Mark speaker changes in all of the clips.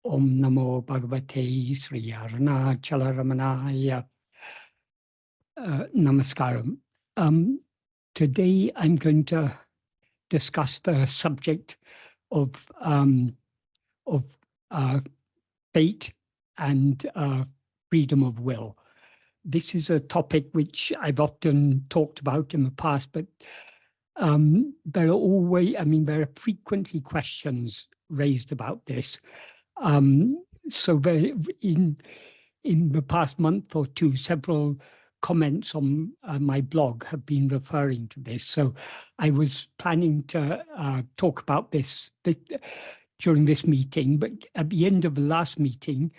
Speaker 1: Om Namo Bhagavate Sri Ramanaya. Namaskaram. Today I'm going to discuss the subject of fate and freedom of will. This is a topic which I've often talked about in the past, but there are frequently questions raised about this. So in the past month or two, several comments on my blog have been referring to this. So I was planning to talk about this during this meeting, but at the end of the last meeting,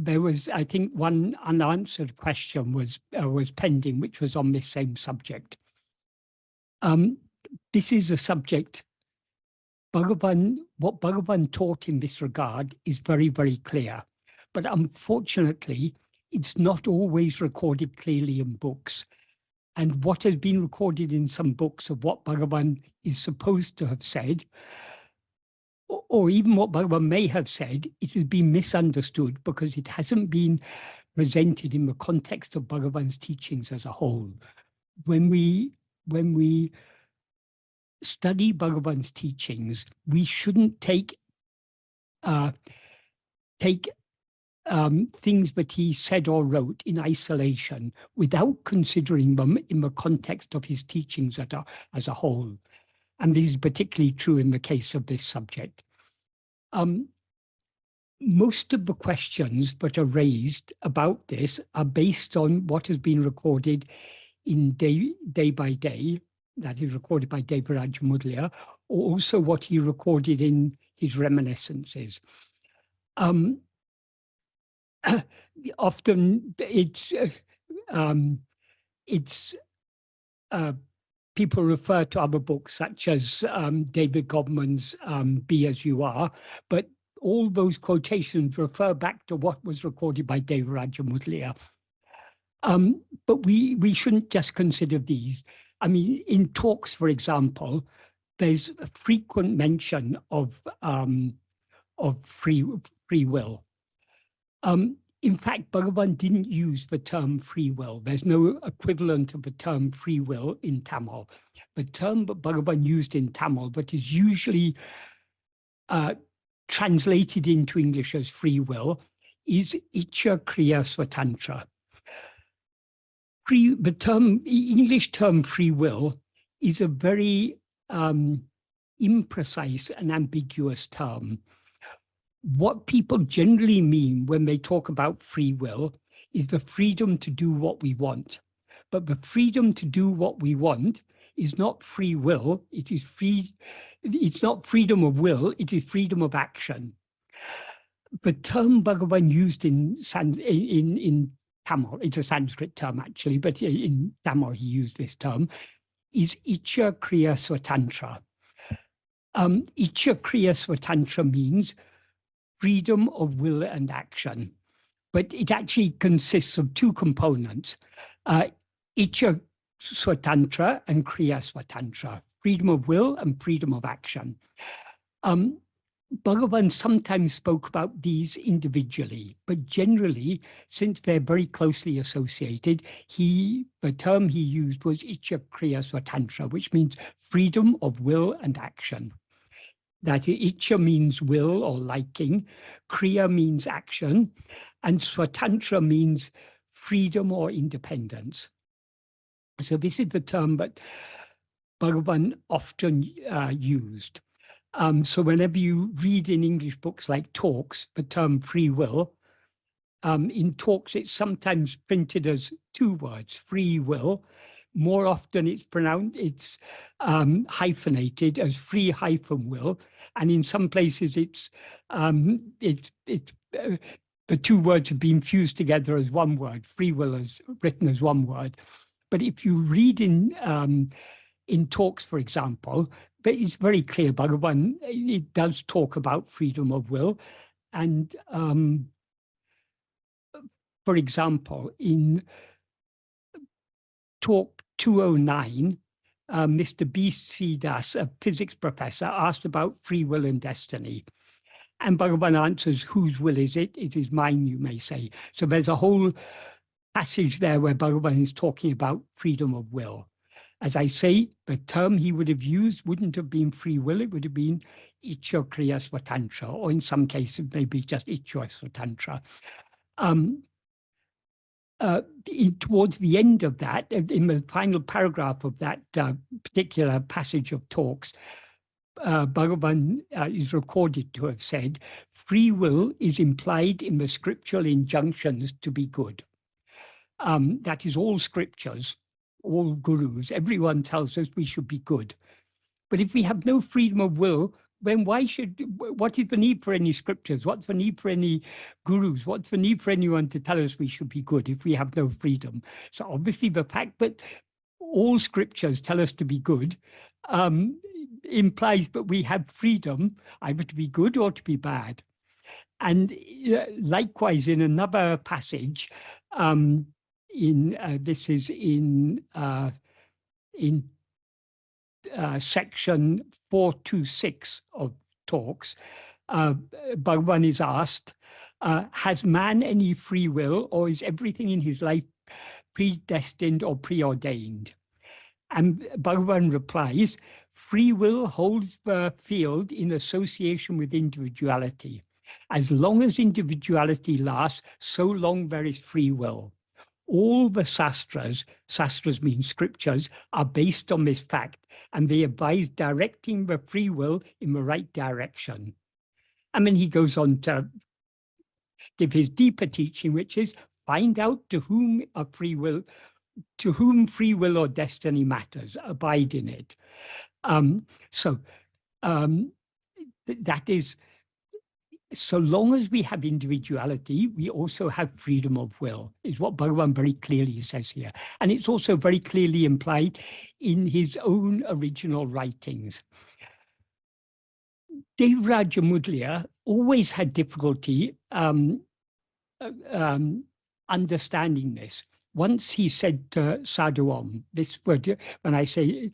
Speaker 1: there was, I think, one unanswered question was pending, which was on this same subject. This is a subject. What Bhagavan taught in this regard is very, very clear. But unfortunately, it's not always recorded clearly in books. And what has been recorded in some books of what Bhagavan is supposed to have said, or even what Bhagavan may have said, it has been misunderstood because it hasn't been presented in the context of Bhagavan's teachings as a whole. When we study Bhagavan's teachings, we shouldn't take things that he said or wrote in isolation without considering them in the context of his teachings as a whole. And this is particularly true in the case of this subject. Most of the questions that are raised about this are based on what has been recorded in Day by Day, that is recorded by Devaraja Mudaliar, or also what he recorded in his reminiscences. Often people refer to other books such as David Godman's Be As You Are, but all those quotations refer back to what was recorded by Devaraja Mudaliar. But we shouldn't just consider these. I mean, in talks, for example, there's a frequent mention of free will. In fact, Bhagavan didn't use the term free will. There's no equivalent of the term free will in Tamil. The term that Bhagavan used in Tamil, but is usually translated into English as free will, is Icha Kriya Swatantra. The English term free will is a very imprecise and ambiguous term. What people generally mean when they talk about free will is the freedom to do what we want. But the freedom to do what we want is not free will. It's not freedom of will, it is freedom of action. The term Bhagavan used in Tamil, it's a Sanskrit term actually, but in Tamil he used this term, is Icha Kriya Swatantra. Icha Kriya Swatantra means freedom of will and action, but it actually consists of two components, Icha Swatantra and Kriya Swatantra, freedom of will and freedom of action. Bhagavan sometimes spoke about these individually, but generally, since they're very closely associated, the term he used was Icha Kriya Swatantra, which means freedom of will and action. That Icha means will or liking, Kriya means action, and Swatantra means freedom or independence. So this is the term that Bhagavan often used. So whenever you read in English books like Talks, the term free will, in Talks it's sometimes printed as two words, free will. More often it's hyphenated as free hyphen will, and in some places the two words have been fused together as one word. Free will is written as one word. But if you read in Talks, for example, but it's very clear, Bhagavan, it does talk about freedom of will. And for example, in Talk 209, Mr. B.C. Das, a physics professor, asked about free will and destiny. And Bhagavan answers, whose will is it? It is mine, you may say. So there's a whole passage there where Bhagavan is talking about freedom of will. As I say, the term he would have used wouldn't have been free will, it would have been Ichya Kriya Svatantra, or in some cases, maybe just Ichya Svatantra. Towards the end of that, in the final paragraph of that particular passage of talks, Bhagavan is recorded to have said, free will is implied in the scriptural injunctions to be good. That is all scriptures, all gurus, everyone tells us we should be good. But if we have no freedom of will, then what is the need for any scriptures? What's the need for any gurus? What's the need for anyone to tell us we should be good if we have no freedom? So obviously the fact that all scriptures tell us to be good implies that we have freedom either to be good or to be bad. And likewise, in another passage, this is in section 426 of talks, Bhagavan is asked, has man any free will, or is everything in his life predestined or preordained? And Bhagavan replies, free will holds the field in association with individuality. As long as individuality lasts, so long there is free will. All the sastras mean scriptures, are based on this fact, and they advise directing the free will in the right direction. And then he goes on to give his deeper teaching, which is find out to whom free will or destiny matters, abide in it. That is, so long as we have individuality, we also have freedom of will, is what Bhagavan very clearly says here. And it's also very clearly implied in his own original writings. Devaraja Mudliya always had difficulty understanding this. Once he said to Sadhu Om, this word, when I say,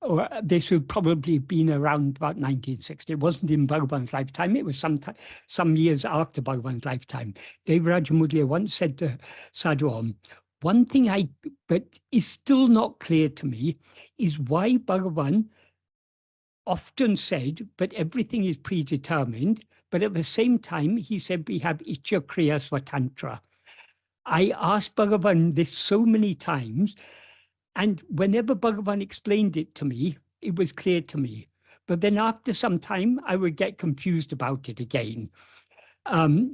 Speaker 1: or this would probably have been around about 1960. It wasn't in Bhagavan's lifetime. It was some years after Bhagavan's lifetime. Devaraja Mudliya once said to Sadhu Om, one thing but is still not clear to me is why Bhagavan often said, but everything is predetermined, but at the same time, he said we have Ichya Kriya Svatantra. I asked Bhagavan this so many times, and whenever Bhagavan explained it to me, it was clear to me. But then after some time, I would get confused about it again.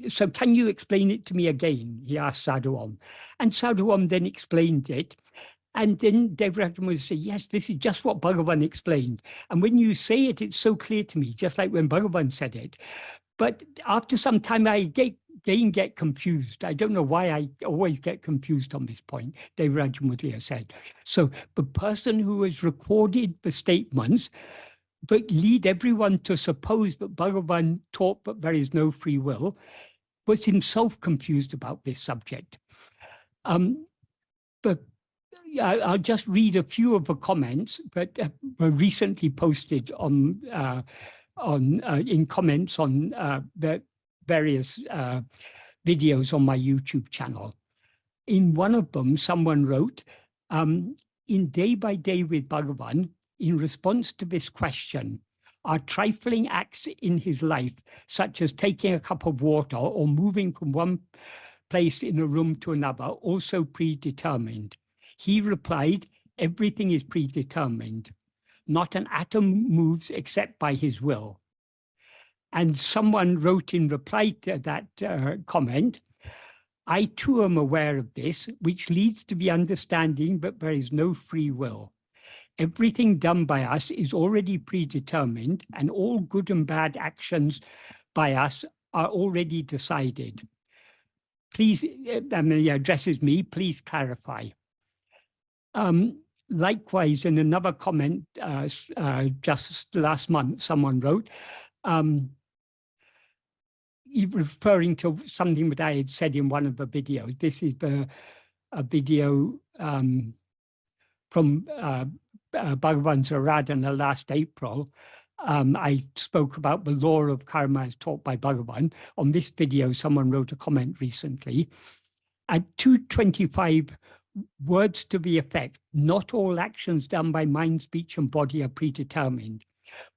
Speaker 1: So can you explain it to me again? He asked Sadhu Om. And Sadhu Om then explained it. And then Devaraja would say, yes, this is just what Bhagavan explained. And when you say it, it's so clear to me, just like when Bhagavan said it. But after some time, I get confused. I don't know why I always get confused on this point, Devaraja Mudliya said. So the person who has recorded the statements but lead everyone to suppose that Bhagavan taught that there is no free will was himself confused about this subject. But I'll just read a few of the comments that were recently posted in comments on the various videos on my YouTube channel. In one of them, someone wrote, in Day by Day with Bhagavan, in response to this question, are trifling acts in his life, such as taking a cup of water or moving from one place in a room to another, also predetermined? He replied, everything is predetermined. Not an atom moves except by his will. And someone wrote in reply to that comment, I too am aware of this, which leads to the understanding that there is no free will. Everything done by us is already predetermined, and all good and bad actions by us are already decided. Please, and he addresses me, please clarify. Likewise, in another comment just last month, someone wrote, referring to something that I had said in one of the videos. This is a video from Bhagavan's Aradhana last April. I spoke about the law of karma as taught by Bhagavan. On this video, someone wrote a comment recently. At 225, words to the effect, not all actions done by mind, speech, and body are predetermined.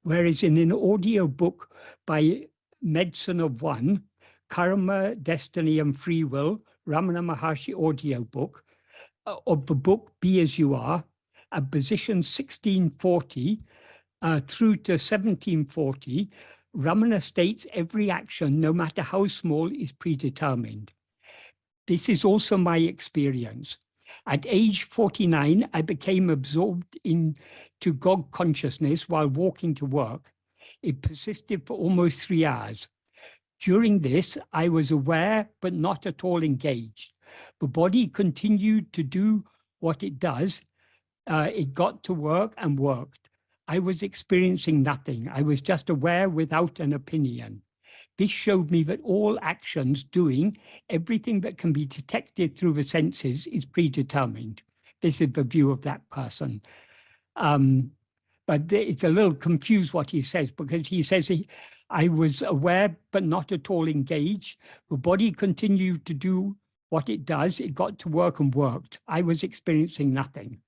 Speaker 1: Whereas in an audio book by Medicine of One, Karma, Destiny, and Free Will, Ramana Maharshi audio book, of the book Be As You Are, at position 1640 through to 1740, Ramana states every action, no matter how small, is predetermined. This is also my experience. At age 49, I became absorbed into God consciousness while walking to work. It persisted for almost 3 hours. During this, I was aware, but not at all engaged. The body continued to do what it does. It got to work and worked. I was experiencing nothing. I was just aware without an opinion. This showed me that all actions doing everything that can be detected through the senses is predetermined. This is the view of that person. But it's a little confused what he says, because he says I was aware but not at all engaged. The body continued to do what it does. It got to work and worked. I was experiencing nothing.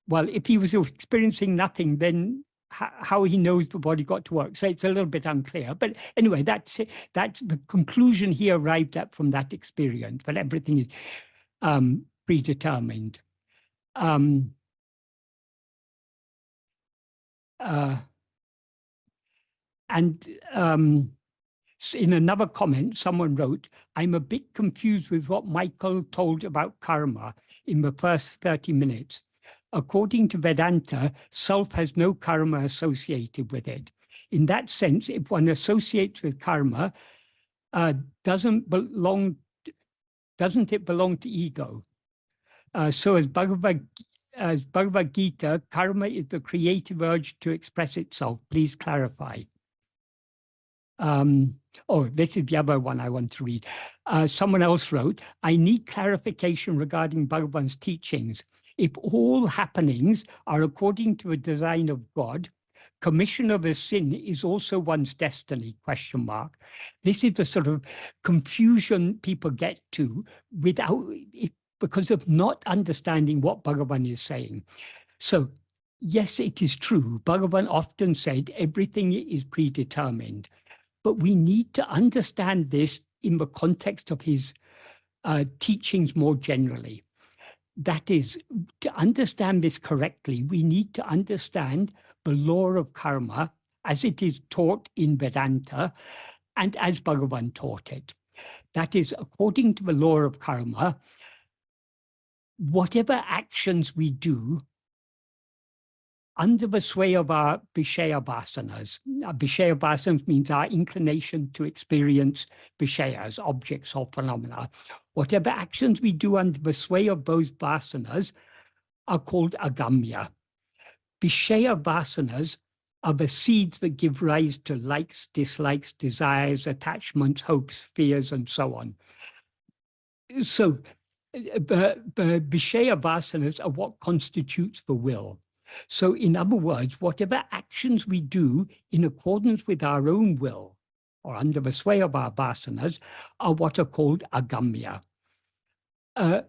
Speaker 1: Well, if he was experiencing nothing, then how he knows the body got to work. So it's a little bit unclear. But anyway, that's it. That's the conclusion he arrived at from that experience, that everything is predetermined. And in another comment, someone wrote, I'm a bit confused with what Michael told about karma in the first 30 minutes. According to Vedanta, self has no karma associated with it. In that sense, if one associates with karma, doesn't it belong to ego? So as Bhagavad Gita, karma is the creative urge to express itself. Please clarify. Oh, this is the other one I want to read. Someone else wrote, I need clarification regarding Bhagavan's teachings. If all happenings are according to a design of God, commission of a sin is also one's destiny, ? This is the sort of confusion people get to because of not understanding what Bhagavan is saying. So, yes, it is true. Bhagavan often said everything is predetermined, but we need to understand this in the context of his teachings more generally. That is, to understand this correctly, we need to understand the law of karma as it is taught in Vedanta and as Bhagavan taught it. That is, according to the law of karma, whatever actions we do under the sway of our Vishaya Vasanas. Vishaya Vasanas means our inclination to experience Vishayas, objects or phenomena. Whatever actions we do under the sway of those Vasanas are called agamya. Vishaya Vasanas are the seeds that give rise to likes, dislikes, desires, attachments, hopes, fears, and so on. So the Vishaya Vasanas are what constitutes the will. So in other words, whatever actions we do in accordance with our own will or under the sway of our vasanas are what are called agamya. The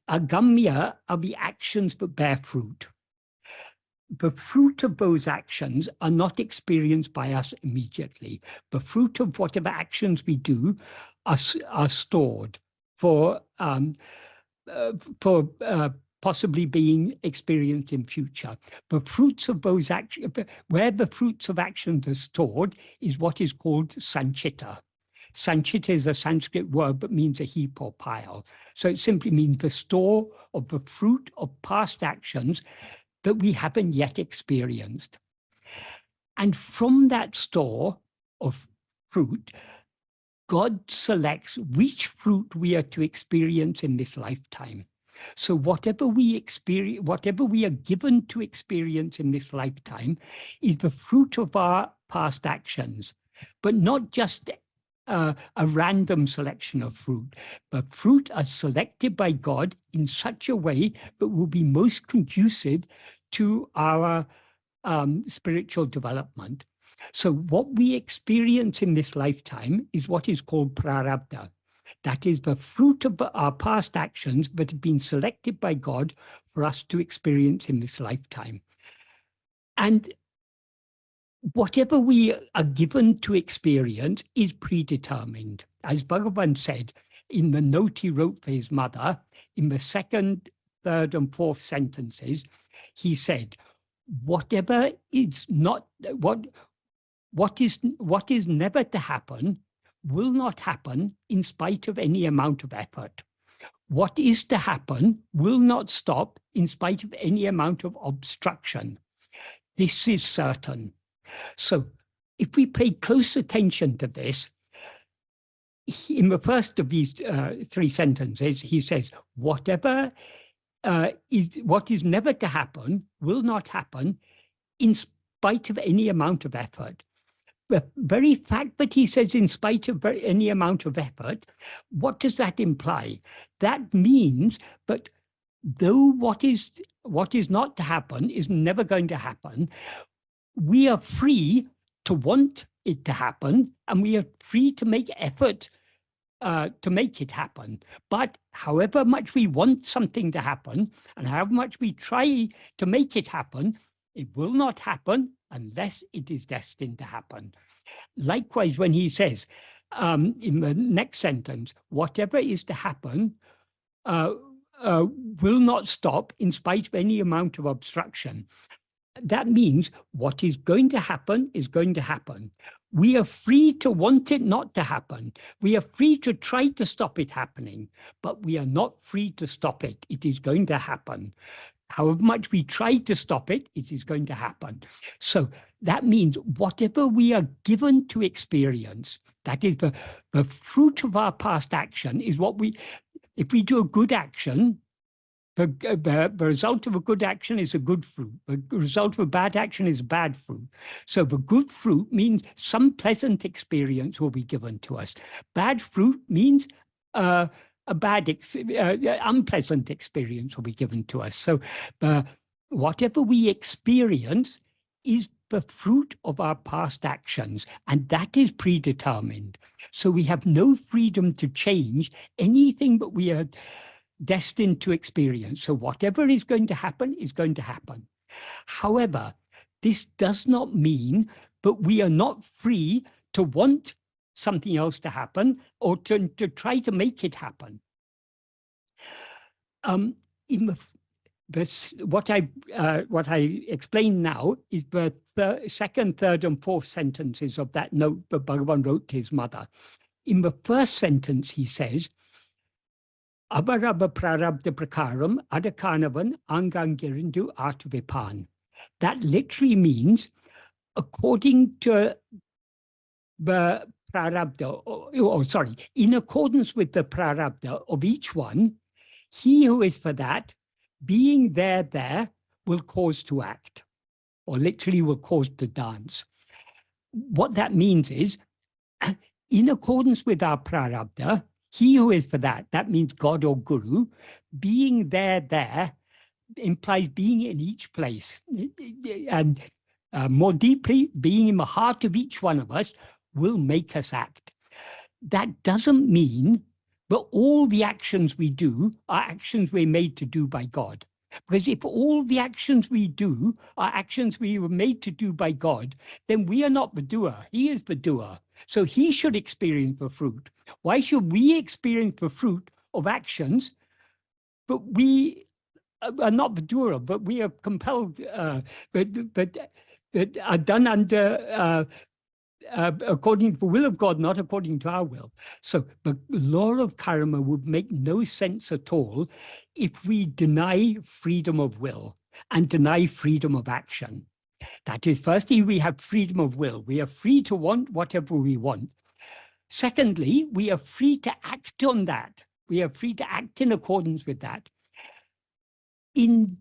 Speaker 1: agamya are the actions that bear fruit. The fruit of those actions are not experienced by us immediately. The fruit of whatever actions we do are stored for possibly being experienced in future. The fruits of those actions, where the fruits of actions are stored, is what is called sanchita. Sanchita is a Sanskrit word that means a heap or pile. So it simply means the store of the fruit of past actions that we haven't yet experienced. And from that store of fruit, God selects which fruit we are to experience in this lifetime. So whatever we experience, whatever we are given to experience in this lifetime is the fruit of our past actions, but not just a random selection of fruit, but fruit are selected by God in such a way that will be most conducive to our spiritual development. So what we experience in this lifetime is what is called prarabdha. That is the fruit of our past actions that have been selected by God for us to experience in this lifetime. And whatever we are given to experience is predetermined. As Bhagavan said in the note he wrote for his mother, in the second, third, and fourth sentences, he said, whatever is not, what is never to happen will not happen in spite of any amount of effort. What is to happen will not stop in spite of any amount of obstruction. This is certain. So if we pay close attention to this, in the first of these three sentences, he says, what is never to happen will not happen in spite of any amount of effort. The very fact that he says in spite of any amount of effort, what does that imply? That means that though what is not to happen is never going to happen, we are free to want it to happen, and we are free to make effort to make it happen. But however much we want something to happen, and however much we try to make it happen, it will not happen unless it is destined to happen. Likewise, when he says in the next sentence, whatever is to happen will not stop in spite of any amount of obstruction. That means what is going to happen is going to happen. We are free to want it not to happen. We are free to try to stop it happening, but we are not free to stop it. It is going to happen. However much we try to stop it, it is going to happen. So that means whatever we are given to experience, that is the fruit of our past action, is what if we do a good action, the result of a good action is a good fruit. The result of a bad action is bad fruit. So the good fruit means some pleasant experience will be given to us. Bad fruit means a bad, unpleasant experience will be given to us. So whatever we experience is the fruit of our past actions, and that is predetermined. So we have no freedom to change anything that we are destined to experience. So whatever is going to happen is going to happen. However, this does not mean that we are not free to want something else to happen or to try to make it happen. In what I explain now is the second, third, and fourth sentences of that note that Bhagavan wrote to his mother. In the first sentence, he says, Abarabha prarabdha prakaram adakanavan angangirindu artuvipan. That literally means, according to the prarabdha, in accordance with the prarabdha of each one, he who is for that, being there will cause to act, or literally will cause to dance. What that means is, in accordance with our prarabdha, he who is for that means God or Guru, being there implies being in each place. And more deeply, being in the heart of each one of us will make us act. That doesn't mean that all the actions we do are actions we're made to do by God. Because if all the actions we do are actions we were made to do by God, then we are not the doer. He is the doer. So he should experience the fruit. Why should we experience the fruit of actions, but we are not the doer, but we are compelled, but are done under, according to the will of God, not according to our will. So the law of karma would make no sense at all if we deny freedom of will and deny freedom of action. That is, firstly, we have freedom of will. We are free to want whatever we want. Secondly, we are free to act on that. We are free to act in accordance with that. In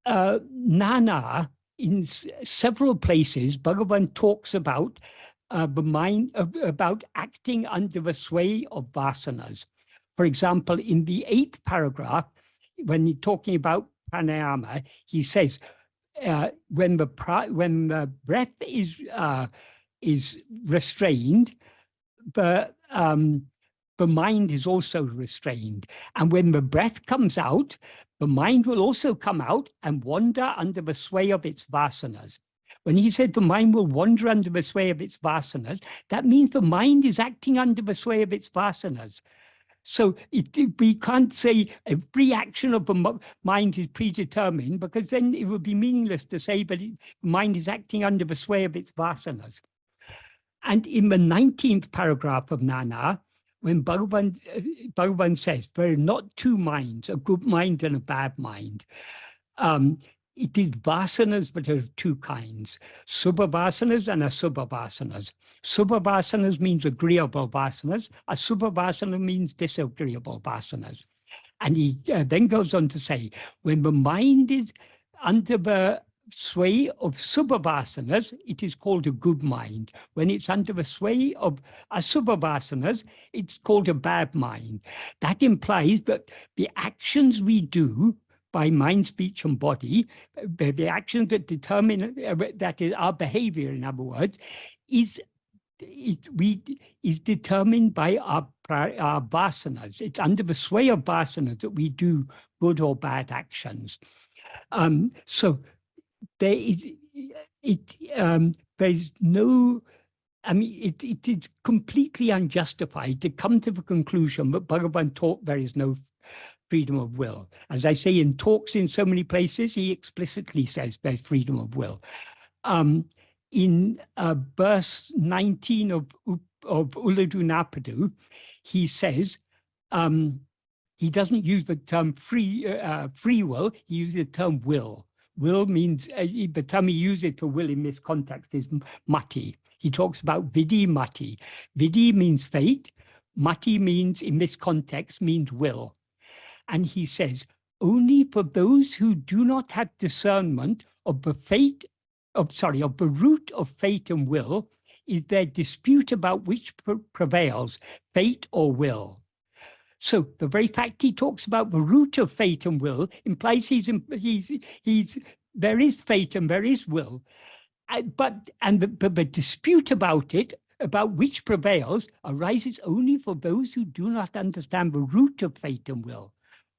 Speaker 1: Nana, in several places, Bhagavan talks about the mind, about acting under the sway of vasanas. For example, in the 8th paragraph, when he's talking about pranayama, he says, when the breath is restrained, the mind is also restrained. And when the breath comes out, the mind will also come out and wander under the sway of its vasanas. When he said the mind will wander under the sway of its vasanas, that means the mind is acting under the sway of its vasanas. So we can't say every action of the mind is predetermined, because then it would be meaningless to say that the mind is acting under the sway of its vasanas. And in the 19th paragraph of Nana, when Bhagavan says, there are not two minds, a good mind and a bad mind. It is vasanas that are of two kinds, subha vasanas and asubha vasanas. Subha vasanas means agreeable vasanas, asubha vasana means disagreeable vasanas. And he then goes on to say, when the mind is under the sway of subha vasanas, it is called a good mind. When it's under the sway of asubha vasanas, it's called a bad mind. That implies that the actions we do by mind, speech, and body, the actions that determine, that is our behavior, in other words, is determined by our vasanas. It's under the sway of vasanas that we do good or bad actions. So there is no, I mean, it is completely unjustified to come to the conclusion that Bhagavan taught there is no freedom of will. As I say in talks in so many places, he explicitly says there's freedom of will. In verse 19 of Ulladu Napadu, he says, he doesn't use the term free will, he uses the term will. Will means, the term he uses for will in this context is mati. He talks about vidhi mati. Vidhi means fate, mati means, in this context, means will. And he says, only for those who do not have discernment of the the root of fate and will, is there dispute about which prevails, fate or will. So the very fact he talks about the root of fate and will implies there is fate and there is will. But the dispute about it, about which prevails, arises only for those who do not understand the root of fate and will.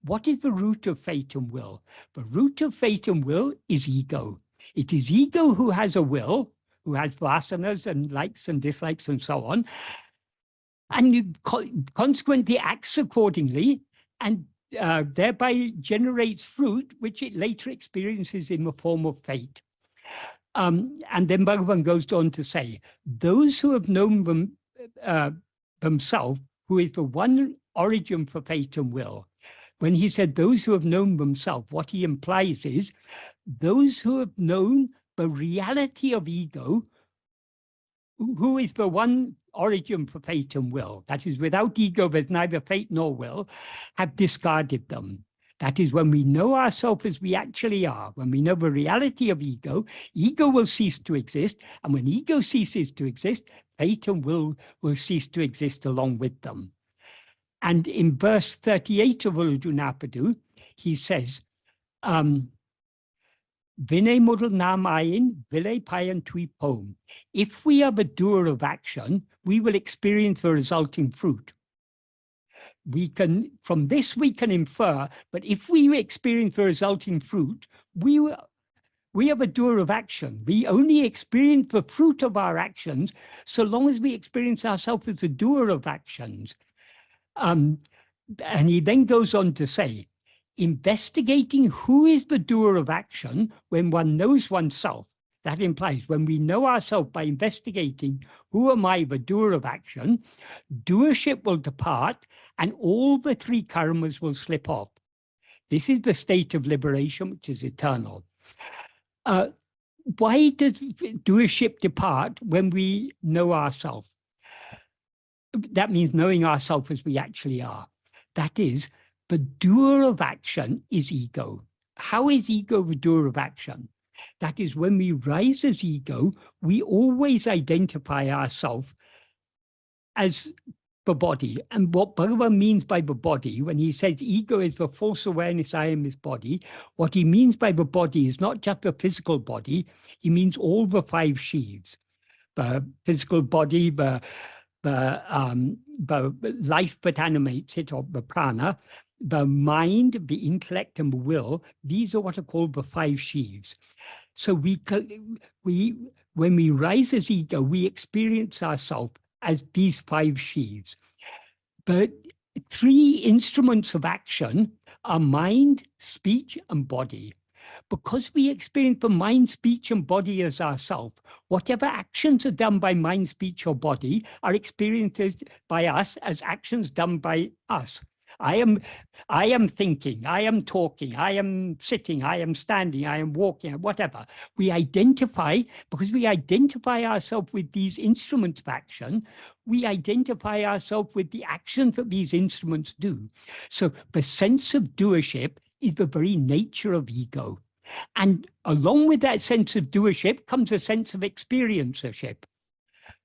Speaker 1: What is the root of fate and will? The root of fate and will is ego. It is ego who has a will, who has vasanas and likes and dislikes and so on, and consequently acts accordingly, and thereby generates fruit, which it later experiences in the form of fate. And then Bhagavan goes on to say, those who have known themselves, who is the one origin for fate and will. When he said those who have known themselves, what he implies is those who have known the reality of ego, who is the one origin for fate and will. That is, without ego, there's neither fate nor will, have discarded them. That is, when we know ourselves as we actually are, when we know the reality of ego, ego will cease to exist. And when ego ceases to exist, fate and will cease to exist along with them. And in verse 38 of Ulladu Napadu, he says, Vinay mudal namayin, vile payan tui pom. If we are the doer of action, we will experience the resulting fruit. From this we can infer, but if we experience the resulting fruit, we are the doer of action. We only experience the fruit of our actions so long as we experience ourselves as the doer of actions. And he then goes on to say, investigating who is the doer of action when one knows oneself. That implies when we know ourselves by investigating who am I, the doer of action, doership will depart and all the three karmas will slip off. This is the state of liberation, which is eternal. Why does doership depart when we know ourselves? That means knowing ourselves as we actually are. That is, the doer of action is ego. How is ego the doer of action? That is, when we rise as ego, we always identify ourselves as the body. And what Bhagavan means by the body, when he says ego is the false awareness, I am this body, what he means by the body is not just the physical body, he means all the five sheaths. The physical body, the life that animates it, or the prana, the mind, the intellect, and the will. These are what are called the five sheaths. So when we rise as ego, we experience ourselves as these five sheaths. But three instruments of action are mind, speech, and body. Because we experience the mind, speech, and body as ourself, whatever actions are done by mind, speech, or body are experienced by us as actions done by us. I am thinking, I am talking, I am sitting, I am standing, I am walking, whatever. We identify, because we identify ourselves with these instruments of action, we identify ourselves with the actions that these instruments do. So the sense of doership is the very nature of ego. And along with that sense of doership comes a sense of experiencership.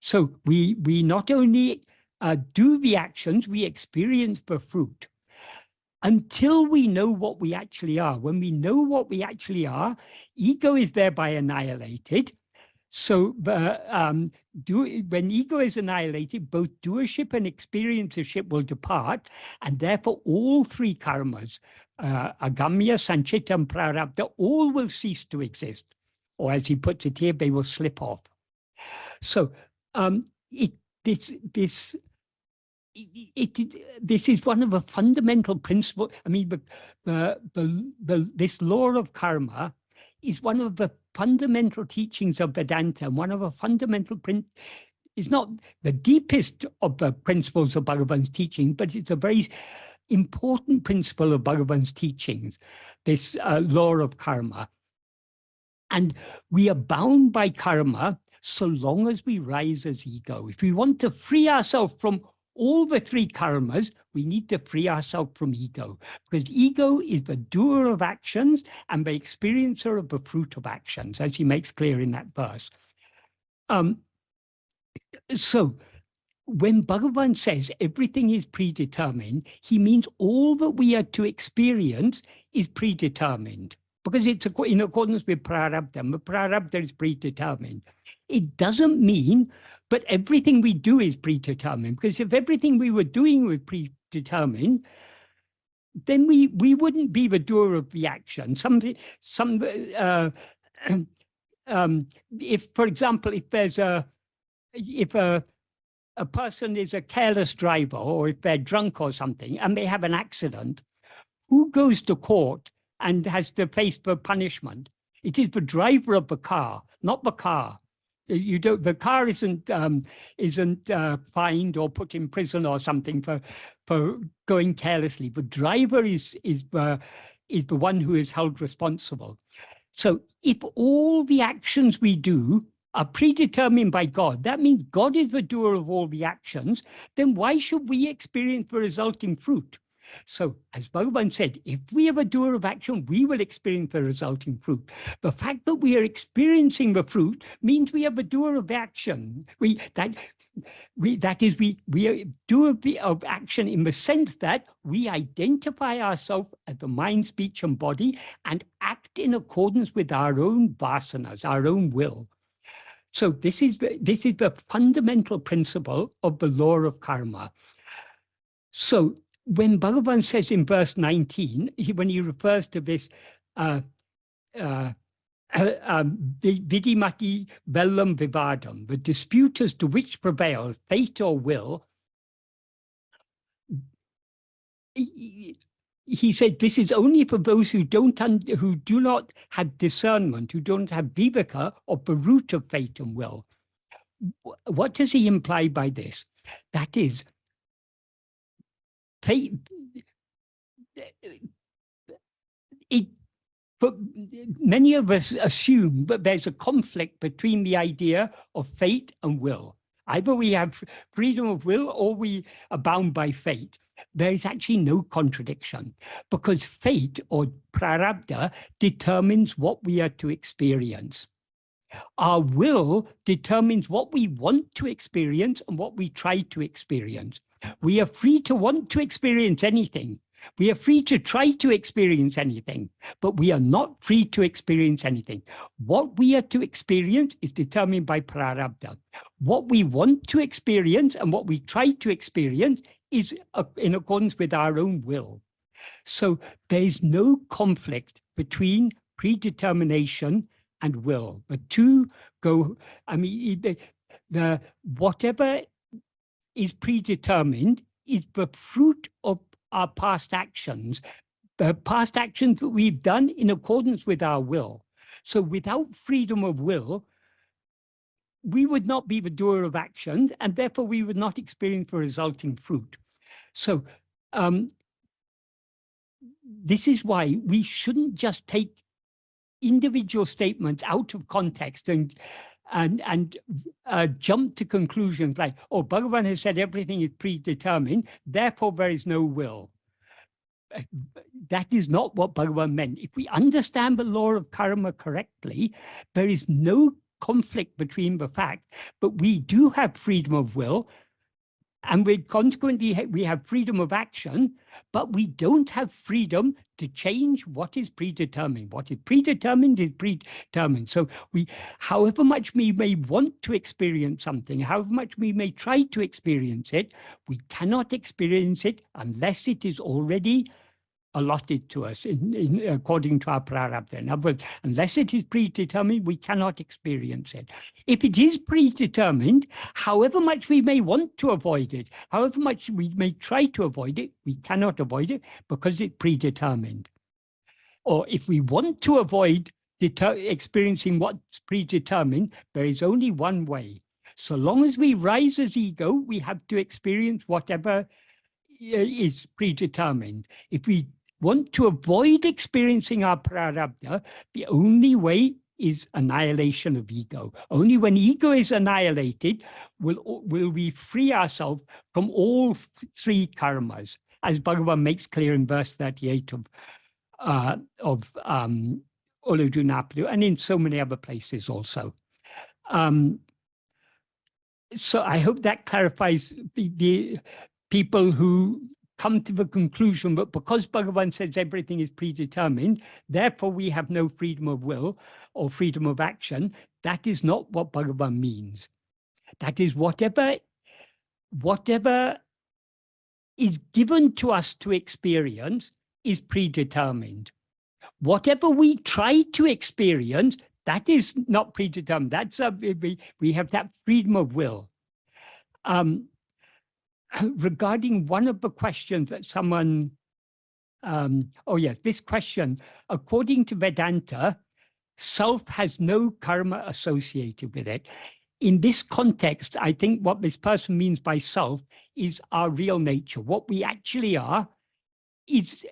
Speaker 1: So we not only do the actions, we experience the fruit. Until we know what we actually are. When we know what we actually are, ego is thereby annihilated. So when ego is annihilated, both doership and experiencership will depart, and therefore all three karmas, agamya, sanchita, and prarabdha, all will cease to exist. Or as he puts it here, they will slip off. So this is one of the fundamental principles. I mean, this law of karma is one of the fundamental teachings of Vedanta, and one of the fundamental it's not the deepest of the principles of Bhagavan's teaching, but it's a very important principle of Bhagavan's teachings, this law of karma. And we are bound by karma so long as we rise as ego. If we want to free ourselves from all the three karmas, we need to free ourselves from ego, because ego is the doer of actions and the experiencer of the fruit of actions, as he makes clear in that verse. So when Bhagavan says everything is predetermined, he means all that we are to experience is predetermined, because it's in accordance with prarabdha. The prarabdha is predetermined. It doesn't mean but everything we do is predetermined, because if everything we were doing was predetermined, then we wouldn't be the doer of the action. If, for example, if a person is a careless driver, or if they're drunk or something, and they have an accident, who goes to court and has to face the punishment? It is the driver of the car, not the car. The car isn't fined or put in prison or something for going carelessly. The driver is the one who is held responsible. So if all the actions we do are predetermined by God, that means God is the doer of all the actions, then why should we experience the resulting fruit? So, as Bhagavan said, if we are a doer of action, we will experience the resulting fruit. The fact that we are experiencing the fruit means we are the doer of action. We are doer of action in the sense that we identify ourselves as the mind, speech, and body, and act in accordance with our own vasanas, our own will. So this is the fundamental principle of the law of karma. So when Bhagavan says in verse 19, when he refers to this vidimati vellam vivadam, the dispute as to which prevails, fate or will, he said this is only for those who do not have discernment, who don't have viveka of the root of fate and will. What does he imply by this? That is, fate, but many of us assume that there's a conflict between the idea of fate and will. Either we have freedom of will or we are bound by fate. There is actually no contradiction, because fate, or prarabdha, determines what we are to experience. Our will determines what we want to experience and what we try to experience. We are free to want to experience anything. We are free to try to experience anything, but we are not free to experience anything. What we are to experience is determined by prarabdha. What we want to experience and what we try to experience is in accordance with our own will. So there is no conflict between predetermination and will. The two go, I mean, the whatever is predetermined is the fruit of our past actions, the past actions that we've done in accordance with our will. So without freedom of will, we would not be the doer of actions, and therefore we would not experience the resulting fruit. So this is why we shouldn't just take individual statements out of context and jump to conclusions like, oh, Bhagavan has said everything is predetermined, therefore there is no will. That is not what Bhagavan meant. If we understand the law of karma correctly, there is no conflict between the fact that we do have freedom of will, and consequently we have freedom of action, but we don't have freedom to change what is predetermined. What is predetermined is predetermined. So however much we may want to experience something, however much we may try to experience it, we cannot experience it unless it is already allotted to us according to our prarabdha. In other words, unless it is predetermined, we cannot experience it. If it is predetermined, however much we may want to avoid it, however much we may try to avoid it, we cannot avoid it because it's predetermined. Or if we want to avoid experiencing what's predetermined, there is only one way. So long as we rise as ego, we have to experience whatever is predetermined. If we want to avoid experiencing our prarabdha, the only way is annihilation of ego. Only when ego is annihilated will we free ourselves from all three karmas, as Bhagavan makes clear in verse 38 of Uludu Napadu, and in so many other places also. So I hope that clarifies the people who come to the conclusion that because Bhagavan says everything is predetermined, therefore we have no freedom of will or freedom of action. That is not what Bhagavan means. That is whatever is given to us to experience is predetermined. Whatever we try to experience, that is not predetermined. That's we have that freedom of will. Regarding one of the questions that someone, oh yes, this question, according to Vedanta, self has no karma associated with it. In this context, I think what this person means by self is our real nature. What we actually are is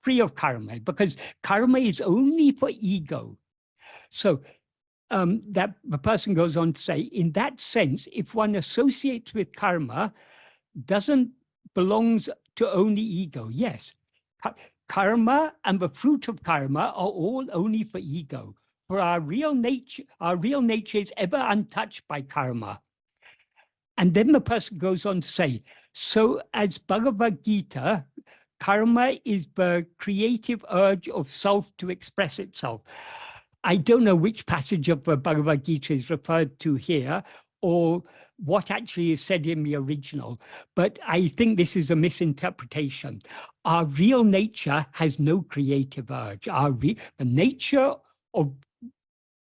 Speaker 1: free of karma, because karma is only for ego. So that the person goes on to say, in that sense, if one associates with karma, belongs to only ego. Yes, karma and the fruit of karma are all only for ego. For our real nature is ever untouched by karma. And then the person goes on to say, so as Bhagavad Gita, karma is the creative urge of self to express itself. I don't know which passage of the Bhagavad Gita is referred to here, or what actually is said in the original, but I think this is a misinterpretation. Our real nature has no creative urge. The nature of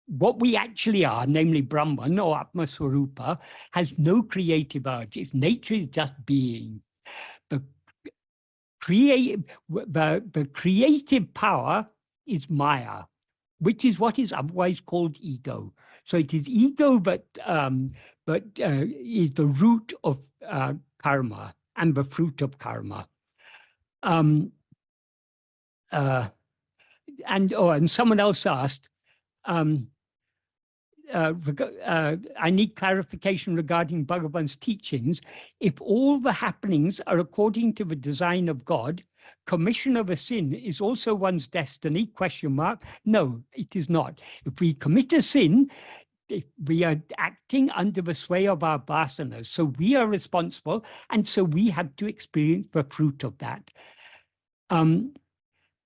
Speaker 1: what we actually are, namely Brahman or Atma Swarupa, has no creative urge. Its nature is just being. The creative power is Maya, which is what is otherwise called ego. So it is ego, but is the root of karma and the fruit of karma. And someone else asked, I need clarification regarding Bhagavan's teachings. If all the happenings are according to the design of God, commission of a sin is also one's destiny, ? No, it is not. If we commit a sin, we are acting under the sway of our vasanas. So we are responsible, and so we have to experience the fruit of that. And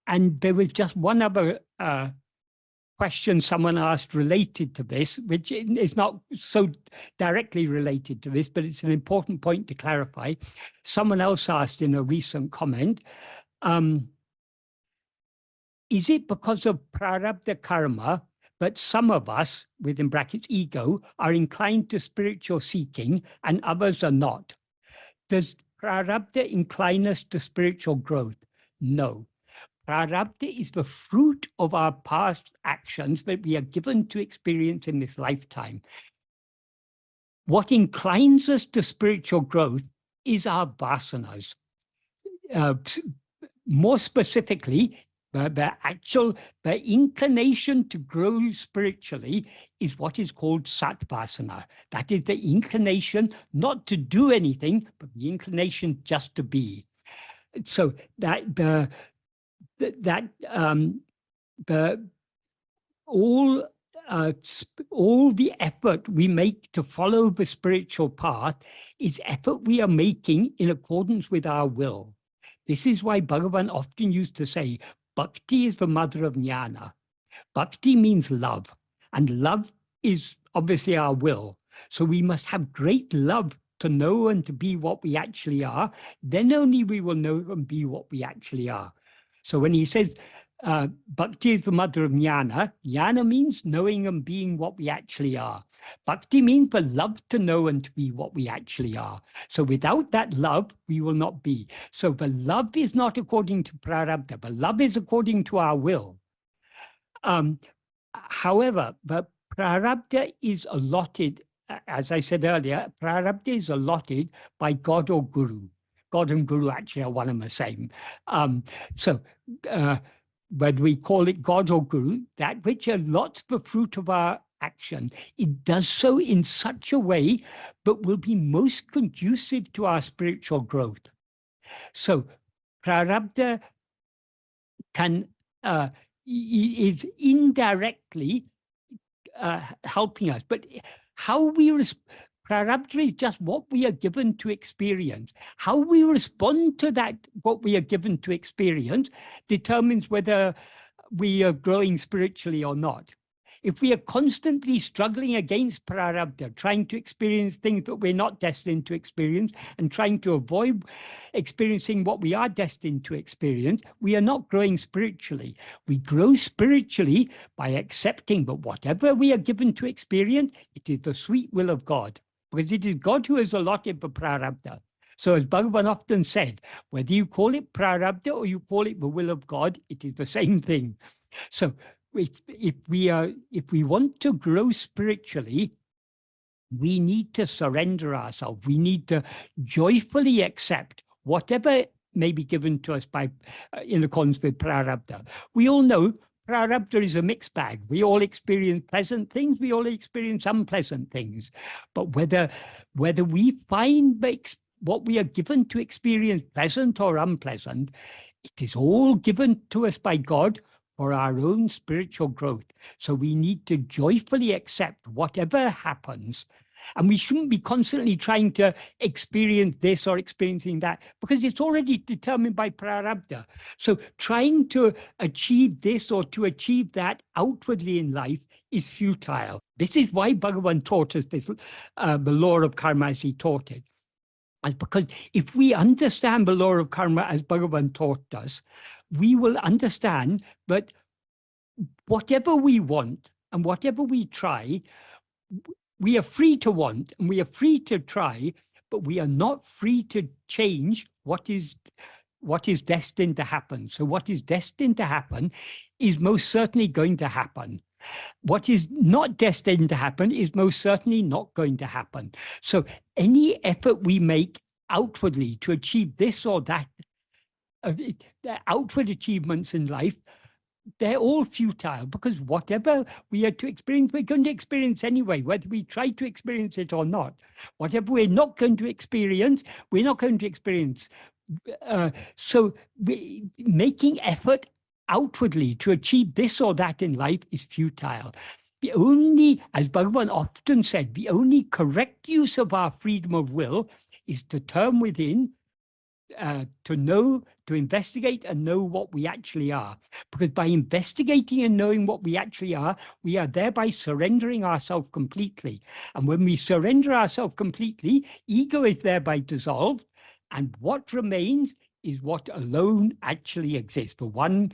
Speaker 1: there was just one other question someone asked related to this, which is not so directly related to this, but it's an important point to clarify. Someone else asked in a recent comment, is it because of prarabdha karma that some of us, within brackets ego, are inclined to spiritual seeking and others are not? Does prarabdha incline us to spiritual growth? No. Prarabdha is the fruit of our past actions that we are given to experience in this lifetime. What inclines us to spiritual growth is our vasanas. More specifically, the inclination to grow spiritually is what is called satvasana. That is the inclination not to do anything, but the inclination just to be. So all the effort we make to follow the spiritual path is effort we are making in accordance with our will. This is why Bhagavan often used to say, Bhakti is the mother of jnana. Bhakti means love, and love is obviously our will. So we must have great love to know and to be what we actually are. Then only we will know and be what we actually are. So when he says, Bhakti is the mother of jnana, jnana means knowing and being what we actually are. Bhakti means the love to know and to be what we actually are. So without that love, we will not be. So the love is not according to prarabdha, but love is according to our will. However, the prarabdha is allotted, as I said earlier, prarabdha is allotted by God or Guru. God and Guru actually are one and the same. Whether we call it God or Guru, that which allots the fruit of our action, it does so in such a way that will be most conducive to our spiritual growth. So prarabdha is indirectly helping us, but how we prarabdha is just what we are given to experience. How we respond to that, what we are given to experience, determines whether we are growing spiritually or not. If we are constantly struggling against prarabdha, trying to experience things that we're not destined to experience and trying to avoid experiencing what we are destined to experience, we are not growing spiritually. We grow spiritually by accepting that whatever we are given to experience, it is the sweet will of God, because it is God who has allotted the prarabdha. So as Bhagavan often said, whether you call it prarabdha or you call it the will of God, it is the same thing. So if we want to grow spiritually, we need to surrender ourselves. We need to joyfully accept whatever may be given to us by in accordance with prarabdha. We all know prarabdha is a mixed bag. We all experience pleasant things. We all experience unpleasant things. But whether we find what we are given to experience pleasant or unpleasant, it is all given to us by God for our own spiritual growth. So we need to joyfully accept whatever happens. And we shouldn't be constantly trying to experience this or experiencing that, because it's already determined by prarabdha. So trying to achieve this or to achieve that outwardly in life is futile. This is why Bhagavan taught us this, the law of karma as he taught it. And because if we understand the law of karma as Bhagavan taught us, we will understand that whatever we want and whatever we try, we are free to want and we are free to try, but we are not free to change what is destined to happen. So what is destined to happen is most certainly going to happen. What is not destined to happen is most certainly not going to happen. So any effort we make outwardly to achieve this or that, the outward achievements in life, they're all futile, because whatever we are to experience, we're going to experience anyway, whether we try to experience it or not. Whatever we're not going to experience, we're not going to experience. So making effort outwardly to achieve this or that in life is futile. The only, as Bhagavan often said, the only correct use of our freedom of will is to turn within, to know, to investigate and know what we actually are. Because by investigating and knowing what we actually are, we are thereby surrendering ourselves completely. And when we surrender ourselves completely, ego is thereby dissolved. And what remains is what alone actually exists, the one,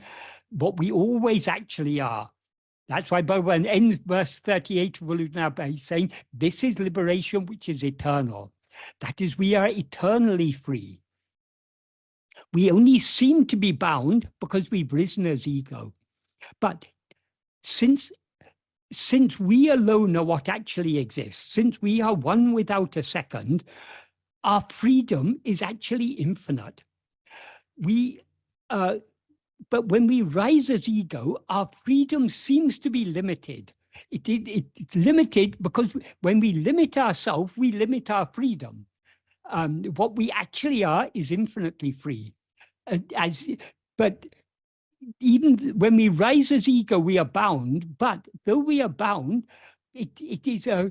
Speaker 1: what we always actually are. That's why Bhagavan ends verse 38 of Uludana by saying, this is liberation which is eternal. That is, we are eternally free. We only seem to be bound because we've risen as ego. But since we alone are what actually exists, since we are one without a second, our freedom is actually infinite. But when we rise as ego, our freedom seems to be limited. It's limited because when we limit ourselves, we limit our freedom. What we actually are is infinitely free. But even when we rise as ego, we are bound. But though we are bound, it is a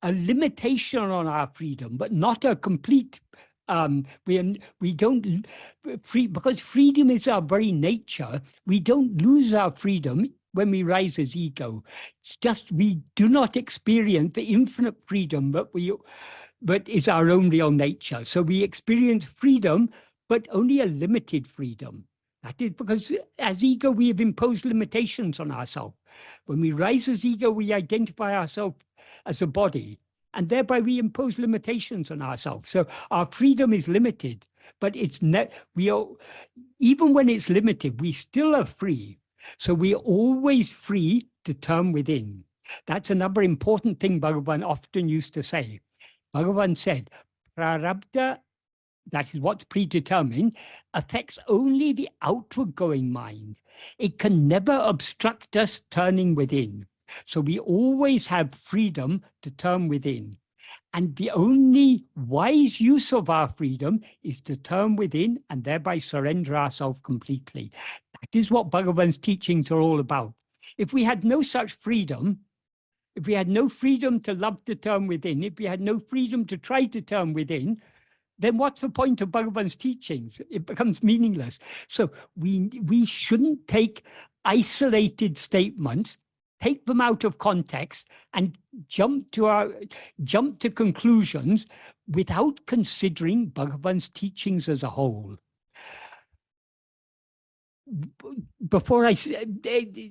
Speaker 1: limitation on our freedom, but not a complete. We don't free, because freedom is our very nature. We don't lose our freedom when we rise as ego. It's just we do not experience the infinite freedom that is our own real nature. So we experience freedom, but only a limited freedom. That is because as ego, we have imposed limitations on ourselves. When we rise as ego, we identify ourselves as a body, and thereby we impose limitations on ourselves. So our freedom is limited, but even when it's limited, we still are free. So we are always free to turn within. That's another important thing Bhagavan often used to say. Bhagavan said, prarabdha, that is what's predetermined, affects only the outward going mind. It can never obstruct us turning within. So we always have freedom to turn within. And the only wise use of our freedom is to turn within and thereby surrender ourselves completely. That is what Bhagavan's teachings are all about. If we had no such freedom, if we had no freedom to love to turn within, if we had no freedom to try to turn within, then what's the point of Bhagavan's teachings? It becomes meaningless. So we shouldn't take isolated statements, take them out of context, and jump to conclusions without considering Bhagavan's teachings as a whole. Before I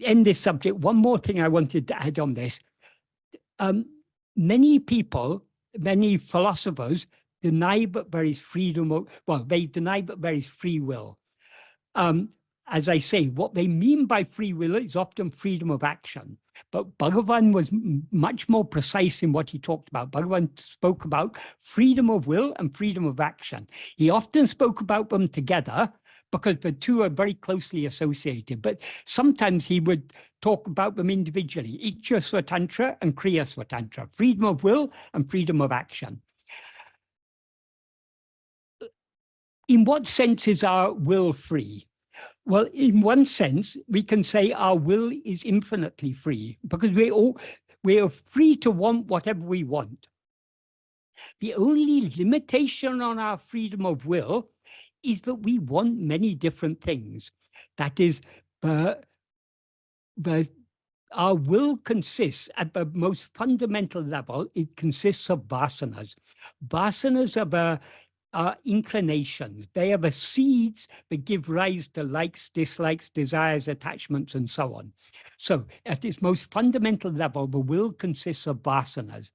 Speaker 1: end this subject, one more thing I wanted to add on this. Many people, many philosophers, deny that there is freedom they deny that there is free will. As I say, what they mean by free will is often freedom of action. But Bhagavan was much more precise in what he talked about. Bhagavan spoke about freedom of will and freedom of action. He often spoke about them together because the two are very closely associated. But sometimes he would talk about them individually, Ichcha Swatantra and Kriya Swatantra, freedom of will and freedom of action. In what sense is our will free? Well, in one sense, we can say our will is infinitely free because we are free to want whatever we want. The only limitation on our freedom of will is that we want many different things. That is, our will consists, at the most fundamental level, it consists of vasanas. Vasanas are inclinations. They are the seeds that give rise to likes, dislikes, desires, attachments, and so on. So at its most fundamental level, the will consists of vasanas.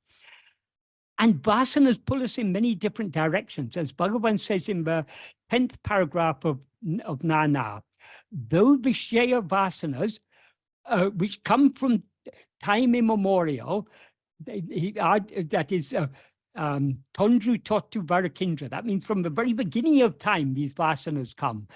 Speaker 1: And vasanas pull us in many different directions. As Bhagavan says in the 10th paragraph of Nana, though Vishaya vasanas, which come from time immemorial, that is Tondru Totu Varakindra. That means from the very beginning of time, these vasanas come.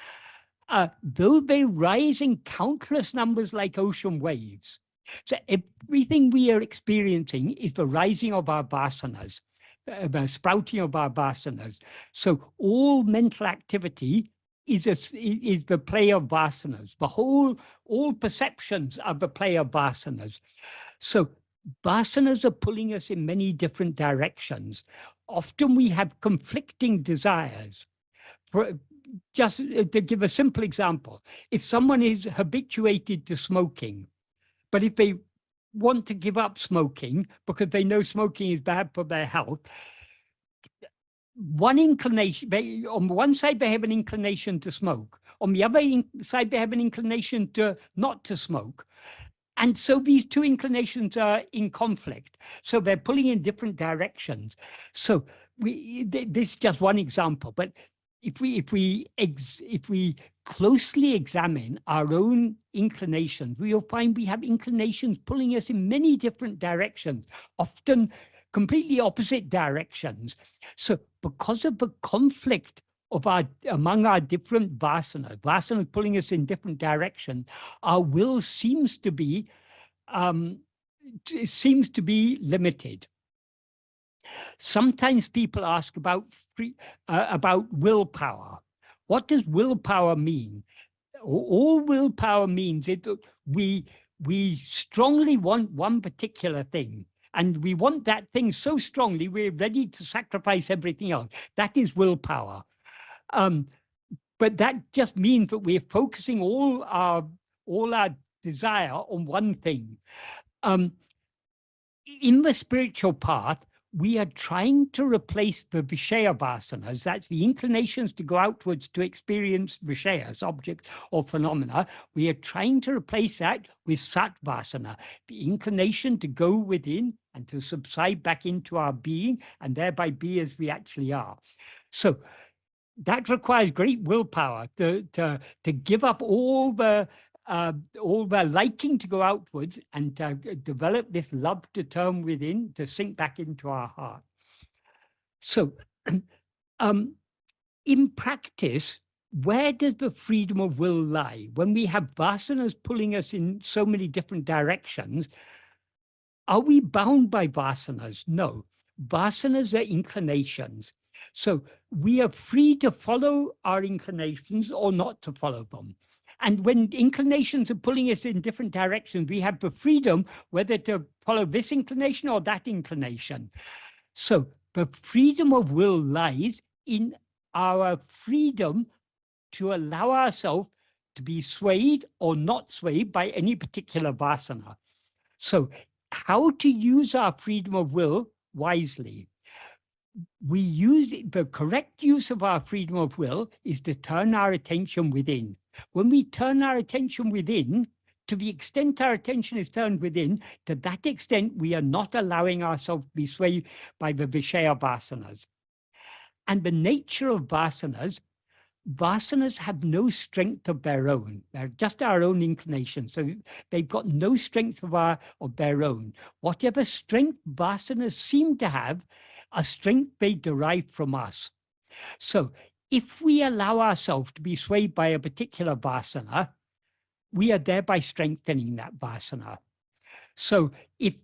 Speaker 1: Though they rise in countless numbers like ocean waves. So everything we are experiencing is the rising of our vasanas, the sprouting of our vasanas. So all mental activity is the play of vasanas. All perceptions are the play of vasanas. So vasanas are pulling us in many different directions. Often we have conflicting desires. Just to give a simple example, if someone is habituated to smoking, but if they want to give up smoking because they know smoking is bad for their health, one inclination, on one side they have an inclination to smoke, on the other side they have an inclination to not to smoke. And so these two inclinations are in conflict. So they're pulling in different directions. So this is just one example, but if we closely examine our own inclinations, we will find we have inclinations pulling us in many different directions, often completely opposite directions. So because of the conflict of among our different vasanas pulling us in different directions, our will seems to be limited. Sometimes people ask about willpower. What does willpower mean? All willpower means is that we strongly want one particular thing, and we want that thing so strongly we're ready to sacrifice everything else. That is willpower. But that just means that we're focusing all our desire on one thing. In the spiritual path, we are trying to replace the Vishaya vasanas, that's the inclinations to go outwards to experience Vishayas, objects or phenomena. We are trying to replace that with Sat vasana, the inclination to go within and to subside back into our being and thereby be as we actually are. So that requires great willpower to give up all the liking to go outwards and to develop this love to turn within, to sink back into our heart. So in practice, where does the freedom of will lie? When we have vasanas pulling us in so many different directions, are we bound by vasanas? No. Vasanas are inclinations. So we are free to follow our inclinations or not to follow them. And when inclinations are pulling us in different directions, we have the freedom whether to follow this inclination or that inclination. So the freedom of will lies in our freedom to allow ourselves to be swayed or not swayed by any particular vasana. So how to use our freedom of will wisely? We use the correct use of our freedom of will is to turn our attention within. When we turn our attention within, to the extent our attention is turned within, to that extent we are not allowing ourselves to be swayed by the Vishaya vasanas. And the nature of vasanas have no strength of their own. They're just our own inclination. So they've got no strength of their own. Whatever strength vasanas seem to have, a strength they derive from us. So if we allow ourselves to be swayed by a particular vasana, we are thereby strengthening that vasana. So if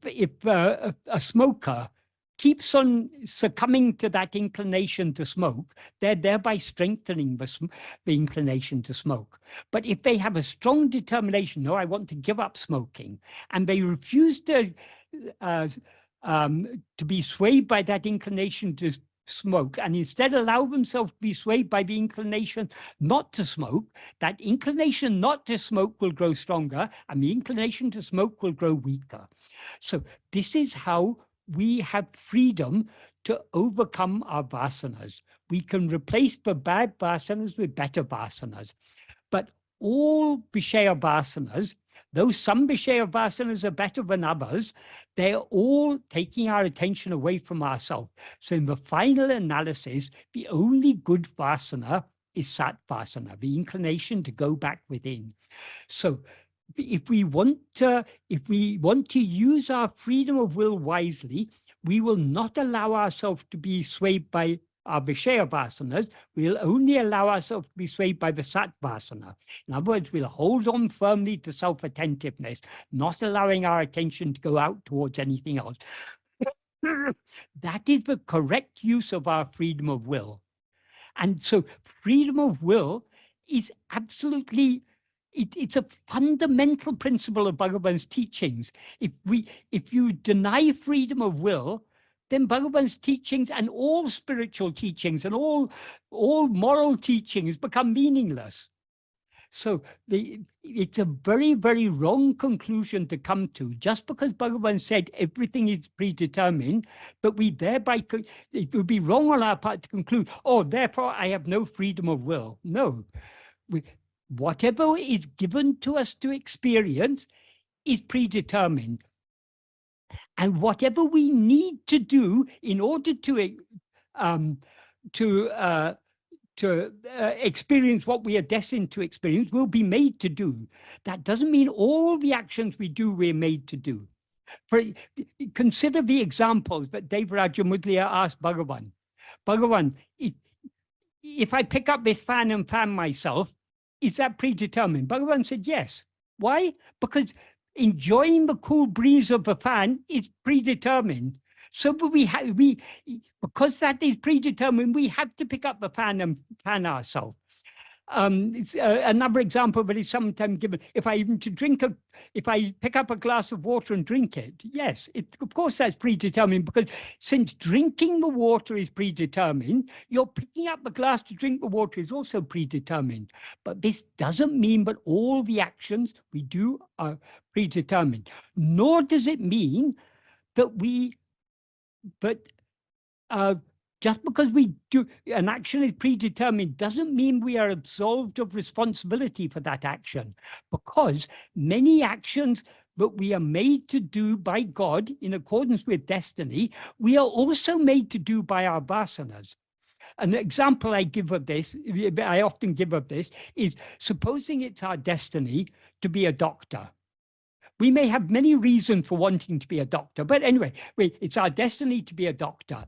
Speaker 1: a smoker keeps on succumbing to that inclination to smoke, they're thereby strengthening the inclination to smoke. But if they have a strong determination, no, I want to give up smoking, and they refuse to be swayed by that inclination to smoke, and instead allow themselves to be swayed by the inclination not to smoke, that inclination not to smoke will grow stronger, and the inclination to smoke will grow weaker. So this is how we have freedom to overcome our vasanas. We can replace the bad vasanas with better vasanas. But all Vishaya vasanas, though some Vishaya vasanas are better than others, they're all taking our attention away from ourselves. So in the final analysis, the only good vasana is Sat vasana, the inclination to go back within. So if we want to use our freedom of will wisely, we will not allow ourselves to be swayed by our Vishaya vasanas. We'll only allow ourselves to be swayed by the Sat vasana. In other words, we'll hold on firmly to self-attentiveness, not allowing our attention to go out towards anything else. That is the correct use of our freedom of will. And so freedom of will is absolutely it's a fundamental principle of Bhagavan's teachings. If you deny freedom of will, then Bhagavan's teachings and all spiritual teachings and all moral teachings become meaningless. So it's a very, very wrong conclusion to come to. Just because Bhagavan said everything is predetermined, but we thereby, it would be wrong on our part to conclude, oh, therefore I have no freedom of will. No. Whatever is given to us to experience is predetermined. And whatever we need to do in order to experience what we are destined to experience will be made to do. That doesn't mean all the actions we do, we're made to do. Consider the examples that Devaraja Mudliya asked Bhagavan. Bhagavan, if I pick up this fan and fan myself, is that predetermined? Bhagavan said yes. Why? Because enjoying the cool breeze of the fan is predetermined. So because that is predetermined, we have to pick up the fan and fan ourselves. It's another example, but it's sometimes given. If I pick up a glass of water and drink it, yes, of course that's predetermined, because since drinking the water is predetermined, you're picking up the glass to drink the water is also predetermined. But this doesn't mean that all the actions we do are predetermined, nor does it mean that just because we do an action is predetermined doesn't mean we are absolved of responsibility for that action, because many actions that we are made to do by God in accordance with destiny, we are also made to do by our vasanas. An example I often give of this is, supposing it's our destiny to be a doctor. We may have many reasons for wanting to be a doctor, but anyway, it's our destiny to be a doctor.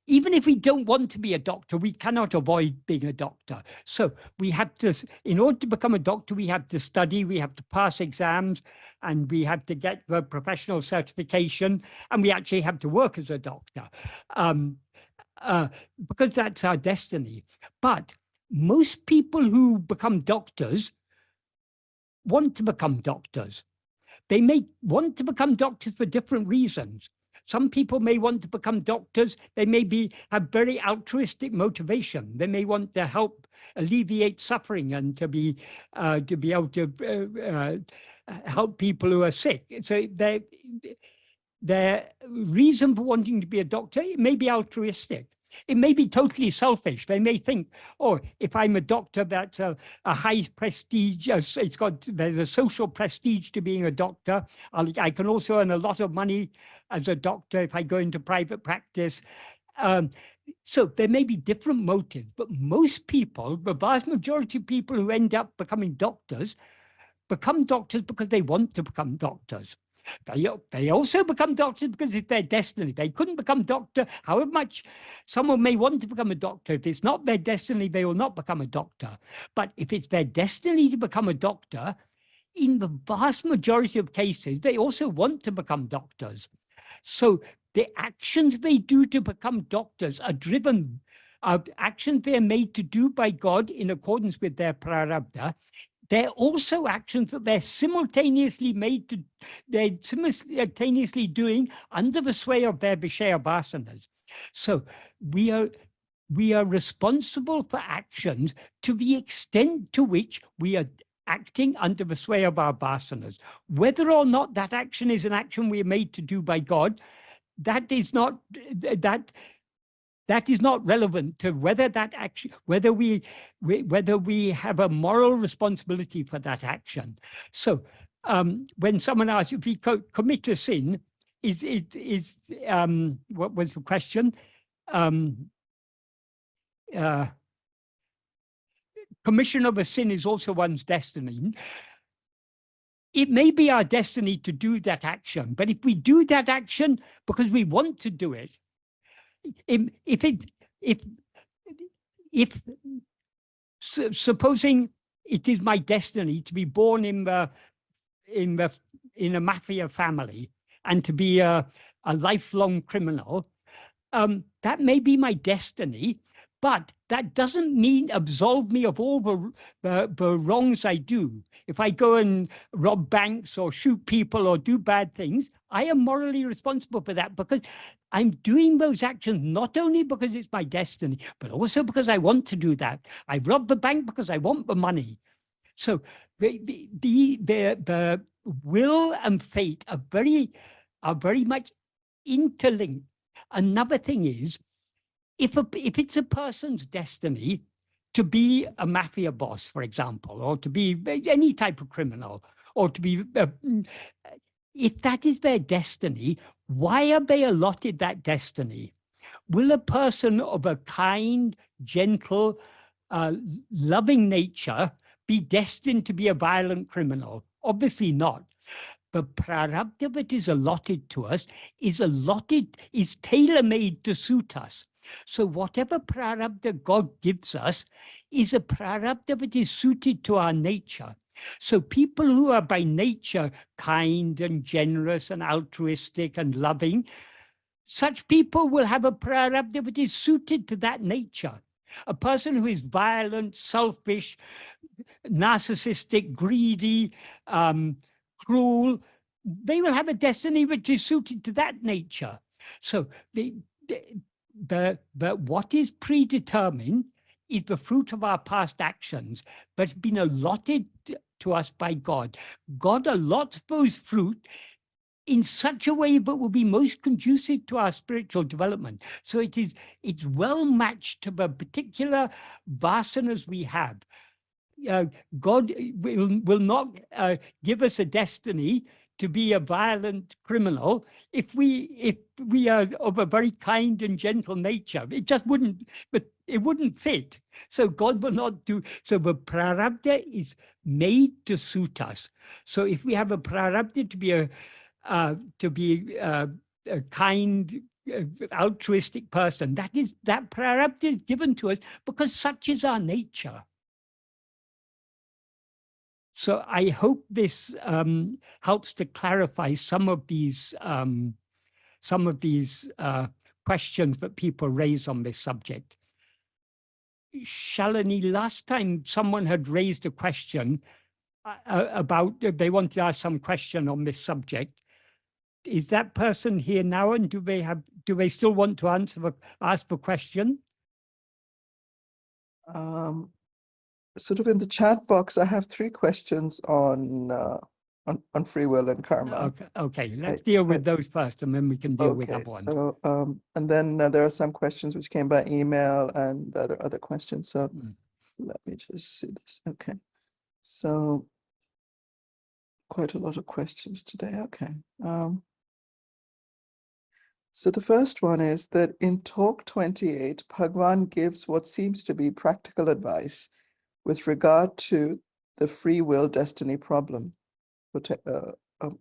Speaker 1: Even if we don't want to be a doctor, we cannot avoid being a doctor. So we have to, in order to become a doctor, we have to study, we have to pass exams, and we have to get the professional certification, and we actually have to work as a doctor, because that's our destiny. But most people who become doctors want to become doctors. They may want to become doctors for different reasons. Some people may want to become doctors. They may have very altruistic motivation. They may want to help alleviate suffering and to be able to help people who are sick. So their reason for wanting to be a doctor, it may be altruistic. It may be totally selfish. They may think, oh, if I'm a doctor, that's a high prestige. There's a social prestige to being a doctor. I can also earn a lot of money as a doctor if I go into private practice. So there may be different motives, but most people, the vast majority of people who end up becoming doctors, become doctors because they want to become doctors. They also become doctors because it's their destiny. They couldn't become doctor, however much someone may want to become a doctor. If it's not their destiny, they will not become a doctor. But if it's their destiny to become a doctor, in the vast majority of cases, they also want to become doctors. So the actions they do to become doctors are actions they are made to do by God in accordance with their prarabdha. They're also actions that they're simultaneously doing under the sway of their Vishaya vasanas. So we are responsible for actions to the extent to which we are acting under the sway of our vasanas. Whether or not that action is an action we are made to do by God, that is not relevant to whether that action, whether we have a moral responsibility for that action. So when someone asks if we commit a sin, what was the question? Commission of a sin is also one's destiny. It may be our destiny to do that action, but if we do that action because we want to do it, supposing it is my destiny to be born in a mafia family and to be a lifelong criminal, that may be my destiny, But that doesn't mean absolve me of all the wrongs I do. If I go and rob banks or shoot people or do bad things, I am morally responsible for that, because I'm doing those actions not only because it's my destiny, but also because I want to do that. I rob the bank because I want the money. So the will and fate are very much interlinked. Another thing is, if it's a person's destiny to be a mafia boss, for example, or to be any type of criminal, or to be, if that is their destiny, why are they allotted that destiny? Will a person of a kind, gentle, loving nature be destined to be a violent criminal? Obviously not. The prarabdha that is allotted to us is tailor-made to suit us. So whatever prarabdha God gives us is a prarabdha that is suited to our nature. So people who are by nature kind and generous and altruistic and loving, such people will have a prarabdha that is suited to that nature. A person who is violent, selfish, narcissistic, greedy, cruel, they will have a destiny which is suited to that nature. So what is predetermined is the fruit of our past actions, but it's been allotted to us by God. God allots those fruit in such a way that will be most conducive to our spiritual development. So it's well matched to the particular vasanas we have. God will not give us a destiny to be a violent criminal if we are of a very kind and gentle nature. It just wouldn't, but it wouldn't fit. So God will not do. So the prarabdha is made to suit us. So if we have a prarabdha to be a kind, altruistic person, that prarabdha is given to us because such is our nature. So I hope this helps to clarify some of these questions that people raise on this subject. Shalini, last time someone had raised a question about they wanted to ask some question on this subject. Is that person here now, and do they still want to ask the question?
Speaker 2: Sort of in the chat box, I have 3 questions on free will and karma.
Speaker 1: Okay. Let's deal with those first, and then we can deal with other ones.
Speaker 2: So, and then there are some questions which came by email and other questions. So let me just see this. Okay. So quite a lot of questions today. Okay. So the first one is that in talk 28, Bhagavan gives what seems to be practical advice with regard to the free will destiny problem,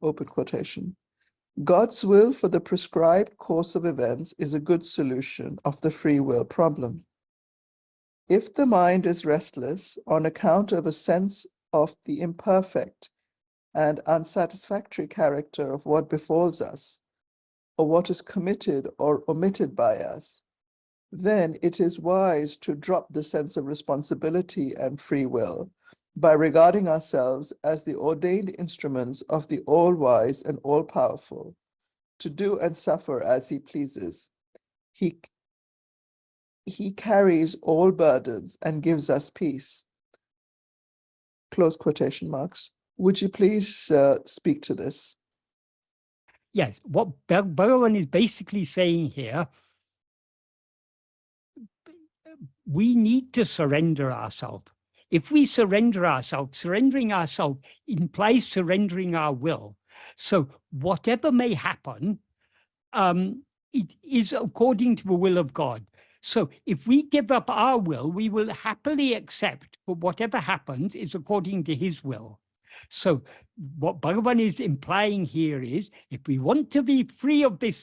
Speaker 2: open quotation. God's will for the prescribed course of events is a good solution of the free will problem. If the mind is restless on account of a sense of the imperfect and unsatisfactory character of what befalls us, or what is committed or omitted by us, then it is wise to drop the sense of responsibility and free will by regarding ourselves as the ordained instruments of the all-wise and all-powerful, to do and suffer as he pleases. He carries all burdens and gives us peace. Close quotation marks. Would you please speak to this?
Speaker 1: Yes, what Bhagavan is basically saying here, we need to surrender ourselves. If we surrender ourselves, surrendering ourselves implies surrendering our will. So whatever may happen, it is according to the will of God. So if we give up our will, we will happily accept that whatever happens is according to his will. So what Bhagavan is implying here is, if we want to be free of the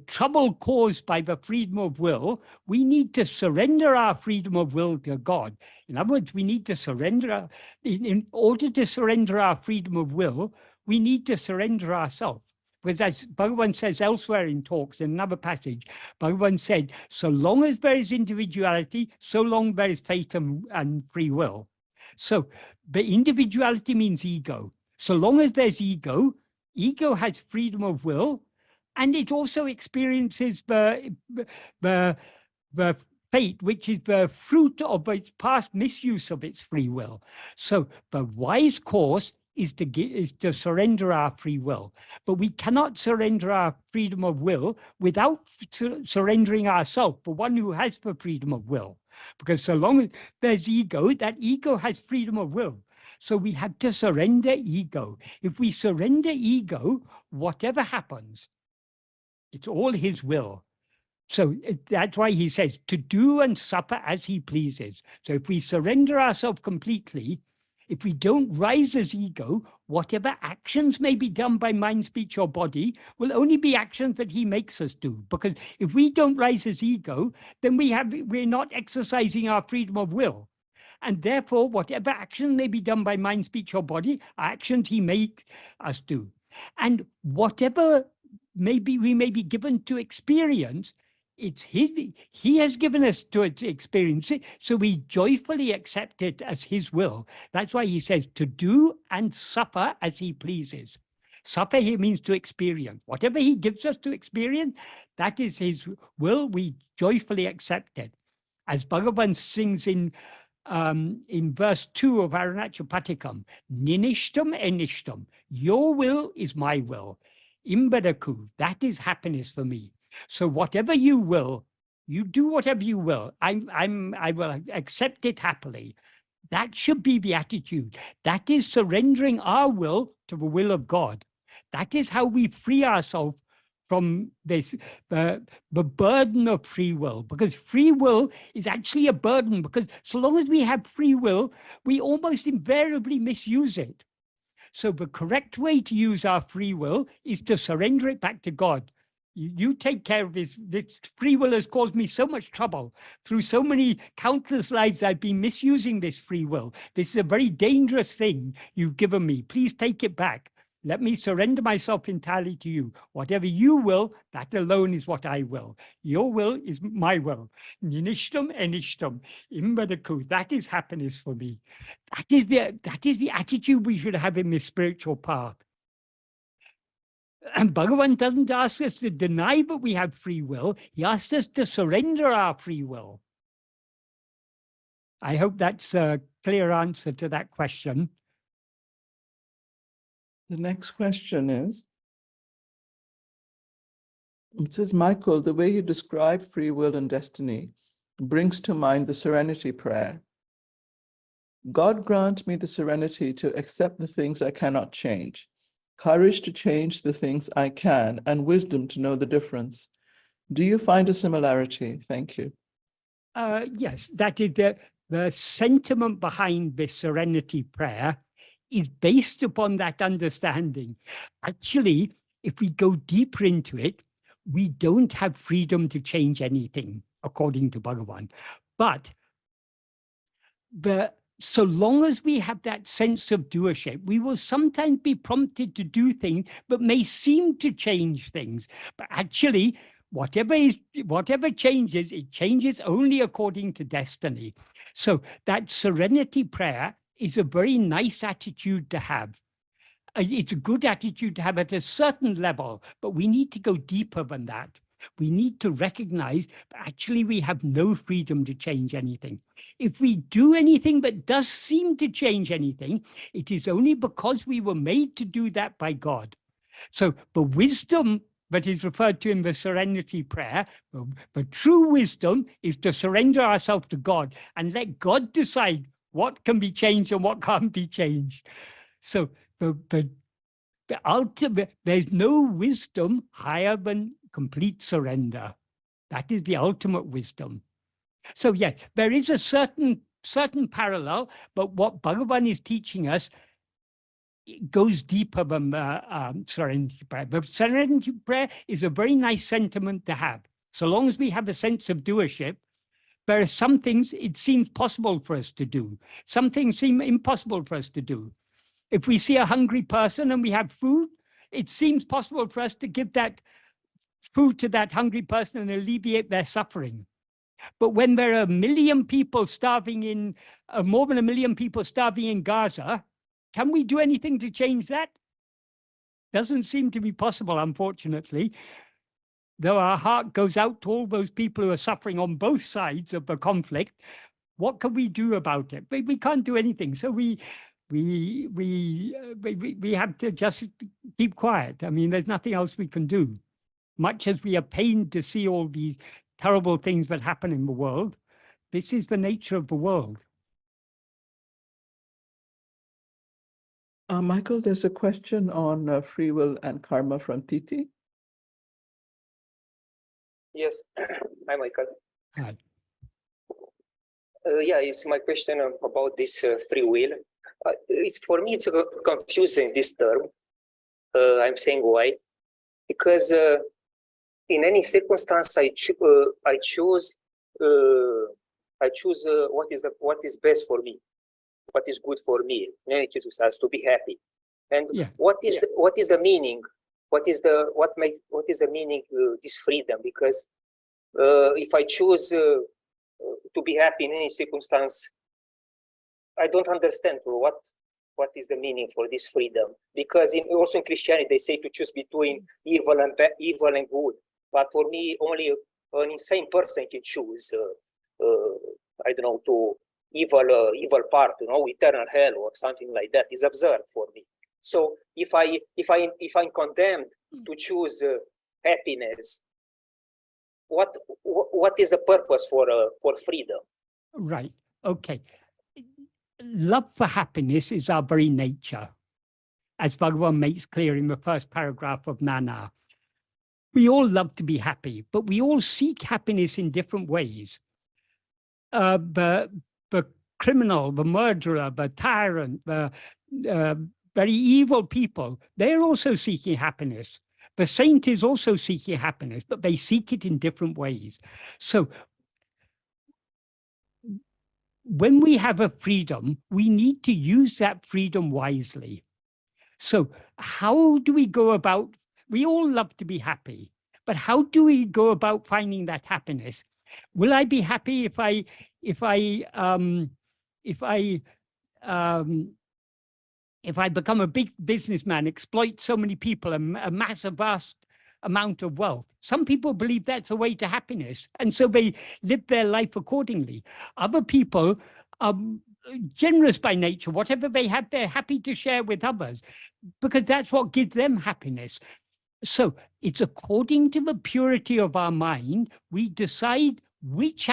Speaker 1: trouble caused by the freedom of will, we need to surrender our freedom of will to God. In other words, we need to surrender. In order to surrender our freedom of will, we need to surrender ourselves. Because as Bhagavan says elsewhere in talks, in another passage, Bhagavan said, so long as there is individuality, so long there is fate and free will. So the individuality means ego. So long as there's ego, ego has freedom of will, and it also experiences the fate, which is the fruit of its past misuse of its free will. So the wise course is to surrender our free will. But we cannot surrender our freedom of will without surrendering ourselves, the one who has the freedom of will. Because so long as there's ego, that ego has freedom of will. So we have to surrender ego. If we surrender ego, whatever happens, it's all his will. So that's why he says to do and suffer as he pleases. So if we surrender ourselves completely, if we don't rise as ego, whatever actions may be done by mind, speech, or body will only be actions that he makes us do. Because if we don't rise as ego, then we're not exercising our freedom of will. And therefore, whatever action may be done by mind, speech, or body are actions he makes us do. And whatever we may be given to experience, it's he has given us to experience it, so we joyfully accept it as his will. That's why he says to do and suffer as he pleases. Suffer here means to experience. Whatever he gives us to experience, that is his will. We joyfully accept it. As Bhagavan sings in verse 2 of Arunachapatikam, Ninishtam enishtam, your will is my will. Imbadaku, that is happiness for me. So whatever you will, you do whatever you will. I will accept it happily. That should be the attitude. That is surrendering our will to the will of God. That is how we free ourselves from this, the burden of free will, because free will is actually a burden, because so long as we have free will, we almost invariably misuse it. So the correct way to use our free will is to surrender it back to God. You take care of this. This free will has caused me so much trouble. Through so many countless lives, I've been misusing this free will. This is a very dangerous thing you've given me. Please take it back. Let me surrender myself entirely to you. Whatever you will, that alone is what I will. Your will is my will. Ninishtam enishtam, imbadaku. That is happiness for me. That is the attitude we should have in this spiritual path. And Bhagavan doesn't ask us to deny that we have free will. He asks us to surrender our free will. I hope that's a clear answer to that question.
Speaker 2: The next question is, it says, Michael, the way you describe free will and destiny brings to mind the serenity prayer. God grant me the serenity to accept the things I cannot change, courage to change the things I can, and wisdom to know the difference. Do you find a similarity? Thank you.
Speaker 1: Yes, that is the sentiment behind this serenity prayer is based upon that understanding. Actually, if we go deeper into it, we don't have freedom to change anything, according to Bhagavan. But so long as we have that sense of doership, we will sometimes be prompted to do things that may seem to change things. But actually, whatever changes, it changes only according to destiny. So that serenity prayer is a very nice attitude to have. It's a good attitude to have at a certain level, but we need to go deeper than that. We need to recognize that actually we have no freedom to change anything. If we do anything that does seem to change anything, it is only because we were made to do that by God. So the wisdom that is referred to in the serenity prayer, the true wisdom is to surrender ourselves to God and let God decide what can be changed and what can't be changed. So the ultimate, there's no wisdom higher than complete surrender. That is the ultimate wisdom. So yes, there is a certain parallel, but what Bhagavan is teaching us, it goes deeper than serenity prayer. But serenity prayer is a very nice sentiment to have. So long as we have a sense of doership, there are some things it seems possible for us to do. Some things seem impossible for us to do. If we see a hungry person and we have food, it seems possible for us to give that food to that hungry person and alleviate their suffering. But when there are 1 million people starving in, more than 1 million people starving in Gaza, can we do anything to change that? Doesn't seem to be possible, unfortunately. Though our heart goes out to all those people who are suffering on both sides of the conflict, what can we do about it? We can't do anything. So we have to just keep quiet. I mean, there's nothing else we can do. Much as we are pained to see all these terrible things that happen in the world, this is the nature of the world.
Speaker 2: Michael, there's a question on free will and karma from Titi.
Speaker 3: Yes, hi, Michael.
Speaker 1: Hi.
Speaker 3: Yeah, it's my question about this free will. It's for me, it's confusing, this term. I'm saying why? Because in any circumstance, I choose what is best for me, what is good for me. In any circumstance, to be happy. And
Speaker 1: Yeah.
Speaker 3: what is the meaning? What is the meaning this freedom? Because if I choose to be happy in any circumstance, I don't understand what is the meaning for this freedom. Because also in Christianity they say to choose between evil and good. But for me, only an insane person can choose. I don't know, to evil part, eternal hell or something like that. Is absurd for me. So if I'm condemned to choose happiness, what is the purpose for freedom?
Speaker 1: Right. Okay. Love for happiness is our very nature, as Bhagavan makes clear in the first paragraph of Nana. We all love to be happy, but we all seek happiness in different ways. The criminal, the murderer, the tyrant, the very evil people, they're also seeking happiness. The saint is also seeking happiness, but they seek it in different ways. So when we have a freedom, we need to use that freedom wisely. So how do we go about, we all love to be happy, but how do we go about finding that happiness? Will I be happy if I become a big businessman, exploit so many people, amass a vast amount of wealth? Some people believe that's a way to happiness, and so they live their life accordingly. Other people are generous by nature. Whatever they have, they're happy to share with others, because that's what gives them happiness. So it's according to the purity of our mind, we decide which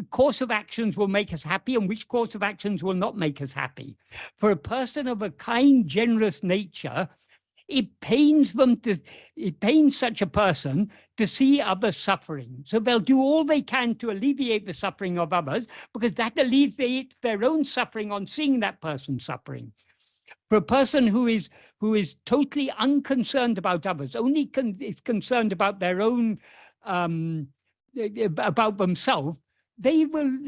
Speaker 1: course of actions will make us happy and which course of actions will not make us happy. For a person of a kind, generous nature, it pains such a person to see others suffering. So they'll do all they can to alleviate the suffering of others, because that alleviates their own suffering on seeing that person suffering. For a person who is totally unconcerned about others, only is concerned about their own, about themselves, they won't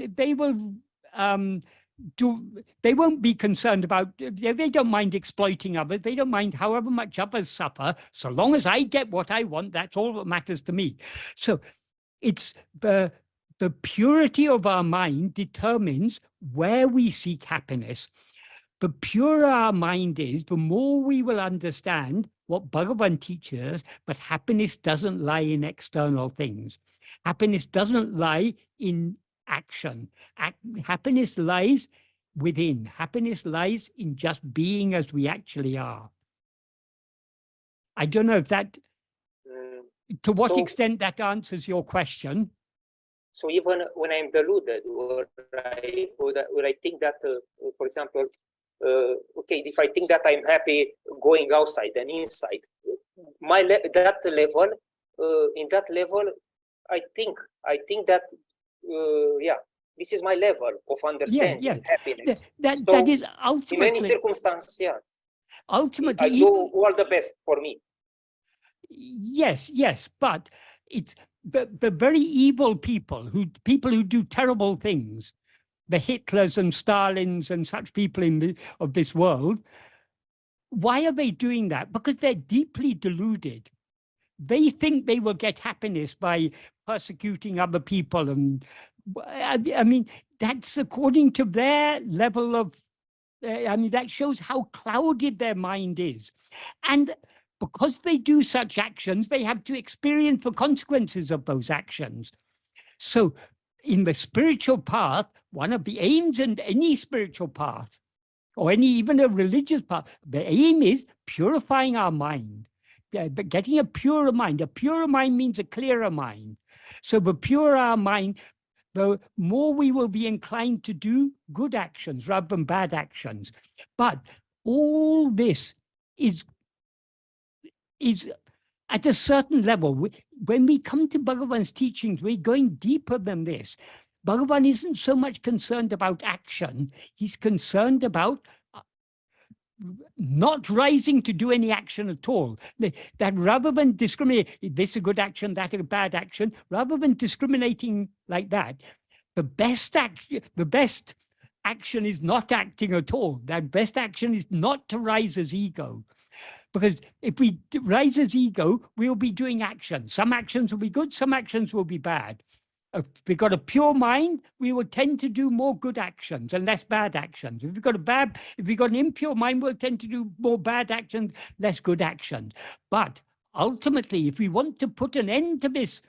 Speaker 1: be concerned about, they don't mind exploiting others. They don't mind however much others suffer. So long as I get what I want, that's all that matters to me. So it's the purity of our mind determines where we seek happiness. The purer our mind is, the more we will understand what Bhagavan teaches us, but happiness doesn't lie in external things. Happiness doesn't lie in action. Happiness lies within. Happiness lies in just being as we actually are. I don't know if that, to what extent that answers your question.
Speaker 3: So even when I'm deluded, or I think that, for example, okay, if I think that I'm happy going outside and inside, in that level, I think that, yeah, this is my level of understanding happiness.
Speaker 1: That is ultimately,
Speaker 3: in any circumstance, yeah,
Speaker 1: ultimately,
Speaker 3: I do all the best for me.
Speaker 1: Yes, but it's the very evil people who do terrible things, the Hitlers and Stalins and such people of this world, Why are they doing that? Because they're deeply deluded. They think they will get happiness by persecuting other people. And I mean, that's according to their level of, I mean, that shows how clouded their mind is. And because they do such actions, they have to experience the consequences of those actions. So in the spiritual path, one of the aims in any spiritual path, or any even a religious path, the aim is purifying our mind, getting a purer mind. A purer mind means a clearer mind. So the purer our mind, the more we will be inclined to do good actions rather than bad actions. But all this is at a certain level. When we come to Bhagavan's teachings, we're going deeper than this. Bhagavan isn't so much concerned about action. He's concerned about not rising to do any action at all. That rather than discriminate, this is a good action, that is a bad action, rather than discriminating like that, the best action is not acting at all. That best action is not to rise as ego. Because if we rise as ego, we'll be doing action. Some actions will be good, some actions will be bad. If we've got a pure mind, we will tend to do more good actions and less bad actions. If we've got an impure mind, we'll tend to do more bad actions, less good actions. But ultimately, if we want to put an end to this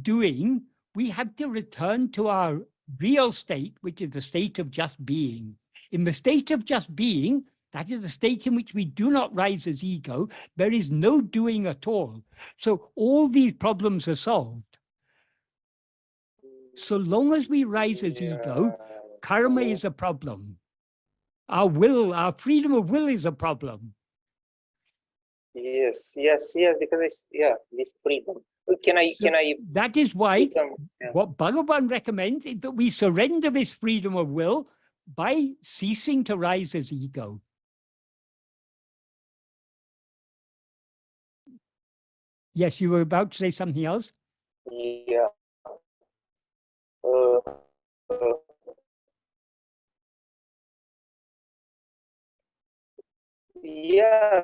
Speaker 1: doing, we have to return to our real state, which is the state of just being. In the state of just being, that is the state in which we do not rise as ego, there is no doing at all. So all these problems are solved. So long as we rise as ego, karma is a problem. Our will, our freedom of will is a problem.
Speaker 3: Yes, because it's, this freedom. Can I?
Speaker 1: That is why what Bhagavan recommends is that we surrender this freedom of will by ceasing to rise as ego. Yes, you were about to say something else?
Speaker 3: Yeah. Yeah,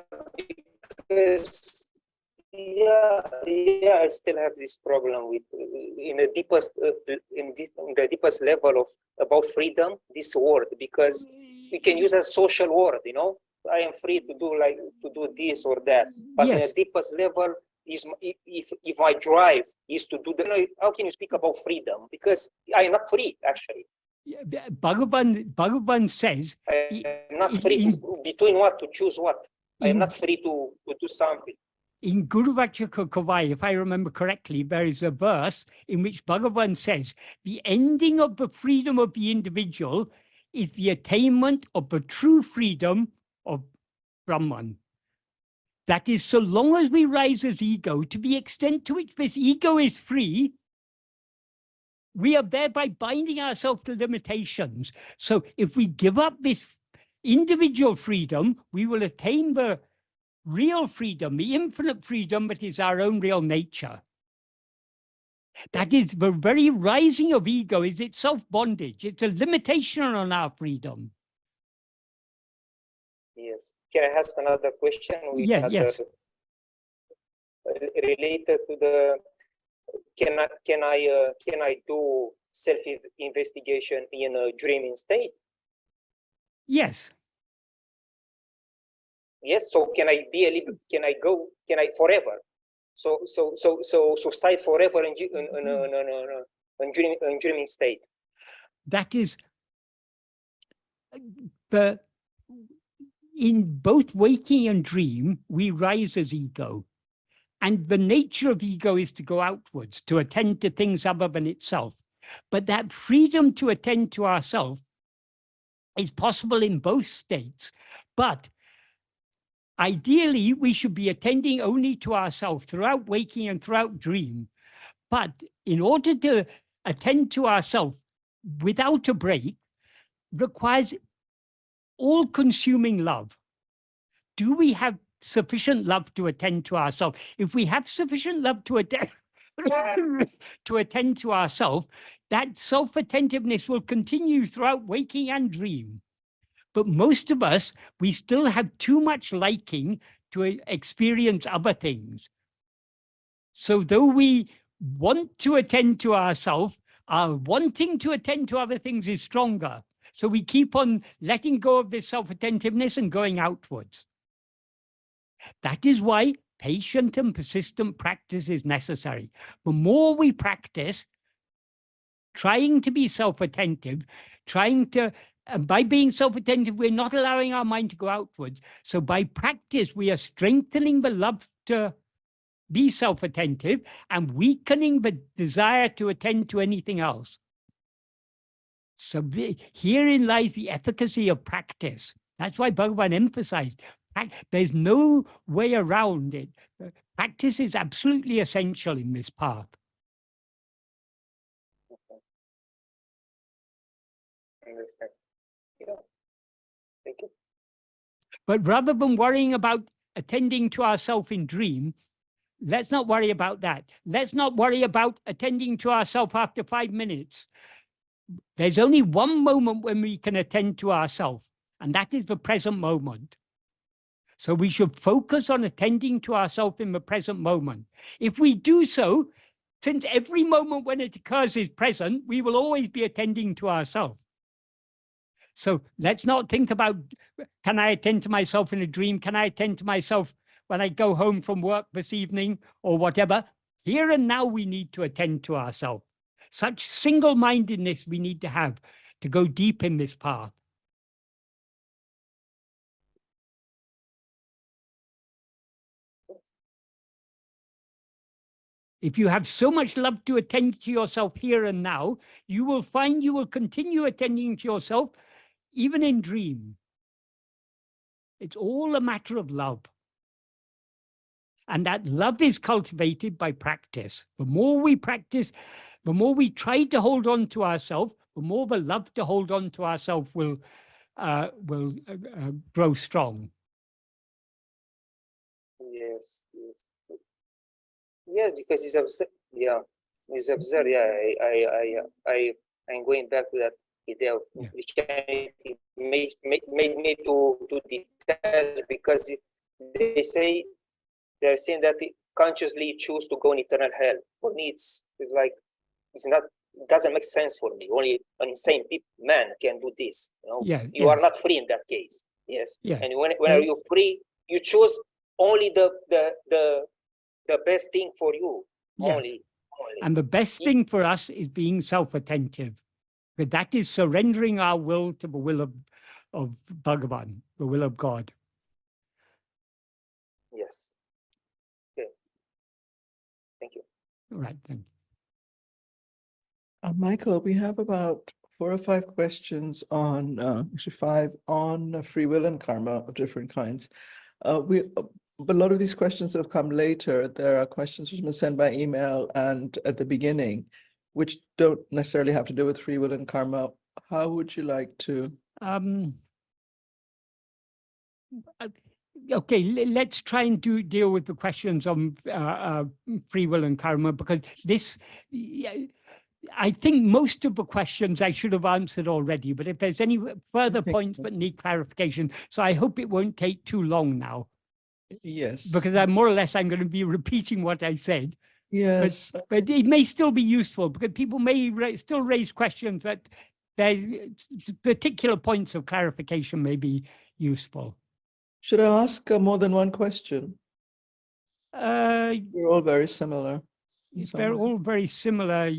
Speaker 3: because I still have this problem with in the deepest level of about freedom, this word, because we can use a social word, you know. I am free to do this or that, but yes, the deepest level is if my drive is to do the, how can you speak about freedom? Because I am not free actually. Bhagavan says I am not free between what to choose what. I am not free to do something.
Speaker 1: In Guru Vachaka Kavai, if I remember correctly, there is a verse in which Bhagavan says, the ending of the freedom of the individual is the attainment of the true freedom of Brahman. That is, so long as we rise as ego, to the extent to which this ego is free, we are thereby binding ourselves to limitations. So if we give up this individual freedom, we will attain the real freedom, the infinite freedom that is our own real nature. That is, the very rising of ego is itself bondage. It's a limitation on our freedom.
Speaker 3: Yes. Can I ask another question?
Speaker 1: Yes.
Speaker 3: Related to the, can I do self-investigation in a dreaming state?
Speaker 1: Yes.
Speaker 3: Yes. So can I forever? So side forever in dreaming state.
Speaker 1: That is in both waking and dream, we rise as ego. And the nature of ego is to go outwards, to attend to things other than itself. But that freedom to attend to ourselves is possible in both states. But ideally, we should be attending only to ourselves throughout waking and throughout dream. But in order to attend to ourselves without a break requires all-consuming love. Do we have sufficient love to attend to ourselves? If we have sufficient love to attend to ourselves, that self-attentiveness will continue throughout waking and dream. But most of us, we still have too much liking to experience other things. So though we want to attend to ourselves, our wanting to attend to other things is stronger. So we keep on letting go of this self-attentiveness and going outwards. That is why patient and persistent practice is necessary. The more we practice, trying to be self-attentive, by being self-attentive, we're not allowing our mind to go outwards. So by practice, we are strengthening the love to be self-attentive and weakening the desire to attend to anything else. So herein lies the efficacy of practice. That's why Bhagavan emphasized, there's no way around it. Practice is absolutely essential in this path.
Speaker 3: I understand. Yeah. Thank you.
Speaker 1: But rather than worrying about attending to ourselves in dream, let's not worry about that. Let's not worry about attending to ourselves after 5 minutes. There's only one moment when we can attend to ourselves, and that is the present moment. So we should focus on attending to ourselves in the present moment. If we do so, since every moment when it occurs is present, we will always be attending to ourselves. So let's not think about, can I attend to myself in a dream? Can I attend to myself when I go home from work this evening or whatever? Here and now we need to attend to ourselves. Such single-mindedness we need to have to go deep in this path. If you have so much love to attend to yourself here and now, you will find you will continue attending to yourself even in dream. It's all a matter of love. And that love is cultivated by practice. The more we practice, the more we try to hold on to ourselves, the more the love to hold on to ourselves will grow strong.
Speaker 3: Yes, yes. Yes, because it's absurd. Yeah, it's absurd. Yeah, I'm going back to that idea of Christianity. Made me to detach, because they say they're saying that they consciously choose to go in eternal hell. For me, it's like it's not. It doesn't make sense for me. Only an insane man can do this. You know,
Speaker 1: Yeah,
Speaker 3: you are not free in that case. Yes.
Speaker 1: Yes.
Speaker 3: And when are you free? You choose only the best thing for you.
Speaker 1: Yes.
Speaker 3: Only.
Speaker 1: And the best thing for us is being self-attentive. But that is surrendering our will to the will of Bhagavan, the will of God.
Speaker 3: Yes. Okay. Thank you.
Speaker 1: All right, thank you.
Speaker 2: Michael, we have about 4 or 5 questions on, actually 5 on free will and karma of different kinds. But a lot of these questions that have come later, there are questions which have been sent by email and at the beginning, which don't necessarily have to do with free will and karma. How would you like to?
Speaker 1: Okay, let's try and deal with the questions on free will and karma, because this, I think most of the questions I should have answered already, but if there's any further points that need clarification, so I hope it won't take too long now.
Speaker 2: Yes.
Speaker 1: Because I'm more or less, I'm going to be repeating what I said.
Speaker 2: Yes.
Speaker 1: But it may still be useful, because people may still raise questions that particular points of clarification may be useful.
Speaker 2: Should I ask more than one question? We're all very similar.
Speaker 1: If they're all very similar,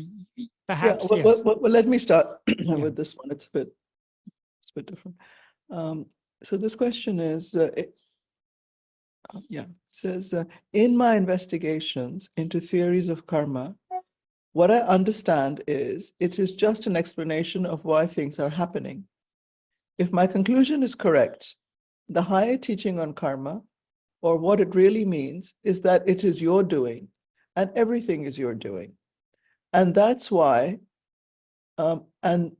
Speaker 1: perhaps,
Speaker 2: yeah,
Speaker 1: yes.
Speaker 2: well, let me start with this one. It's a bit different. So this question is, it says, in my investigations into theories of karma, what I understand is it is just an explanation of why things are happening. If my conclusion is correct, the higher teaching on karma, or what it really means, is that it is your doing, and everything is your doing. And that's why, and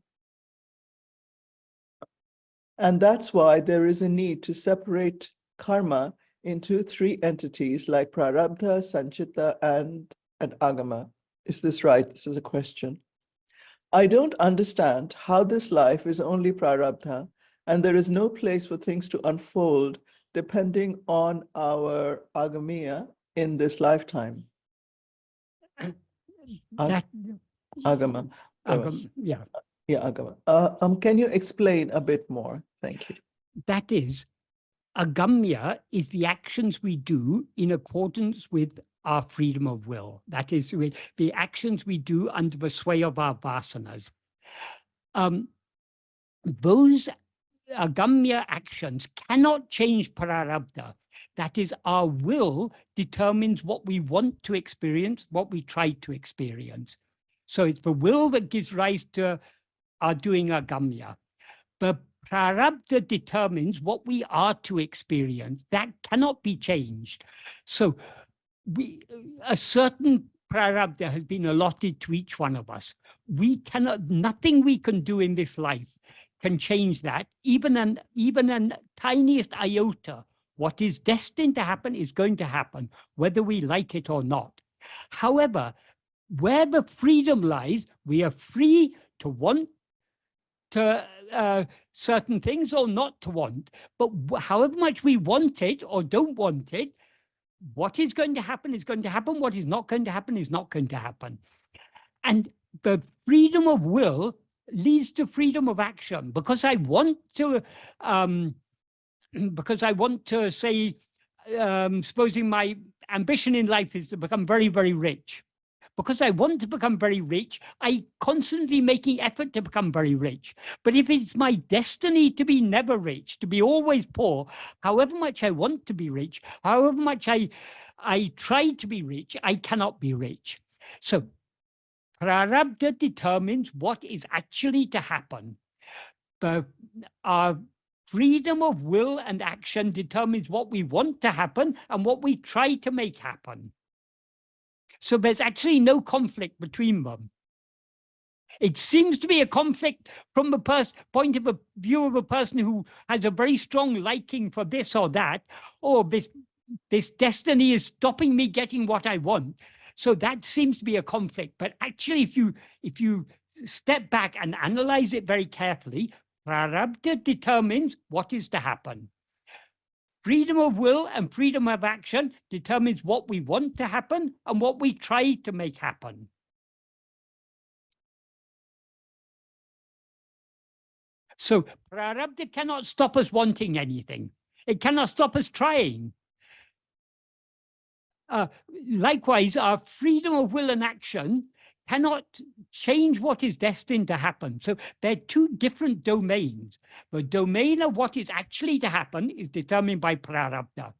Speaker 2: that's why there is a need to separate karma into 3 entities like prarabdha, sanchita, and agama. Is this right? This is a question. I don't understand how this life is only prarabdha and there is no place for things to unfold depending on our agamiya in this lifetime.
Speaker 1: That,
Speaker 2: Agama.
Speaker 1: yeah.
Speaker 2: Yeah, agama. Can you explain a bit more? Thank you.
Speaker 1: That is, agamya is the actions we do in accordance with our freedom of will. That is, the actions we do under the sway of our vasanas. Those agamya actions cannot change prarabdha. That is, our will determines what we want to experience, what we try to experience. So it's the will that gives rise to our doing agamya. The prarabdha determines what we are to experience. That cannot be changed. So a certain prarabdha has been allotted to each one of us. We cannot, nothing we can do in this life can change that. Even an tiniest iota, what is destined to happen is going to happen, whether we like it or not. However, where the freedom lies, we are free to want to certain things or not to want, but however much we want it or don't want it, what is going to happen is going to happen. What is not going to happen is not going to happen. And the freedom of will leads to freedom of action. Because I want to say, supposing my ambition in life is to become very, very rich. Because I want to become very rich, I constantly making effort to become very rich. But if it's my destiny to be never rich, to be always poor, however much I want to be rich, however much I try to be rich, I cannot be rich. So prarabdha determines what is actually to happen. But our freedom of will and action determines what we want to happen and what we try to make happen. So there's actually no conflict between them. It seems to be a conflict from the point of view of a person who has a very strong liking for this or that, or this destiny is stopping me getting what I want. So that seems to be a conflict. But actually, if you step back and analyze it very carefully, prarabdha determines what is to happen. Freedom of will and freedom of action determines what we want to happen and what we try to make happen. So prarabdha cannot stop us wanting anything. It cannot stop us trying. Likewise, our freedom of will and action cannot change what is destined to happen. So they're two different domains. The domain of what is actually to happen is determined by prarabdha.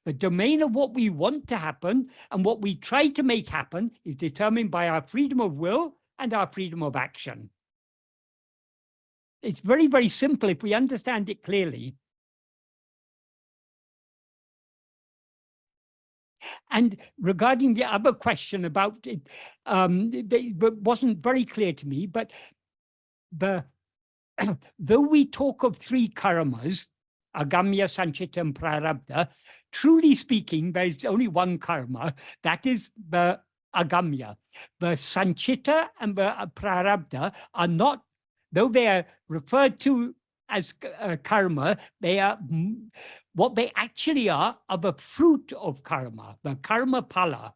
Speaker 1: The domain of what we want to happen and what we try to make happen is determined by our freedom of will and our freedom of action. It's very, very simple if we understand it clearly. And regarding the other question about it, it wasn't very clear to me, but though we talk of three karmas, agamya, sanchita, and prarabdha, truly speaking, there is only one karma, that is the agamya. The sanchita and the prarabdha are not, though they are referred to as karma, they are, what they actually are the fruit of karma, the karma pala.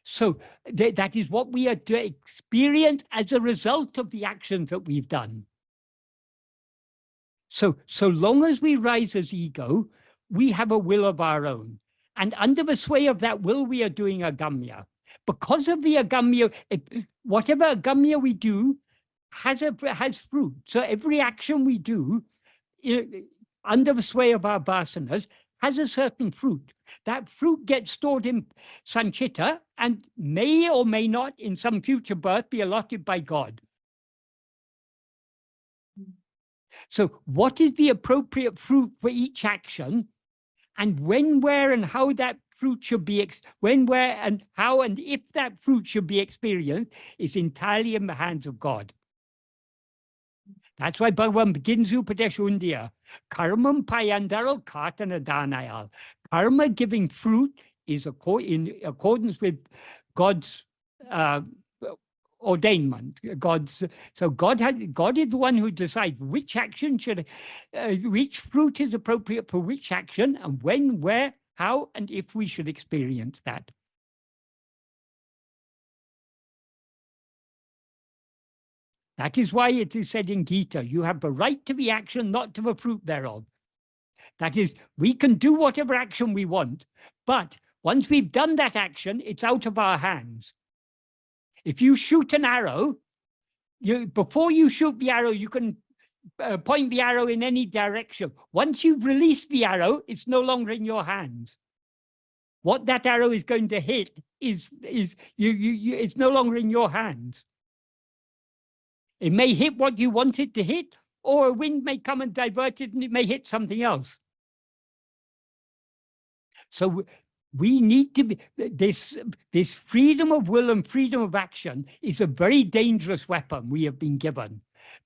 Speaker 1: So that is what we are to experience as a result of the actions that we've done. So long as we rise as ego, we have a will of our own. And under the sway of that will, we are doing agamya. Because of the agamya, whatever agamya we do has fruit. So every action we do under the sway of our vasanas has a certain fruit. That fruit gets stored in sanchita and may or may not in some future birth be allotted by God. So what is the appropriate fruit for each action, and when, where, and how that fruit should be, when, where, and how, and if that fruit should be experienced is entirely in the hands of God. That's why Bhagavan begins Upadesh Undya. Karmam payandaral kartana danayal. Karma giving fruit is in accordance with God's ordainment. So God is the one who decides which action which fruit is appropriate for which action, and when, where, how, and if we should experience that. That is why it is said in Gita, you have the right to the action, not to the fruit thereof. That is, we can do whatever action we want, but once we've done that action, it's out of our hands. If you shoot an arrow, before you shoot the arrow, you can point the arrow in any direction. Once you've released the arrow, it's no longer in your hands. What that arrow is going to hit it's no longer in your hands. It may hit what you want it to hit, or a wind may come and divert it, and it may hit something else. So we need to be, this freedom of will and freedom of action is a very dangerous weapon we have been given.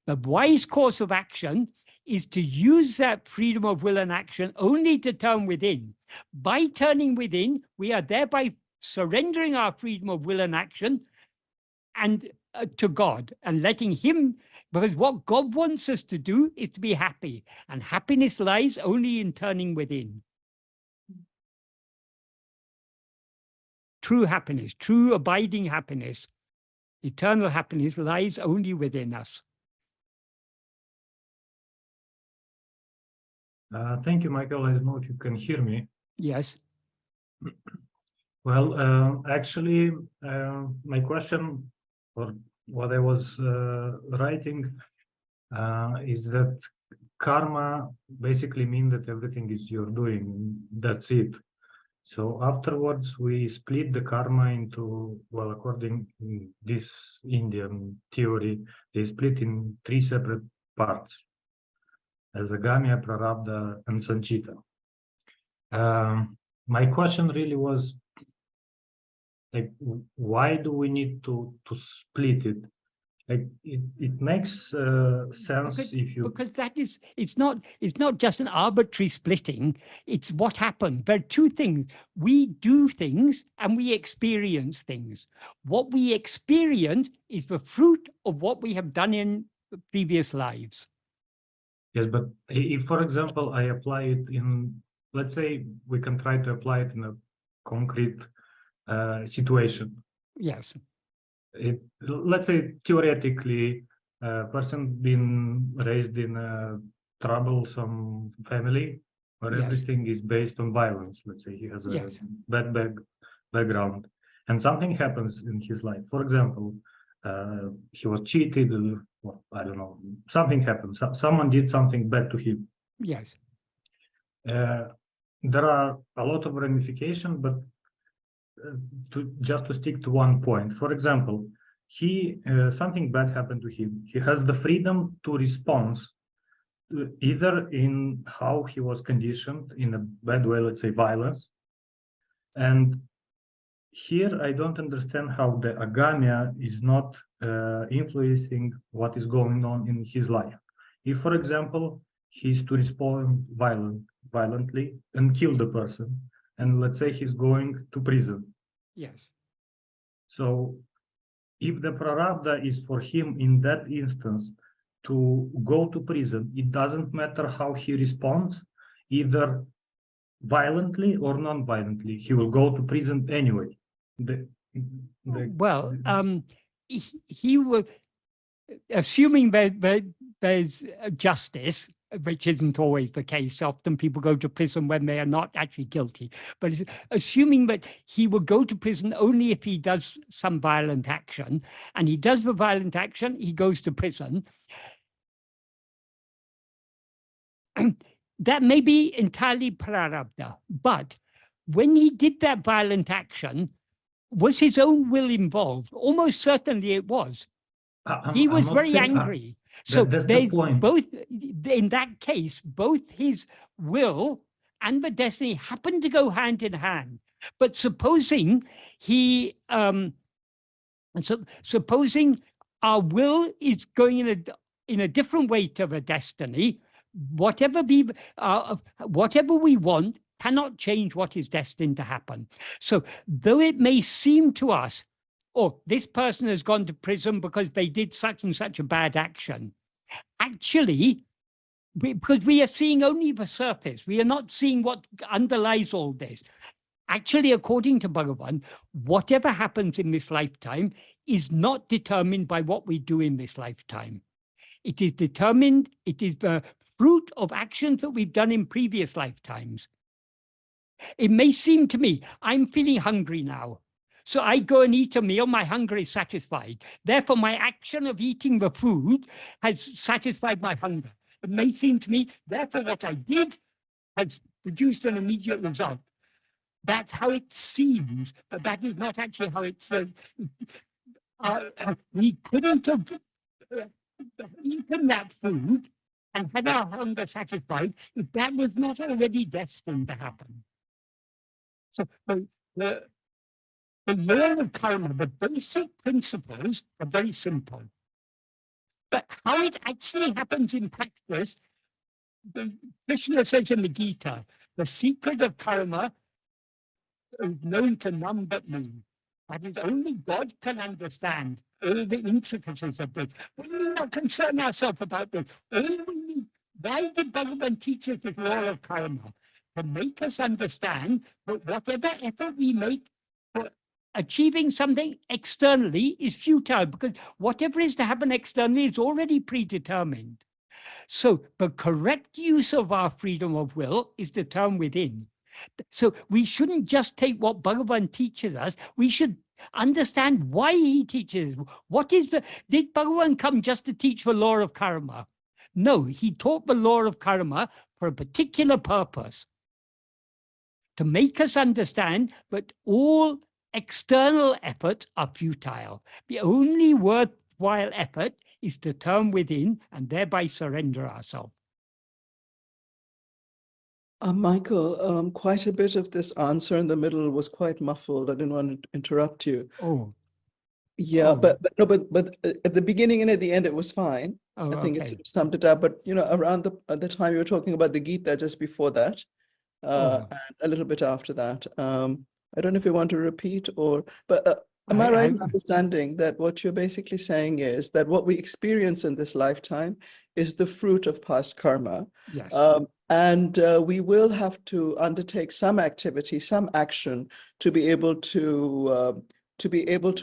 Speaker 1: The wise course of action is to use that freedom of will and action only to turn within. By turning within, we are thereby surrendering our freedom of will and action and to God, and letting him, because what God wants us to do is to be happy, and happiness lies only in turning within. True happiness, true abiding happiness, eternal happiness lies only within us.
Speaker 4: Thank you, Michael. I don't know if you can hear me.
Speaker 1: Yes.
Speaker 4: Well, actually, my question, or what I was writing, is that karma basically means that everything is you're doing. That's it. So afterwards, we split the karma into, well, according to this Indian theory, they split in 3 separate parts, as Agamya, Prarabdha, and Sanchita. My question really was, like, why do we need to split it? Like, it makes sense if you,
Speaker 1: because it's not just an arbitrary splitting, it's what happened. There are 2 things. We do things and we experience things. What we experience is the fruit of what we have done in previous lives.
Speaker 4: yes, but if, for example, I apply it in, let's say we can try to apply it in a concrete situation.
Speaker 1: Yes.
Speaker 4: Let's say theoretically, a person been raised in a troublesome family where
Speaker 1: Yes.
Speaker 4: everything is based on violence. Let's say he has a
Speaker 1: Yes.
Speaker 4: bad background, and something happens in his life. For example, he was cheated, or I don't know, something happened. Someone did something bad to him.
Speaker 1: Yes.
Speaker 4: There are a lot of ramifications, but just to stick to one point. For example, something bad happened to him. He has the freedom to respond, either in how he was conditioned in a bad way, let's say violence. And here I don't understand how the Agamya is not influencing what is going on in his life. If, for example, he's to respond violently and kill the person, and let's say he's going to prison.
Speaker 1: Yes.
Speaker 4: So if the prarabdha is for him in that instance to go to prison, it doesn't matter how he responds, either violently or non-violently, he will go to prison anyway.
Speaker 1: Well, he will, assuming that there's justice, which isn't always the case. Often people go to prison when they are not actually guilty. But assuming that he will go to prison only if he does some violent action, and he does the violent action, he goes to prison. That may be entirely prarabdha, but when he did that violent action, was his own will involved? Almost certainly it was. He was very angry. So
Speaker 4: that's
Speaker 1: there's
Speaker 4: the point.
Speaker 1: Both, in that case, both his will and the destiny happen to go hand in hand. But supposing supposing our will is going in a different way to the destiny, whatever we want cannot change what is destined to happen. So though it may seem to us oh, this person has gone to prison because they did such and such a bad action. Actually, because we are seeing only the surface, we are not seeing what underlies all this. Actually, according to Bhagavan, whatever happens in this lifetime is not determined by what we do in this lifetime. It is determined, it is the fruit of actions that we've done in previous lifetimes. It may seem to me, I'm feeling hungry now. So I go and eat a meal, my hunger is satisfied. Therefore, my action of eating the food has satisfied my hunger. It may seem to me, therefore, what I did has produced an immediate result. That's how it seems, but that is not actually how it's. We couldn't have eaten that food and had our hunger satisfied if that was not already destined to happen. So the law of karma, the basic principles are very simple. But how it actually happens in practice, Krishna says in the Gita, the secret of karma is known to none but me. That is, only God can understand all the intricacies of this. We need not concern ourselves about this. Why did Bhagavan teach us this law of karma? To make us understand that whatever effort we make for achieving something externally is futile, because whatever is to happen externally is already predetermined. So the correct use of our freedom of will is the term within. So we shouldn't just take what Bhagavan teaches us. We should understand why he teaches. Did Bhagavan come just to teach the law of karma? No, he taught the law of karma for a particular purpose. To make us understand that all external efforts are futile. The only worthwhile effort is to turn within and thereby surrender ourselves.
Speaker 2: Michael, quite a bit of this answer in the middle was quite muffled. I didn't want to interrupt you.
Speaker 1: Oh.
Speaker 2: Yeah,
Speaker 1: Oh.
Speaker 2: but at the beginning and at the end it was fine.
Speaker 1: Oh,
Speaker 2: I think it
Speaker 1: okay.
Speaker 2: sort of summed it up. But around the time you were talking about the Gita just before that, and a little bit after that. I don't know if you want to repeat but am I right in understanding that what you're basically saying is that what we experience in this lifetime is the fruit of past karma?
Speaker 1: Yes.
Speaker 2: And we will have to undertake some activity, some action to be able to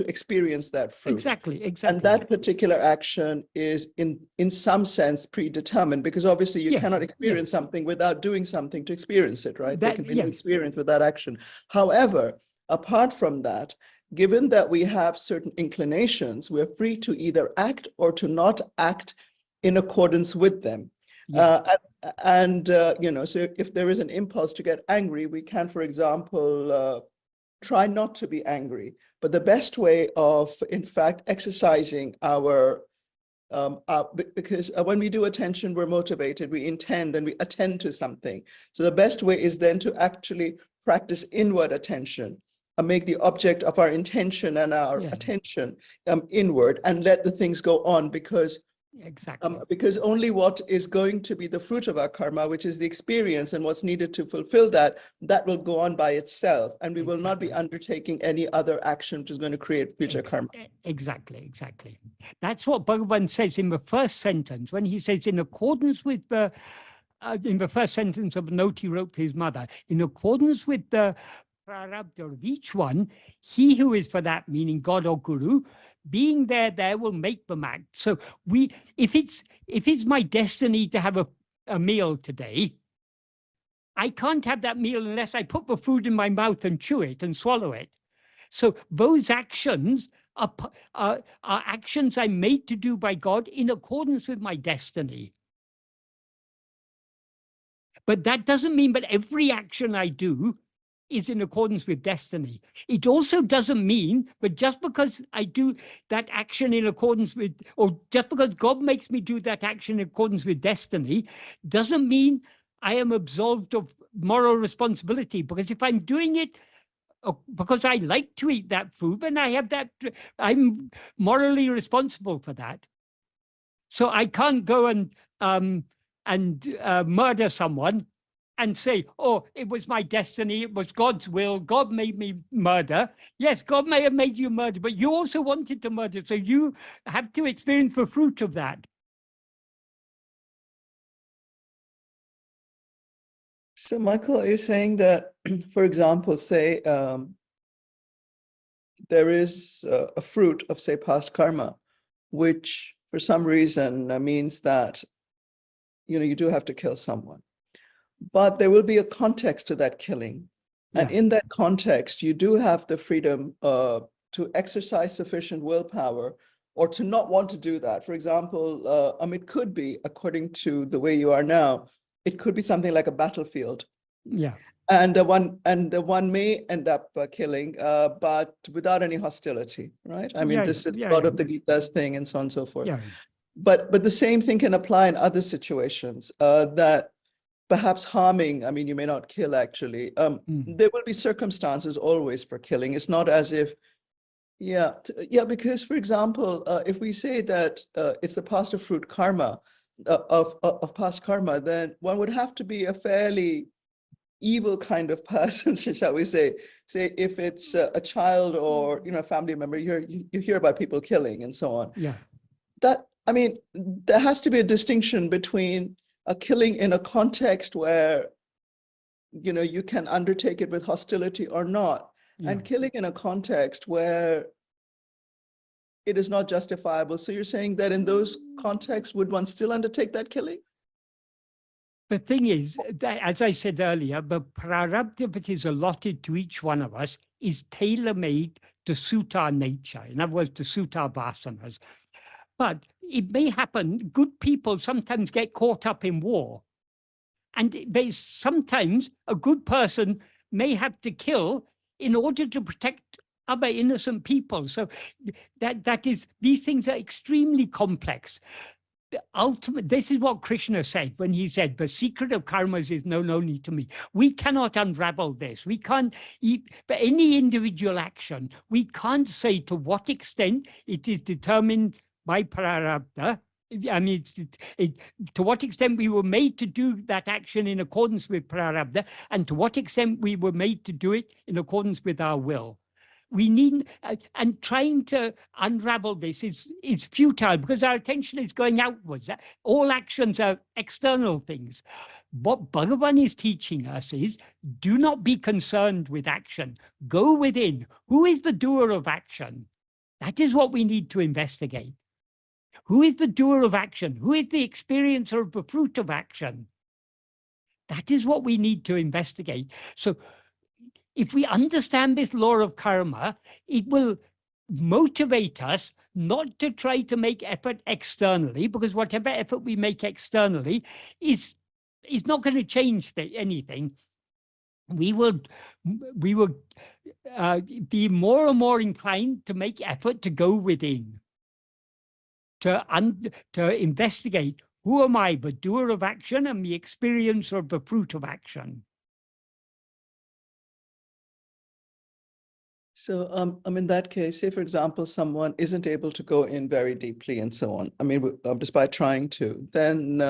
Speaker 2: experience that fruit.
Speaker 1: Exactly.
Speaker 2: And that particular action is in some sense predetermined, because obviously you cannot experience something without doing something to experience it, right? There can be no experience without action. However, apart from that, given that we have certain inclinations, we're free to either act or to not act in accordance with them. So if there is an impulse to get angry, we can, for example, try not to be angry. But the best way of, in fact, exercising because when we do attention, we're motivated, we intend, and we attend to something. So the best way is then to actually practice inward attention and make the object of our intention and our attention inward, and let the things go on, because only what is going to be the fruit of our karma, which is the experience and what's needed to fulfill that will go on by itself, and we will not be undertaking any other action which is going to create future karma.
Speaker 1: Exactly. That's what Bhagavan says in the first sentence, when he says, in accordance with in the first sentence of a note he wrote to his mother, in accordance with the prarabdha of each one, he who is for that, meaning God or Guru, being there will make them act. So if it's my destiny to have a meal today, I can't have that meal unless I put the food in my mouth and chew it and swallow it. So those actions are actions I'm made to do by God in accordance with my destiny. But that doesn't mean that every action I do is in accordance with destiny. It also doesn't mean that just because I do that action in accordance with, or just because God makes me do that action in accordance with destiny, doesn't mean I am absolved of moral responsibility. Because if I'm doing it because I like to eat that food, then I'm morally responsible for that. So I can't go and murder someone and say, oh, it was my destiny, it was God's will, God made me murder. Yes, God may have made you murder, but you also wanted to murder, so you have to experience the fruit of that.
Speaker 2: So, Michael, are you saying that, for example, say there is a fruit of, say, past karma, which for some reason means that, you do have to kill someone, but there will be a context to that killing. And
Speaker 1: Yeah.
Speaker 2: in that context, you do have the freedom to exercise sufficient willpower or to not want to do that. For example, it could be, according to the way you are now, it could be something like a battlefield.
Speaker 1: Yeah.
Speaker 2: And one may end up killing, but without any hostility, right? I mean,
Speaker 1: Yeah,
Speaker 2: this is
Speaker 1: yeah,
Speaker 2: part
Speaker 1: yeah.
Speaker 2: of the Gita's thing and so on and so forth.
Speaker 1: Yeah.
Speaker 2: But the same thing can apply in other situations, that perhaps harming, you may not kill actually. There will be circumstances always for killing. It's not as if, because, for example, if we say that it's the past of fruit karma, of past karma, then one would have to be a fairly evil kind of person, shall we say if it's a child or a family member, you hear about people killing and so on.
Speaker 1: Yeah.
Speaker 2: That, there has to be a distinction between a killing in a context where you can undertake it with hostility or not, and killing in a context where it is not justifiable. So you're saying that in those contexts, would one still undertake that killing?
Speaker 1: The thing is that, as I said earlier, the prarabdha that is allotted to each one of us is tailor-made to suit our nature. In other words, to suit our vasanas. But it may happen, good people sometimes get caught up in war. And sometimes a good person may have to kill in order to protect other innocent people. So these things are extremely complex. The ultimate, this is what Krishna said when he said, the secret of karmas is known only to me. We cannot unravel this. We can't, for any individual action, we can't say to what extent it is determined by prarabdha. To what extent we were made to do that action in accordance with prarabdha, and to what extent we were made to do it in accordance with our will. We need, and trying to unravel this is futile because our attention is going outwards. All actions are external things. What Bhagavan is teaching us is, do not be concerned with action. Go within. Who is the doer of action? That is what we need to investigate. Who is the doer of action? Who is the experiencer of the fruit of action? That is what we need to investigate. So if we understand this law of karma, it will motivate us not to try to make effort externally, because whatever effort we make externally is not going to change anything. We will be more and more inclined to make effort to go within, to investigate, who am I, the doer of action and the experiencer of the fruit of action.
Speaker 2: So, in that case, say, for example, someone isn't able to go in very deeply and so on, despite trying to, then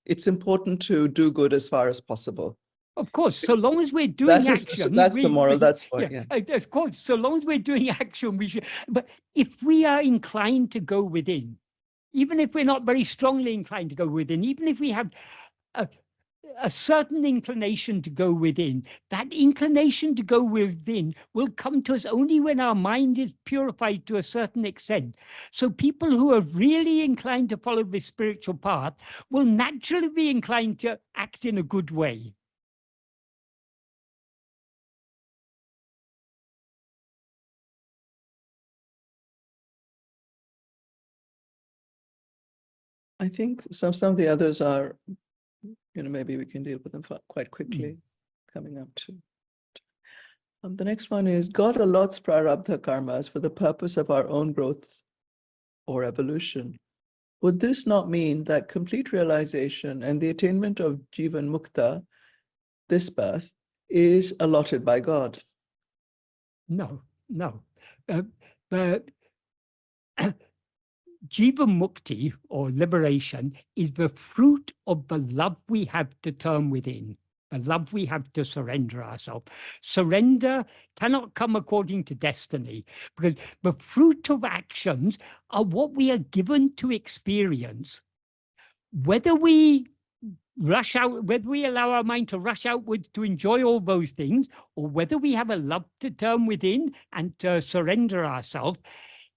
Speaker 2: it's important to do good as far as possible.
Speaker 1: Of course, so long as we're doing action.
Speaker 2: That's the moral, that's what, yeah.
Speaker 1: Of course, so long as we're doing action, we should. But if we are inclined to go within, even if we're not very strongly inclined to go within, even if we have a certain inclination to go within, that inclination to go within will come to us only when our mind is purified to a certain extent. So people who are really inclined to follow this spiritual path will naturally be inclined to act in a good way.
Speaker 2: I think some of the others are, maybe we can deal with them quite quickly, coming up to. The next one is, God allots prarabdha karmas for the purpose of our own growth or evolution. Would this not mean that complete realization and the attainment of Jivan Mukta, this birth, is allotted by God?
Speaker 1: No. But Jiva Mukti, or liberation, is the fruit of the love we have to turn within. The love we have to surrender ourselves. Surrender cannot come according to destiny, because the fruit of actions are what we are given to experience. Whether we rush out, whether we allow our mind to rush outwards to enjoy all those things, or whether we have a love to turn within and to surrender ourselves,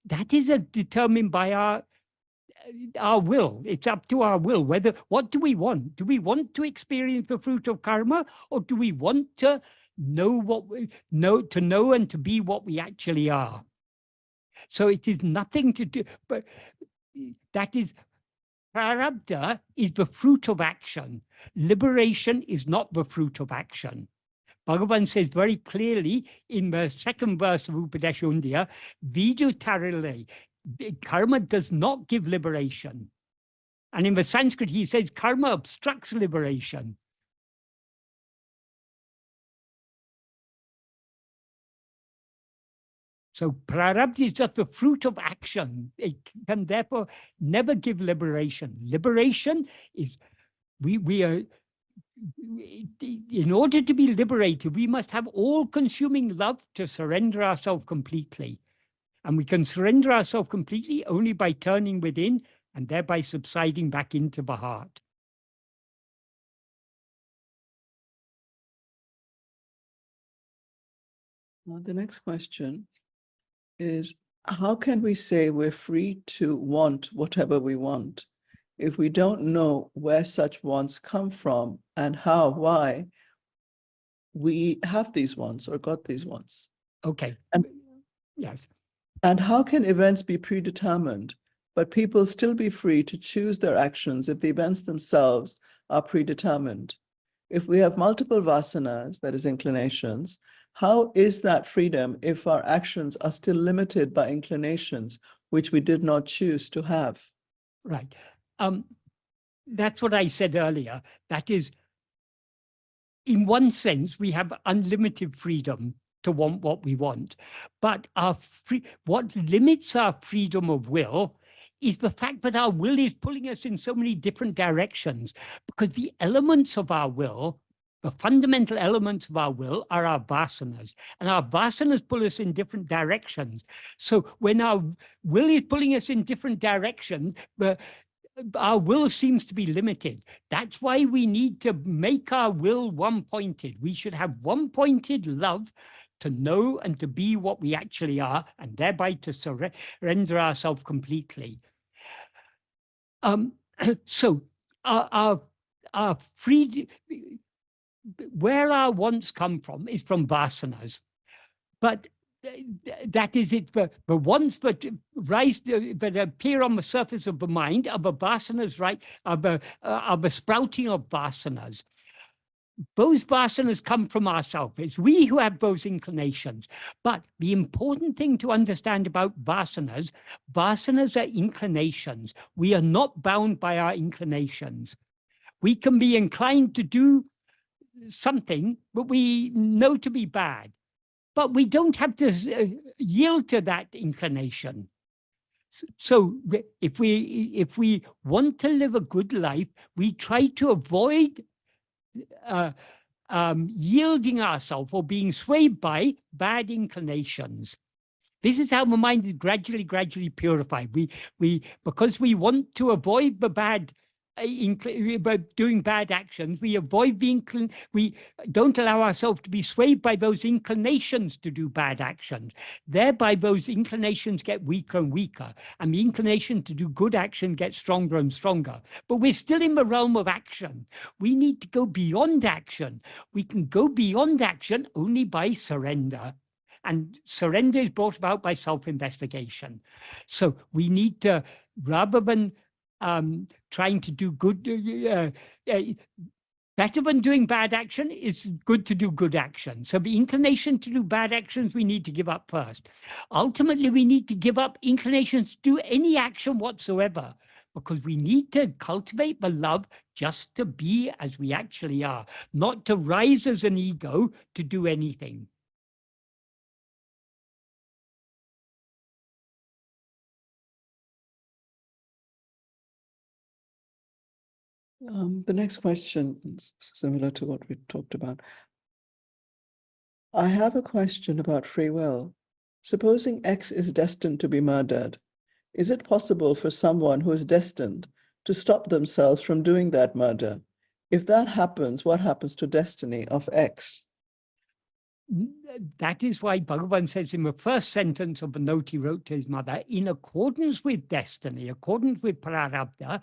Speaker 1: that is determined by our will. It's up to our will. What do we want? Do we want to experience the fruit of karma, or do we want to know what we know, to know and to be what we actually are? So it is nothing to do, but that is, prarabdha is the fruit of action. Liberation is not the fruit of action. Bhagavan says very clearly in the second verse of Upadesha, Vidu Tarile, karma does not give liberation. And in the Sanskrit, he says karma obstructs liberation. So prarabdha is just the fruit of action. It can therefore never give liberation. Liberation is, we are, in order to be liberated, we must have all-consuming love to surrender ourselves completely. And we can surrender ourselves completely only by turning within and thereby subsiding back into the heart.
Speaker 2: Now, the next question is, how can we say we're free to want whatever we want if we don't know where such wants come from and why we have these wants or got these wants?
Speaker 1: Okay.
Speaker 2: And,
Speaker 1: yes.
Speaker 2: And how can events be predetermined, but people still be free to choose their actions if the events themselves are predetermined? If we have multiple vasanas, that is inclinations, how is that freedom if our actions are still limited by inclinations which we did not choose to have?
Speaker 1: Right. That's what I said earlier. That is, in one sense, we have unlimited freedom to want what we want. But what limits our freedom of will is the fact that our will is pulling us in so many different directions, because the elements of our will, the fundamental elements of our will, are our vasanas, and our vasanas pull us in different directions. So when our will is pulling us in different directions, our will seems to be limited. That's why we need to make our will one-pointed. We should have one-pointed love to know and to be what we actually are, and thereby to surrender ourselves completely. So our free, where our wants come from is from vasanas, but that is it. The wants that rise, that appear on the surface of the mind are the vasanas, right? Are the sprouting of vasanas. Those vasanas come from ourselves. It's we who have those inclinations. But the important thing to understand about vasanas are inclinations. We are not bound by our inclinations. We can be inclined to do something, but we know to be bad. But we don't have to yield to that inclination. So if we want to live a good life, we try to avoid yielding ourselves or being swayed by bad inclinations. This is how the mind is gradually purified. Because we want to avoid the bad, by doing bad actions, we avoid we don't allow ourselves to be swayed by those inclinations to do bad actions. Thereby, those inclinations get weaker and weaker, and the inclination to do good action gets stronger and stronger. But we're still in the realm of action. We need to go beyond action. We can go beyond action only by surrender. And surrender is brought about by self-investigation. So we need to, rather than trying to do good, better than doing bad action, it's good to do good action. So the inclination to do bad actions, we need to give up first. Ultimately, we need to give up inclinations to do any action whatsoever, because we need to cultivate the love just to be as we actually are, not to rise as an ego to do anything.
Speaker 2: The next question is similar to what we talked about. I have a question about free will. Supposing X is destined to be murdered, is it possible for someone who is destined to stop themselves from doing that murder? If that happens, what happens to destiny of X?
Speaker 1: That is why Bhagavan says in the first sentence of the note he wrote to his mother, in accordance with destiny, accordance with prarabdha,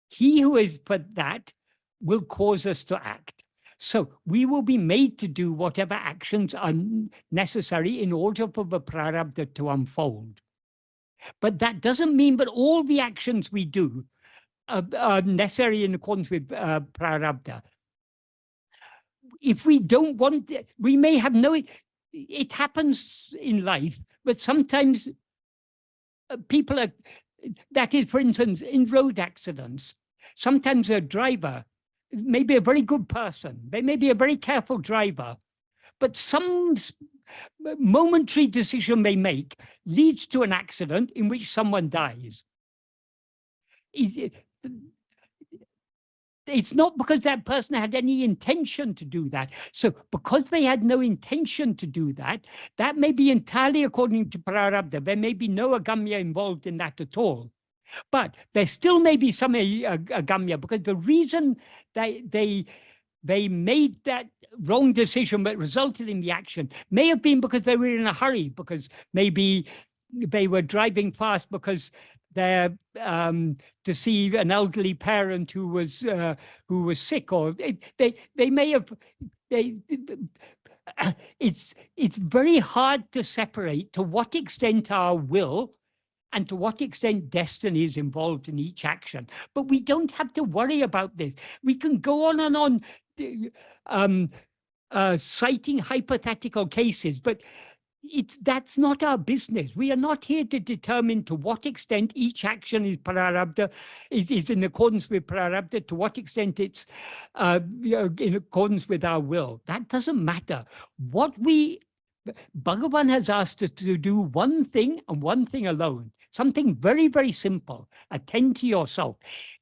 Speaker 1: he who is for that will cause us to act. So we will be made to do whatever actions are necessary in order for the prarabdha to unfold. But that doesn't mean that all the actions we do are necessary in accordance with prarabdha. If we don't want, we may have no, it happens in life, but sometimes people are, that is, for instance, in road accidents, sometimes a driver may be a very good person, they may be a very careful driver, but some momentary decision they make leads to an accident in which someone dies. It's not because that person had any intention to do that. So because they had no intention to do that, that may be entirely according to prarabdha. There may be no agamya involved in that at all. But there still may be some agamya, because the reason they made that wrong decision that resulted in the action may have been because they were in a hurry, because maybe they were driving fast because they're to see an elderly parent who was sick, or they may have it's very hard to separate to what extent our will and to what extent destiny is involved in each action. But we don't have to worry about this. We can go on and on citing hypothetical cases, but that's not our business. We are not here to determine to what extent each action is prarabdha, is in accordance with prarabdha, to what extent it's in accordance with our will. That doesn't matter. Bhagavan has asked us to do one thing and one thing alone, something very, very simple: attend to yourself.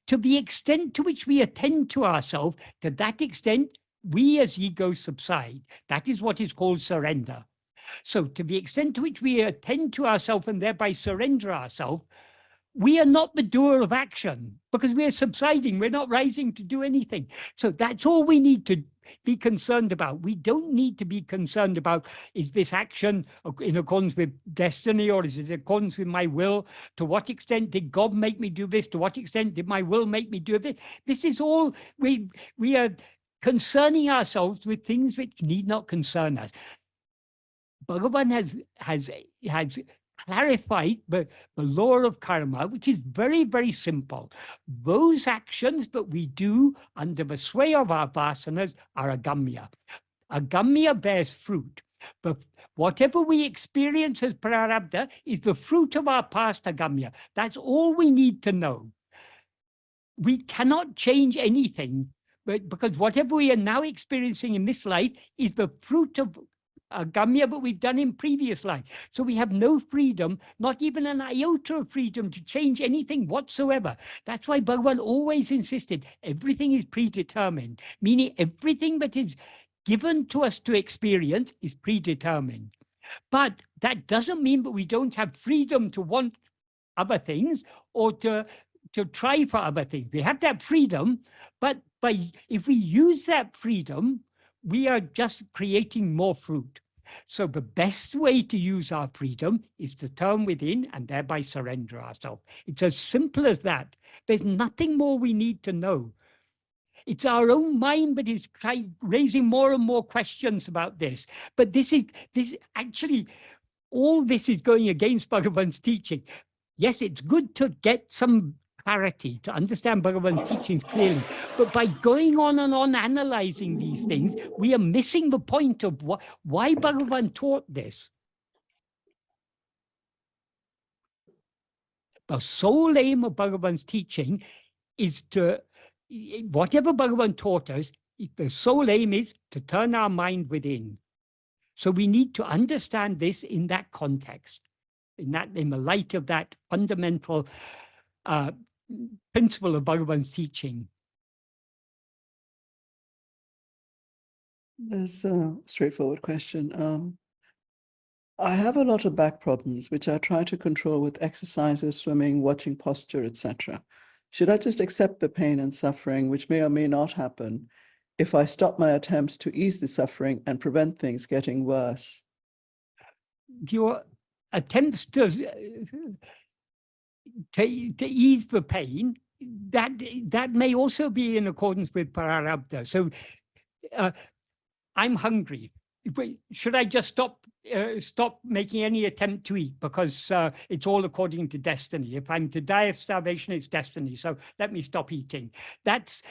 Speaker 1: To the extent to which we attend to ourselves, to that extent, we as ego subside. That is what is called surrender. So to the extent to which we attend to ourselves and thereby surrender ourselves, we are not the doer of action, because we are subsiding. We're not rising to do anything. So that's all we need to be concerned about. We don't need to be concerned about, is this action in accordance with destiny, or is it in accordance with my will? To what extent did God make me do this? To what extent did my will make me do this? This is all, we are concerning ourselves with things which need not concern us. Bhagavan has clarified the law of karma, which is very, very simple. Those actions that we do under the sway of our vasanas are agamya. Agamya bears fruit. But whatever we experience as prarabdha is the fruit of our past agamya. That's all we need to know. We cannot change anything, but because whatever we are now experiencing in this life is the fruit of agamya that we've done in previous life. So we have no freedom, not even an iota of freedom to change anything whatsoever. That's why Bhagavan always insisted everything is predetermined, meaning everything that is given to us to experience is predetermined. But that doesn't mean that we don't have freedom to want other things or to try for other things. We have that freedom, but if we use that freedom, we are just creating more fruit. So the best way to use our freedom is to turn within and thereby surrender ourselves. It's as simple as that. There's nothing more we need to know. It's our own mind that is raising more and more questions about this. But this actually, all this is going against Bhagavan's teaching. Yes, it's good to get some clarity, to understand Bhagavan's teachings clearly. But by going on and on analyzing these things, we are missing the point of why Bhagavan taught this. The sole aim of Bhagavan's teaching is to, whatever Bhagavan taught us, the sole aim is to turn our mind within. So we need to understand this in that context, in the light of that fundamental principle of Bhagavan's teaching.
Speaker 2: There's a straightforward question. I have a lot of back problems, which I try to control with exercises, swimming, watching posture, etc. Should I just accept the pain and suffering, which may or may not happen, if I stop my attempts to ease the suffering and prevent things getting worse?
Speaker 1: Your attempts to ease the pain, that may also be in accordance with prarabdha. So I'm hungry. Should I just stop making any attempt to eat because it's all according to destiny? If I'm to die of starvation, it's destiny. So let me stop eating. That's,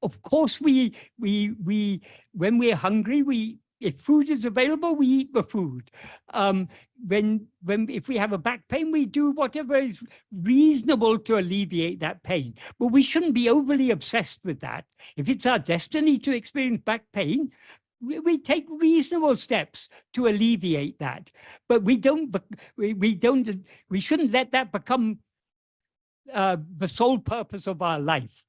Speaker 1: of course, when we're hungry, if food is available, we eat the food. If we have a back pain, we do whatever is reasonable to alleviate that pain. But we shouldn't be overly obsessed with that. If it's our destiny to experience back pain, we take reasonable steps to alleviate that, but we shouldn't let that become the sole purpose of our life.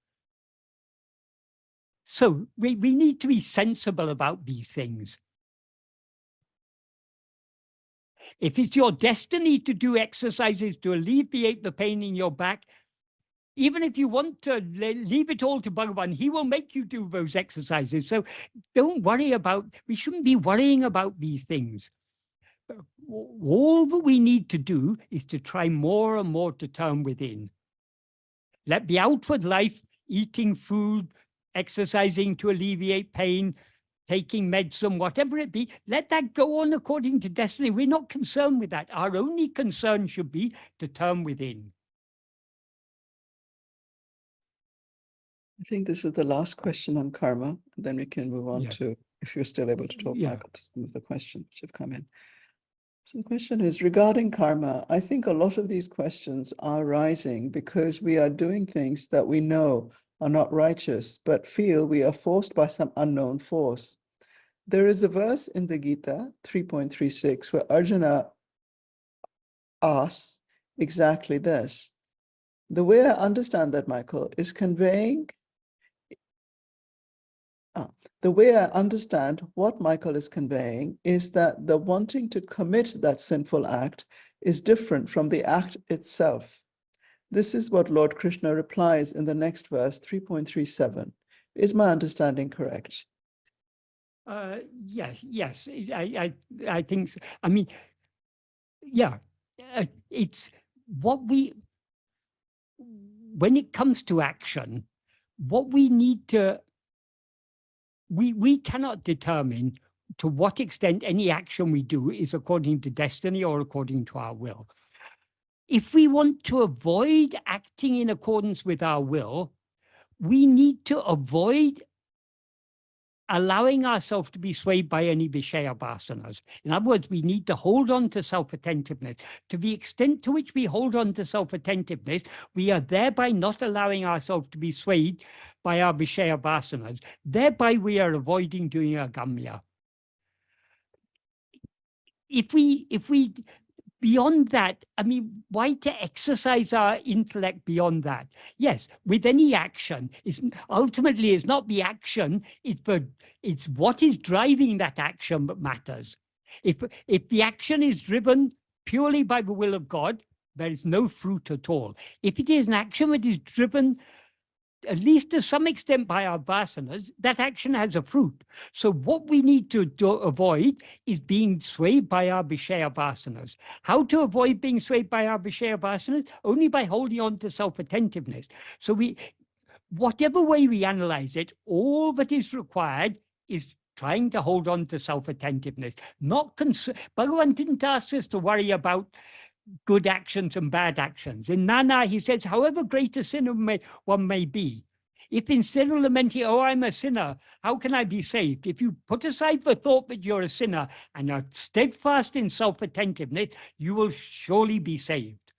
Speaker 1: So we need to be sensible about these things. If it's your destiny to do exercises to alleviate the pain in your back, even if you want to leave it all to Bhagavan, he will make you do those exercises. So don't worry we shouldn't be worrying about these things. All that we need to do is to try more and more to turn within. Let the outward life, eating food, exercising to alleviate pain, taking medicine, whatever it be, let that go on according to destiny. We're not concerned with that. Our only concern should be to turn within.
Speaker 2: I think this is the last question on karma, and then we can move on to, if you're still able to talk, Michael, to some of the questions which have come in. So the question is, regarding karma, I think a lot of these questions are rising because we are doing things that we know are not righteous, but feel we are forced by some unknown force. There is a verse in the Gita, 3.36, where Arjuna asks exactly this. The way I understand that, Michael, is conveying the way I understand what Michael is conveying is that the wanting to commit that sinful act is different from the act itself. This is what Lord Krishna replies in the next verse, 3.37. Is my understanding correct?
Speaker 1: Yes. I think so. I mean, yeah, it's what when it comes to action, what we need to, we cannot determine to what extent any action we do is according to destiny or according to our will. If we want to avoid acting in accordance with our will, we need to avoid allowing ourselves to be swayed by any Vishaya vasanas. In other words, we need to hold on to self-attentiveness. To the extent to which we hold on to self-attentiveness, we are thereby not allowing ourselves to be swayed by our Vishaya vasanas. Thereby, we are avoiding doing agamya. If we beyond that, I mean, why to exercise our intellect beyond that? Yes, with any action, ultimately it's not the action, it's what is driving that action that matters. If the action is driven purely by the will of God, there is no fruit at all. If it is an action that is driven at least to some extent by our vasanas, that action has a fruit. So what we need to avoid is being swayed by our Vishaya vasanas. How to avoid being swayed by our Vishaya vasanas? Only by holding on to self-attentiveness. So whatever way we analyze it, all that is required is trying to hold on to self-attentiveness. Bhagavan didn't ask us to worry about good actions and bad actions. In Nana, he says, however great a sinner one may be, if instead of lamenting, oh, I'm a sinner, how can I be saved? If you put aside the thought that you're a sinner and are steadfast in self-attentiveness, you will surely be saved.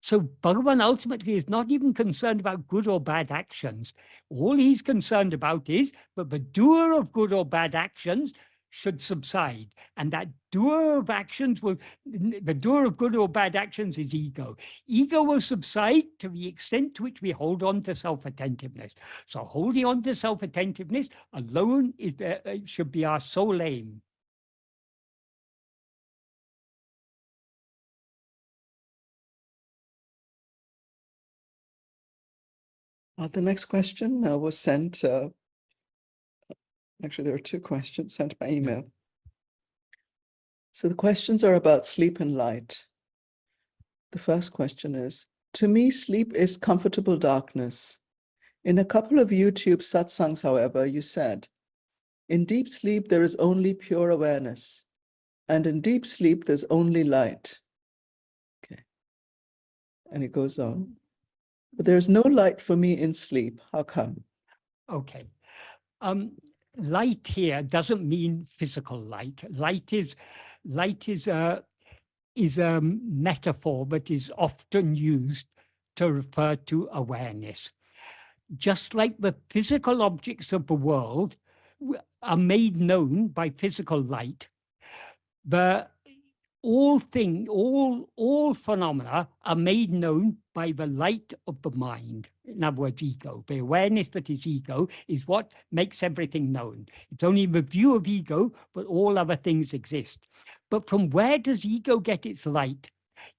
Speaker 1: So Bhagavan ultimately is not even concerned about good or bad actions. All he's concerned about is that the doer of good or bad actions should subside, and that doer of actions will, the doer of good or bad actions is ego. Ego will subside to the extent to which we hold on to self-attentiveness. So holding on to self-attentiveness alone is, should be our sole aim.
Speaker 2: The next question was sent, actually there are two questions sent by email. So the questions are about sleep and light. The first question is, to me, sleep is comfortable darkness. In a couple of YouTube satsangs, however, you said, in deep sleep, there is only pure awareness. And in deep sleep, there's only light. Okay. And it goes on. But there's no light for me in sleep. How come?
Speaker 1: Okay. Light here doesn't mean physical light. Light is a metaphor that is often used to refer to awareness. Just like the physical objects of the world are made known by physical light, all phenomena are made known by the light of the mind. In other words, ego. The awareness that is ego is what makes everything known. It's only the view of ego, but all other things exist. But from where does ego get its light?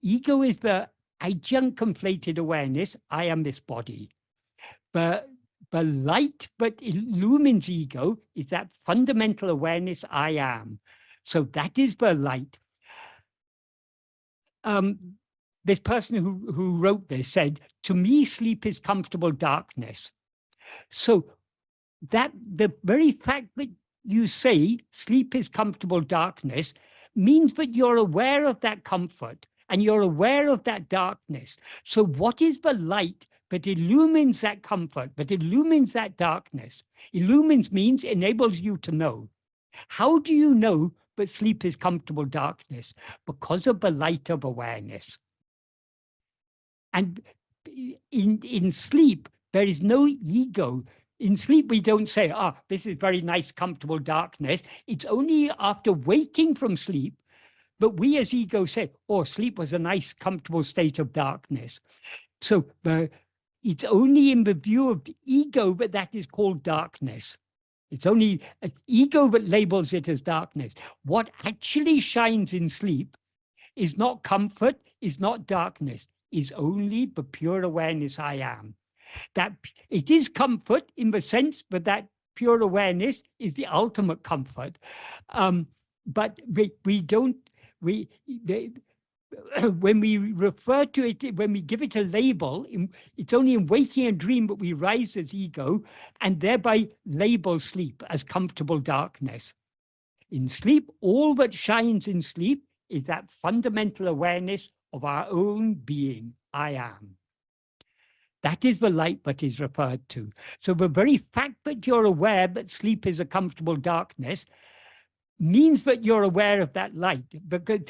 Speaker 1: Ego is the adjunct conflated awareness, I am this body. But the light that illumines ego is that fundamental awareness, I am. So that is the light. This person who wrote this said, to me, sleep is comfortable darkness. So that the very fact that you say sleep is comfortable darkness means that you're aware of that comfort and you're aware of that darkness. So what is the light that illumines that comfort, that illumines that darkness? Illumines means enables you to know. How do you know that sleep is comfortable darkness? Because of the light of awareness. And in sleep, there is no ego. In sleep, we don't say, this is very nice, comfortable darkness. It's only after waking from sleep that we as ego say, sleep was a nice, comfortable state of darkness. So it's only in the view of the ego that is called darkness. It's only an ego that labels it as darkness. What actually shines in sleep is not comfort, is not darkness, is only the pure awareness I am. That it is comfort in the sense that pure awareness is the ultimate comfort. But when we refer to it, when we give it a label, it's only in waking and dream that we rise as ego and thereby label sleep as comfortable darkness. In sleep, all that shines in sleep is that fundamental awareness of our own being, I am. That is the light that is referred to. So the very fact that you're aware that sleep is a comfortable darkness means that you're aware of that light, because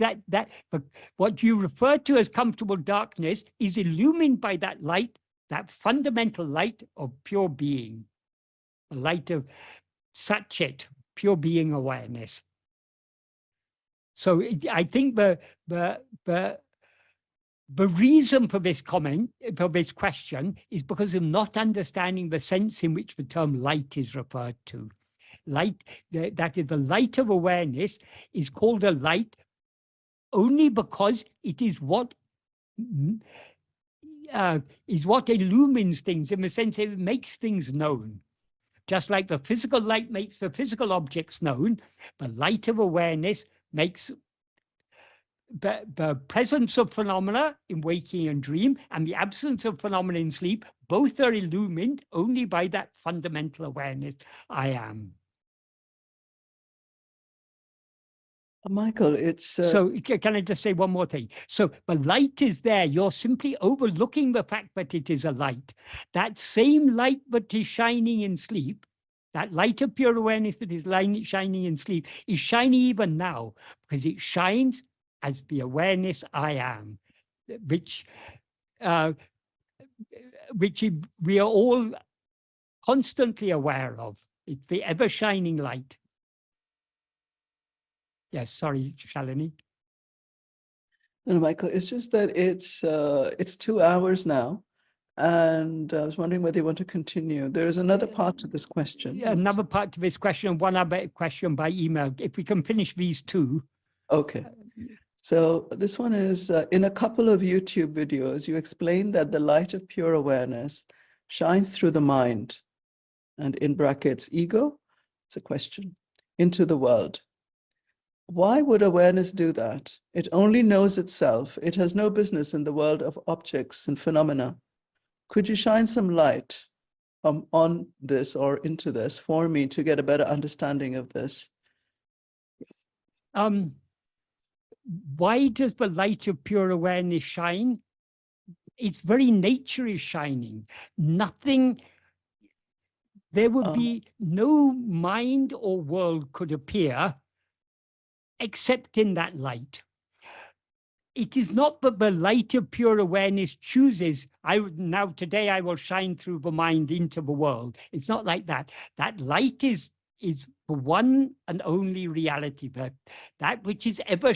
Speaker 1: what you refer to as comfortable darkness is illumined by that light, that fundamental light of pure being, a light of Satchit, pure being awareness. So I think the reason for this comment, for this question, is because of not understanding the sense in which the term light is referred to. Light, that is the light of awareness, is called a light only because it is what illumines things, in the sense that it makes things known. Just like the physical light makes the physical objects known, the light of awareness makes the presence of phenomena in waking and dream and the absence of phenomena in sleep, both are illumined only by that fundamental awareness, I am.
Speaker 2: Michael, it's...
Speaker 1: So can I just say one more thing? So the light is there. You're simply overlooking the fact that it is a light. That same light that is shining in sleep, that light of pure awareness that is shining in sleep, is shining even now, because it shines as the awareness I am, which we are all constantly aware of. It's the ever-shining light. Yes, sorry, Shalini.
Speaker 2: No, Michael, it's just that it's 2 hours now, and I was wondering whether you want to continue. There is another part to this question.
Speaker 1: Another part to this question, one other question by email. If we can finish these two.
Speaker 2: Okay. So this one is, in a couple of YouTube videos, you explain that the light of pure awareness shines through the mind, and in brackets, ego, it's a question, into the world. Why would awareness do that? It only knows itself. It has no business in the world of objects and phenomena. Could you shine some light on this or into this for me to get a better understanding of this?
Speaker 1: Why does the light of pure awareness shine? Its very nature is shining. Nothing, there would be no mind or world could appear except in that light. It is not that the light of pure awareness chooses, today I will shine through the mind into the world. It's not like that. That light is the one and only reality. That which is ever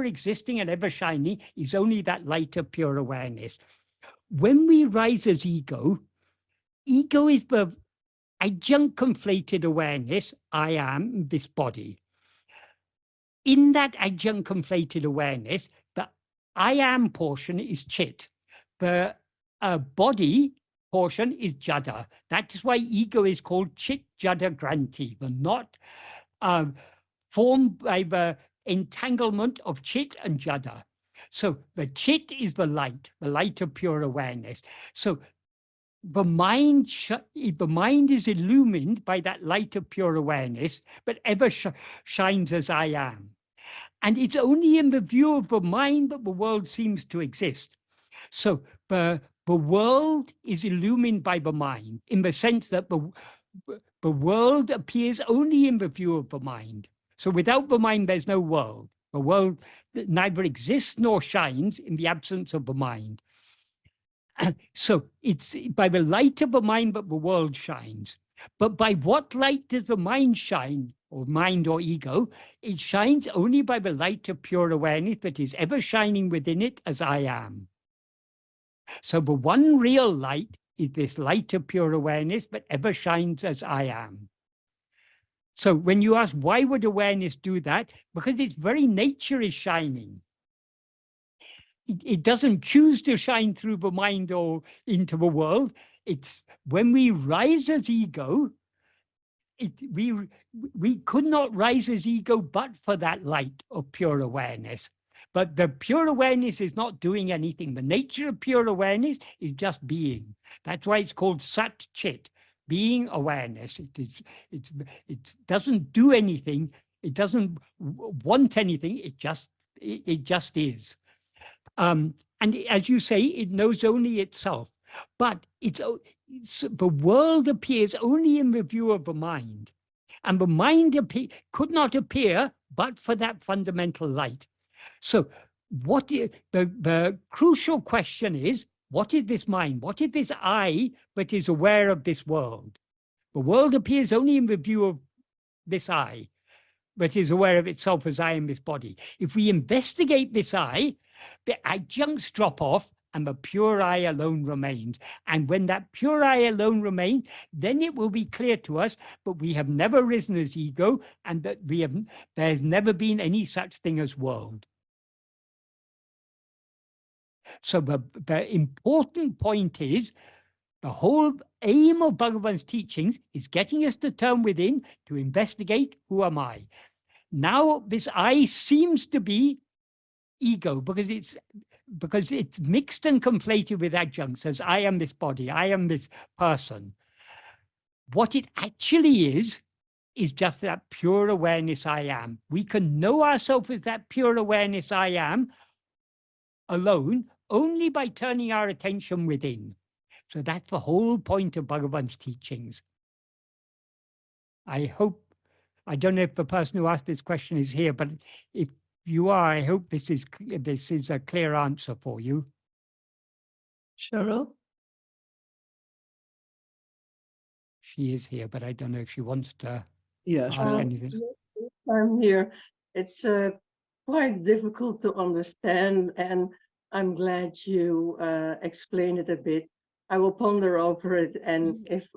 Speaker 1: existing and ever shining is only that light of pure awareness. When we rise as ego, ego is the adjunct conflated awareness, I am this body. In that adjunct conflated awareness, the I am portion is chit. The body portion is jada. That is why ego is called chit jada granti, the not formed by the entanglement of chit and jada. So the chit is the light of pure awareness. So the mind is illumined by that light of pure awareness, but ever shines as I am. And it's only in the view of the mind that the world seems to exist. So the world is illumined by the mind in the sense that the world appears only in the view of the mind. So without the mind, there's no world. The world neither exists nor shines in the absence of the mind. So it's by the light of the mind that the world shines. But by what light does the mind shine, or mind or ego? It shines only by the light of pure awareness that is ever shining within it as I am. So the one real light is this light of pure awareness that ever shines as I am. So when you ask, why would awareness do that? Because its very nature is shining. It doesn't choose to shine through the mind or into the world. It's when we rise as ego, we could not rise as ego but for that light of pure awareness. But the pure awareness is not doing anything. The nature of pure awareness is just being. That's why it's called Sat Chit, being awareness. It doesn't do anything. It doesn't want anything. It just is. And as you say, it knows only itself. But the world appears only in the view of the mind. And the mind could not appear but for that fundamental light. So the crucial question is, what is this mind? What is this I that is aware of this world? The world appears only in the view of this I, but is aware of itself as I am this body. If we investigate this I, the adjuncts drop off and the pure I alone remains. And when that pure I alone remains, then it will be clear to us that we have never risen as ego and that there has never been any such thing as world. So the important point is, the whole aim of Bhagavan's teachings is getting us to turn within to investigate, who am I? Now this I seems to be ego because it's mixed and conflated with adjuncts as I am this body, I am this person. What it actually is just that pure awareness I am. We can know ourselves as that pure awareness I am alone only by turning our attention within. So that's the whole point of Bhagavan's teachings. I don't know if the person who asked this question is here, but if you are, I hope this is a clear answer for you.
Speaker 2: Cheryl?
Speaker 1: She is here, but I don't know if she wants to
Speaker 2: Yeah,
Speaker 1: ask
Speaker 2: Cheryl.
Speaker 1: anything.
Speaker 5: I'm here. it's quite difficult to understand, and I'm glad you explained it a bit. I will ponder over it, and if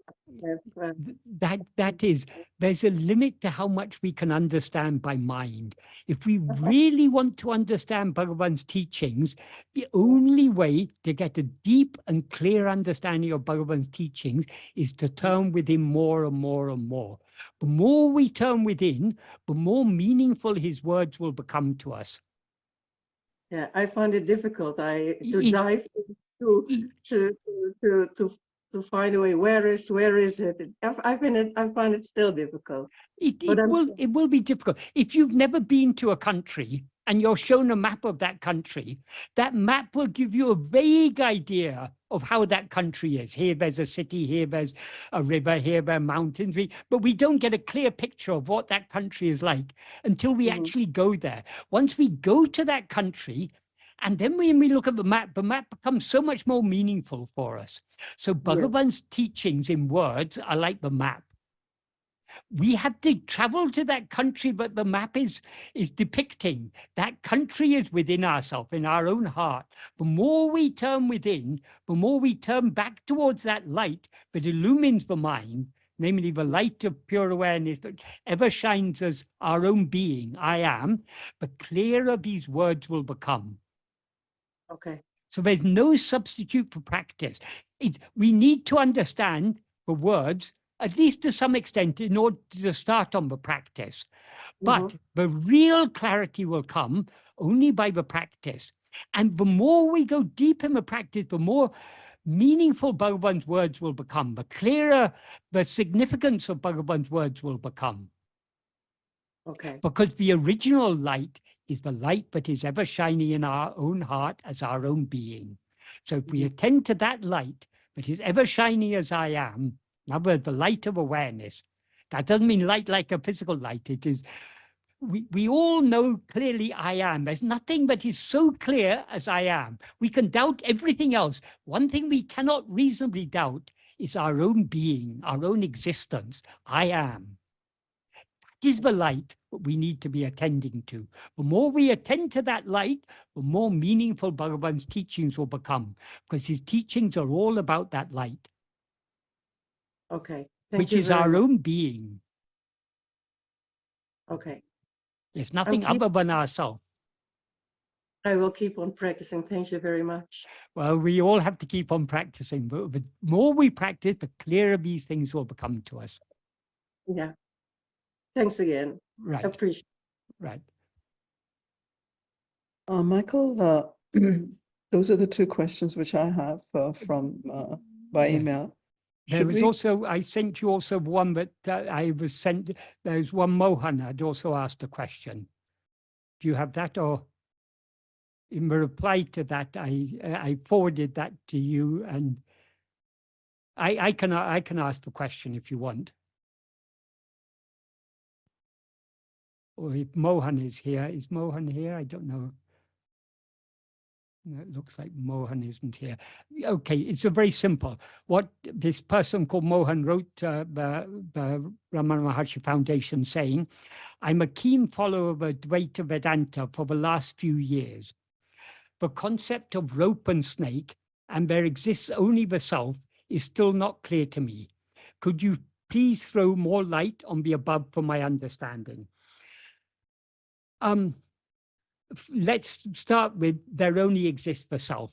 Speaker 1: that is, there's a limit to how much we can understand by mind. If we really want to understand Bhagavan's teachings, the only way to get a deep and clear understanding of Bhagavan's teachings is to turn within more and more and more. The more we turn within, the more meaningful his words will become to us.
Speaker 5: yeah, I find it difficult. To
Speaker 1: It-
Speaker 5: dive to find a way. Where is it? I find it still difficult.
Speaker 1: It will be difficult. If you've never been to a country and you're shown a map of that country, that map will give you a vague idea of how that country is. Here there's a city, here there's a river, here there are mountains, but we don't get a clear picture of what that country is like until we actually go there. Once we go to that country, and then when we look at the map becomes so much more meaningful for us. So Bhagavan's teachings in words are like the map. We have to travel to that country that the map is depicting. That country is within ourselves, in our own heart. The more we turn within, the more we turn back towards that light that illumines the mind, namely the light of pure awareness that ever shines as our own being, I am, the clearer these words will become.
Speaker 5: Okay.
Speaker 1: So there's no substitute for practice. We need to understand the words, at least to some extent, in order to start on the practice. But the real clarity will come only by the practice. And the more we go deep in the practice, the more meaningful Bhagavan's words will become, the clearer the significance of Bhagavan's words will become.
Speaker 5: Okay.
Speaker 1: Because the original light is the light that is ever shining in our own heart as our own being. So if we attend to that light that is ever shining as I am, in other words, the light of awareness, that doesn't mean light like a physical light. It is, we all know clearly I am. There's nothing that is so clear as I am. We can doubt everything else. One thing we cannot reasonably doubt is our own being, our own existence. I am. Is the light that we need to be attending to. The more we attend to that light, the more meaningful Bhagavan's teachings will become, because his teachings are all about that light.
Speaker 5: Okay.
Speaker 1: Which is our own being.
Speaker 5: Okay.
Speaker 1: There's nothing other than ourselves.
Speaker 5: I will keep on practicing. Thank you very much.
Speaker 1: Well, we all have to keep on practicing, but the more we practice, the clearer these things will become to us.
Speaker 5: Yeah. Thanks again.
Speaker 1: Right.
Speaker 5: Appreciate.
Speaker 1: Right.
Speaker 2: Michael, those are the two questions which I have from by email.
Speaker 1: There was also, I sent you also one that I was sent, there's one Mohan had also asked a question. Do you have that? Or in reply to that, I forwarded that to you, and I can ask the question if you want. Or if Mohan is here. Is Mohan here? I don't know. It looks like Mohan isn't here. Okay, it's a very simple. What this person called Mohan wrote the Ramana Maharshi Foundation saying, I'm a keen follower of Advaita Vedanta for the last few years. The concept of rope and snake, and there exists only the self, is still not clear to me. Could you please throw more light on the above for my understanding? Let's start with there only exists the self.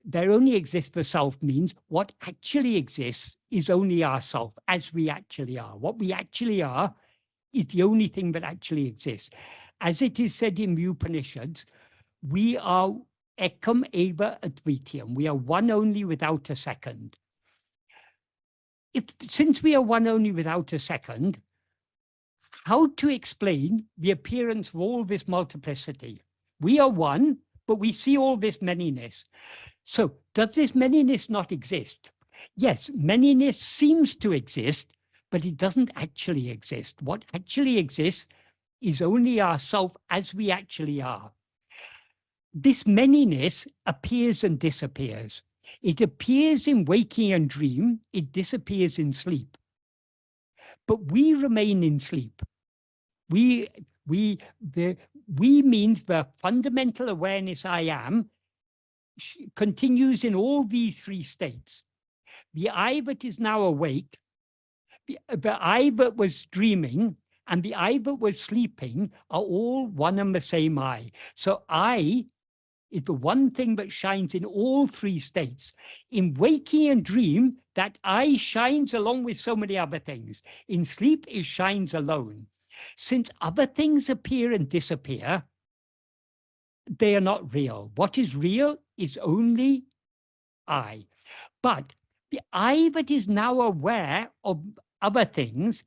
Speaker 1: There only exists the self means what actually exists is only ourself as we actually are. What we actually are is the only thing that actually exists. As it is said in the Upanishads, we are ekam eva advitiyam. We are one only without a second. Since we are one only without a second, how to explain the appearance of all this multiplicity? We are one, but we see all this manyness. So does this manyness not exist? Yes, manyness seems to exist, but it doesn't actually exist. What actually exists is only ourself as we actually are. This manyness appears and disappears. It appears in waking and dream, it disappears in sleep. But we remain in sleep. We We means the fundamental awareness I am continues in all these three states. The I that is now awake, the I that was dreaming, and the I that was sleeping are all one and the same I. So I is the one thing that shines in all three states. In waking and dream, that I shines along with so many other things. In sleep, it shines alone. Since other things appear and disappear, they are not real. What is real is only I. But the I that is now aware of other things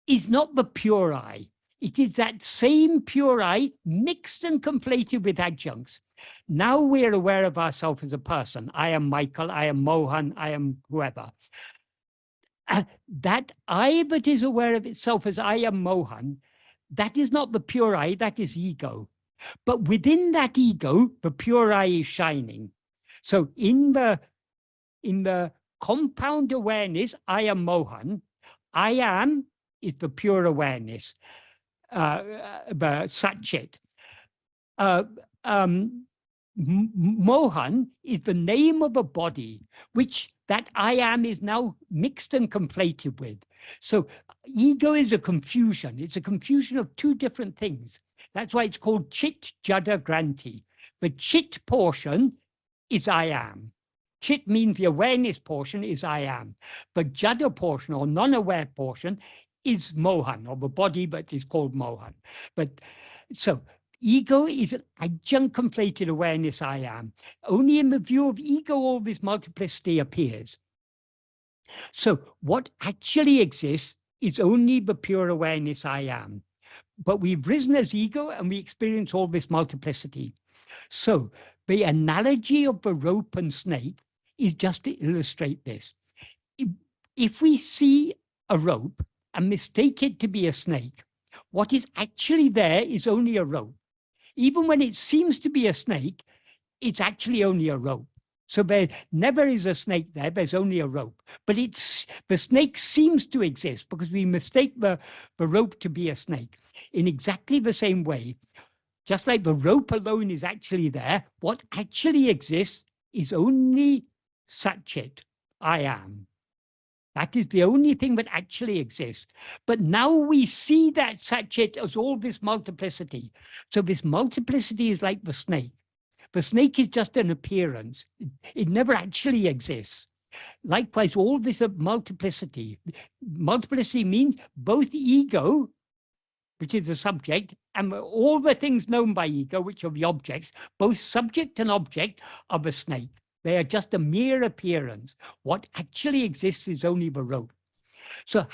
Speaker 1: is not the pure I. It is that same pure I mixed and conflated with adjuncts. Now we're aware of ourselves as a person. I am Michael, I am Mohan, I am whoever. That I that is aware of itself as I am Mohan, that is not the pure I, that is ego. But within that ego, the pure I is shining. So in the compound awareness, I am Mohan, I am is the pure awareness, the Satchit. Mohan is the name of a body, which that I am is now mixed and conflated with. So ego is a confusion. It's a confusion of two different things. That's why it's called Chit, Jada, Granti. The Chit portion is I am. Chit means the awareness portion is I am. The Jada portion or non-aware portion is Mohan, or the body, but is called Mohan. But so ego is an adjunct conflated awareness I am. Only in the view of ego all this multiplicity appears. So what actually exists is only the pure awareness I am. But we've risen as ego and we experience all this multiplicity. So the analogy of the rope and snake is just to illustrate this. If we see a rope and mistake it to be a snake, what is actually there is only a rope. Even when it seems to be a snake, it's actually only a rope. So there never is a snake there, there's only a rope. But the snake seems to exist because we mistake the rope to be a snake. In exactly the same way, just like the rope alone is actually there, what actually exists is only Satchit, I am. That is the only thing that actually exists. But now we see that Satchit as all this multiplicity. So this multiplicity is like the snake. The snake is just an appearance. It never actually exists. Likewise, all this multiplicity. Multiplicity means both ego, which is the subject, and all the things known by ego, which are the objects, both subject and object are the snake. They are just a mere appearance. What actually exists is only the rope. So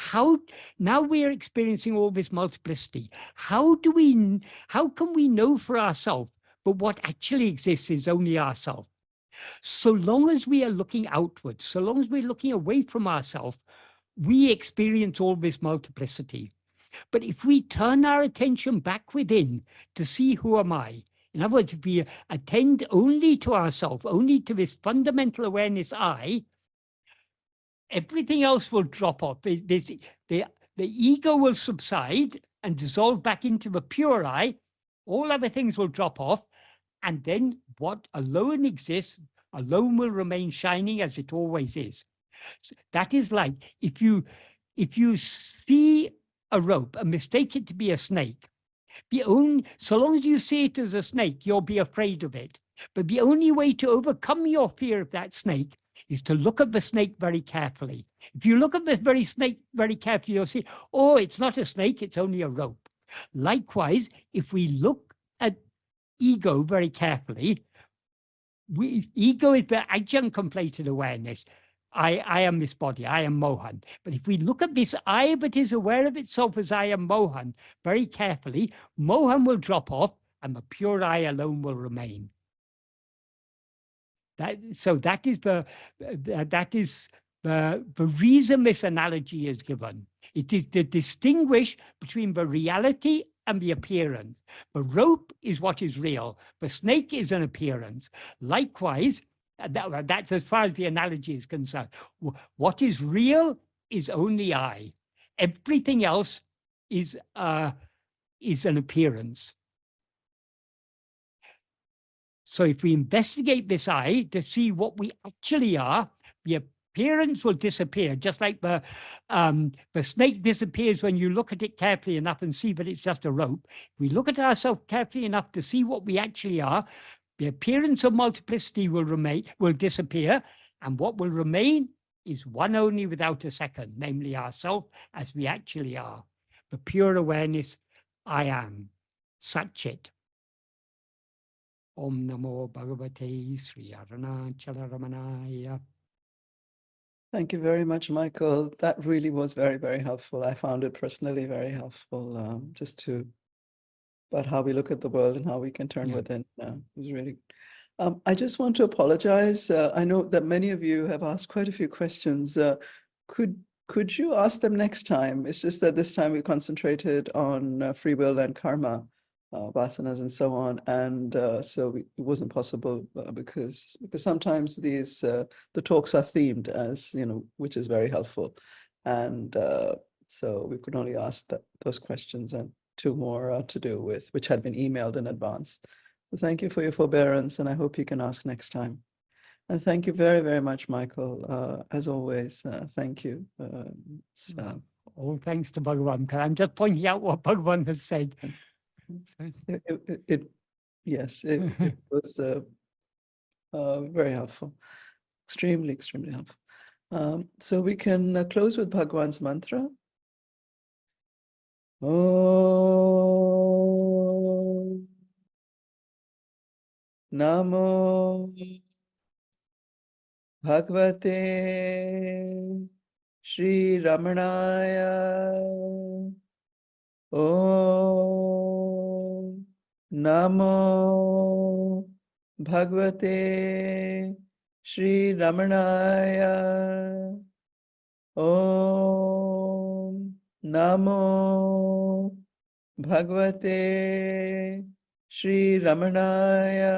Speaker 1: now we are experiencing all this multiplicity. How can we know for ourselves, but what actually exists is only ourselves? So long as we are looking outwards, so long as we're looking away from ourselves, we experience all this multiplicity. But if we turn our attention back within to see who am I, in other words, if we attend only to ourselves, only to this fundamental awareness I, everything else will drop off. The ego will subside and dissolve back into the pure I. All other things will drop off. And then what alone exists, alone will remain shining as it always is. So that is like if you see a rope and mistake it to be a snake, so long as you see it as a snake, you'll be afraid of it. But the only way to overcome your fear of that snake is to look at the snake very carefully. If you look at the very snake very carefully, you'll see, oh, it's not a snake, it's only a rope. Likewise, if we look at ego very carefully, ego is the adjunct conflated awareness. I am this body, I am Mohan. But if we look at this I that is aware of itself as I am Mohan very carefully, Mohan will drop off and the pure I alone will remain. So that is the reason this analogy is given. It is to distinguish between the reality and the appearance. The rope is what is real. The snake is an appearance. Likewise, that's as far as the analogy is concerned. What is real is only I. Everything else is is an appearance. So if we investigate this I to see what we actually are, the appearance will disappear, just like the snake disappears when you look at it carefully enough and see that it's just a rope. If we look at ourselves carefully enough to see what we actually are, the appearance of multiplicity will disappear, and what will remain is one only without a second, namely ourself as we actually are. The pure awareness, I am, Satchit. Om Namo Bhagavate Sri Arunachala Ramanaya.
Speaker 2: Thank you very much, Michael. That really was very, very helpful. I found it personally very helpful, about how we look at the world and how we can turn within. It was really good. I just want to apologize. I know that many of you have asked quite a few questions. Could you ask them next time? It's just that this time we concentrated on free will and karma, vasanas and so on, and so it wasn't possible because sometimes these the talks are themed, as you know, which is very helpful, and so we could only ask those questions and two more to do with, which had been emailed in advance. So thank you for your forbearance, and I hope you can ask next time. And thank you very, very much, Michael. As always, thank you.
Speaker 1: All thanks to Bhagavan, because I'm just pointing out what Bhagavan has said.
Speaker 2: Yes, it was very helpful, extremely, extremely helpful. So we can close with Bhagavan's mantra. Om Namo Bhagavate Sri Ramanaya. Om Namo Bhagavate Sri Ramanaya. Om Namo Bhagavate Sri Ramanaya.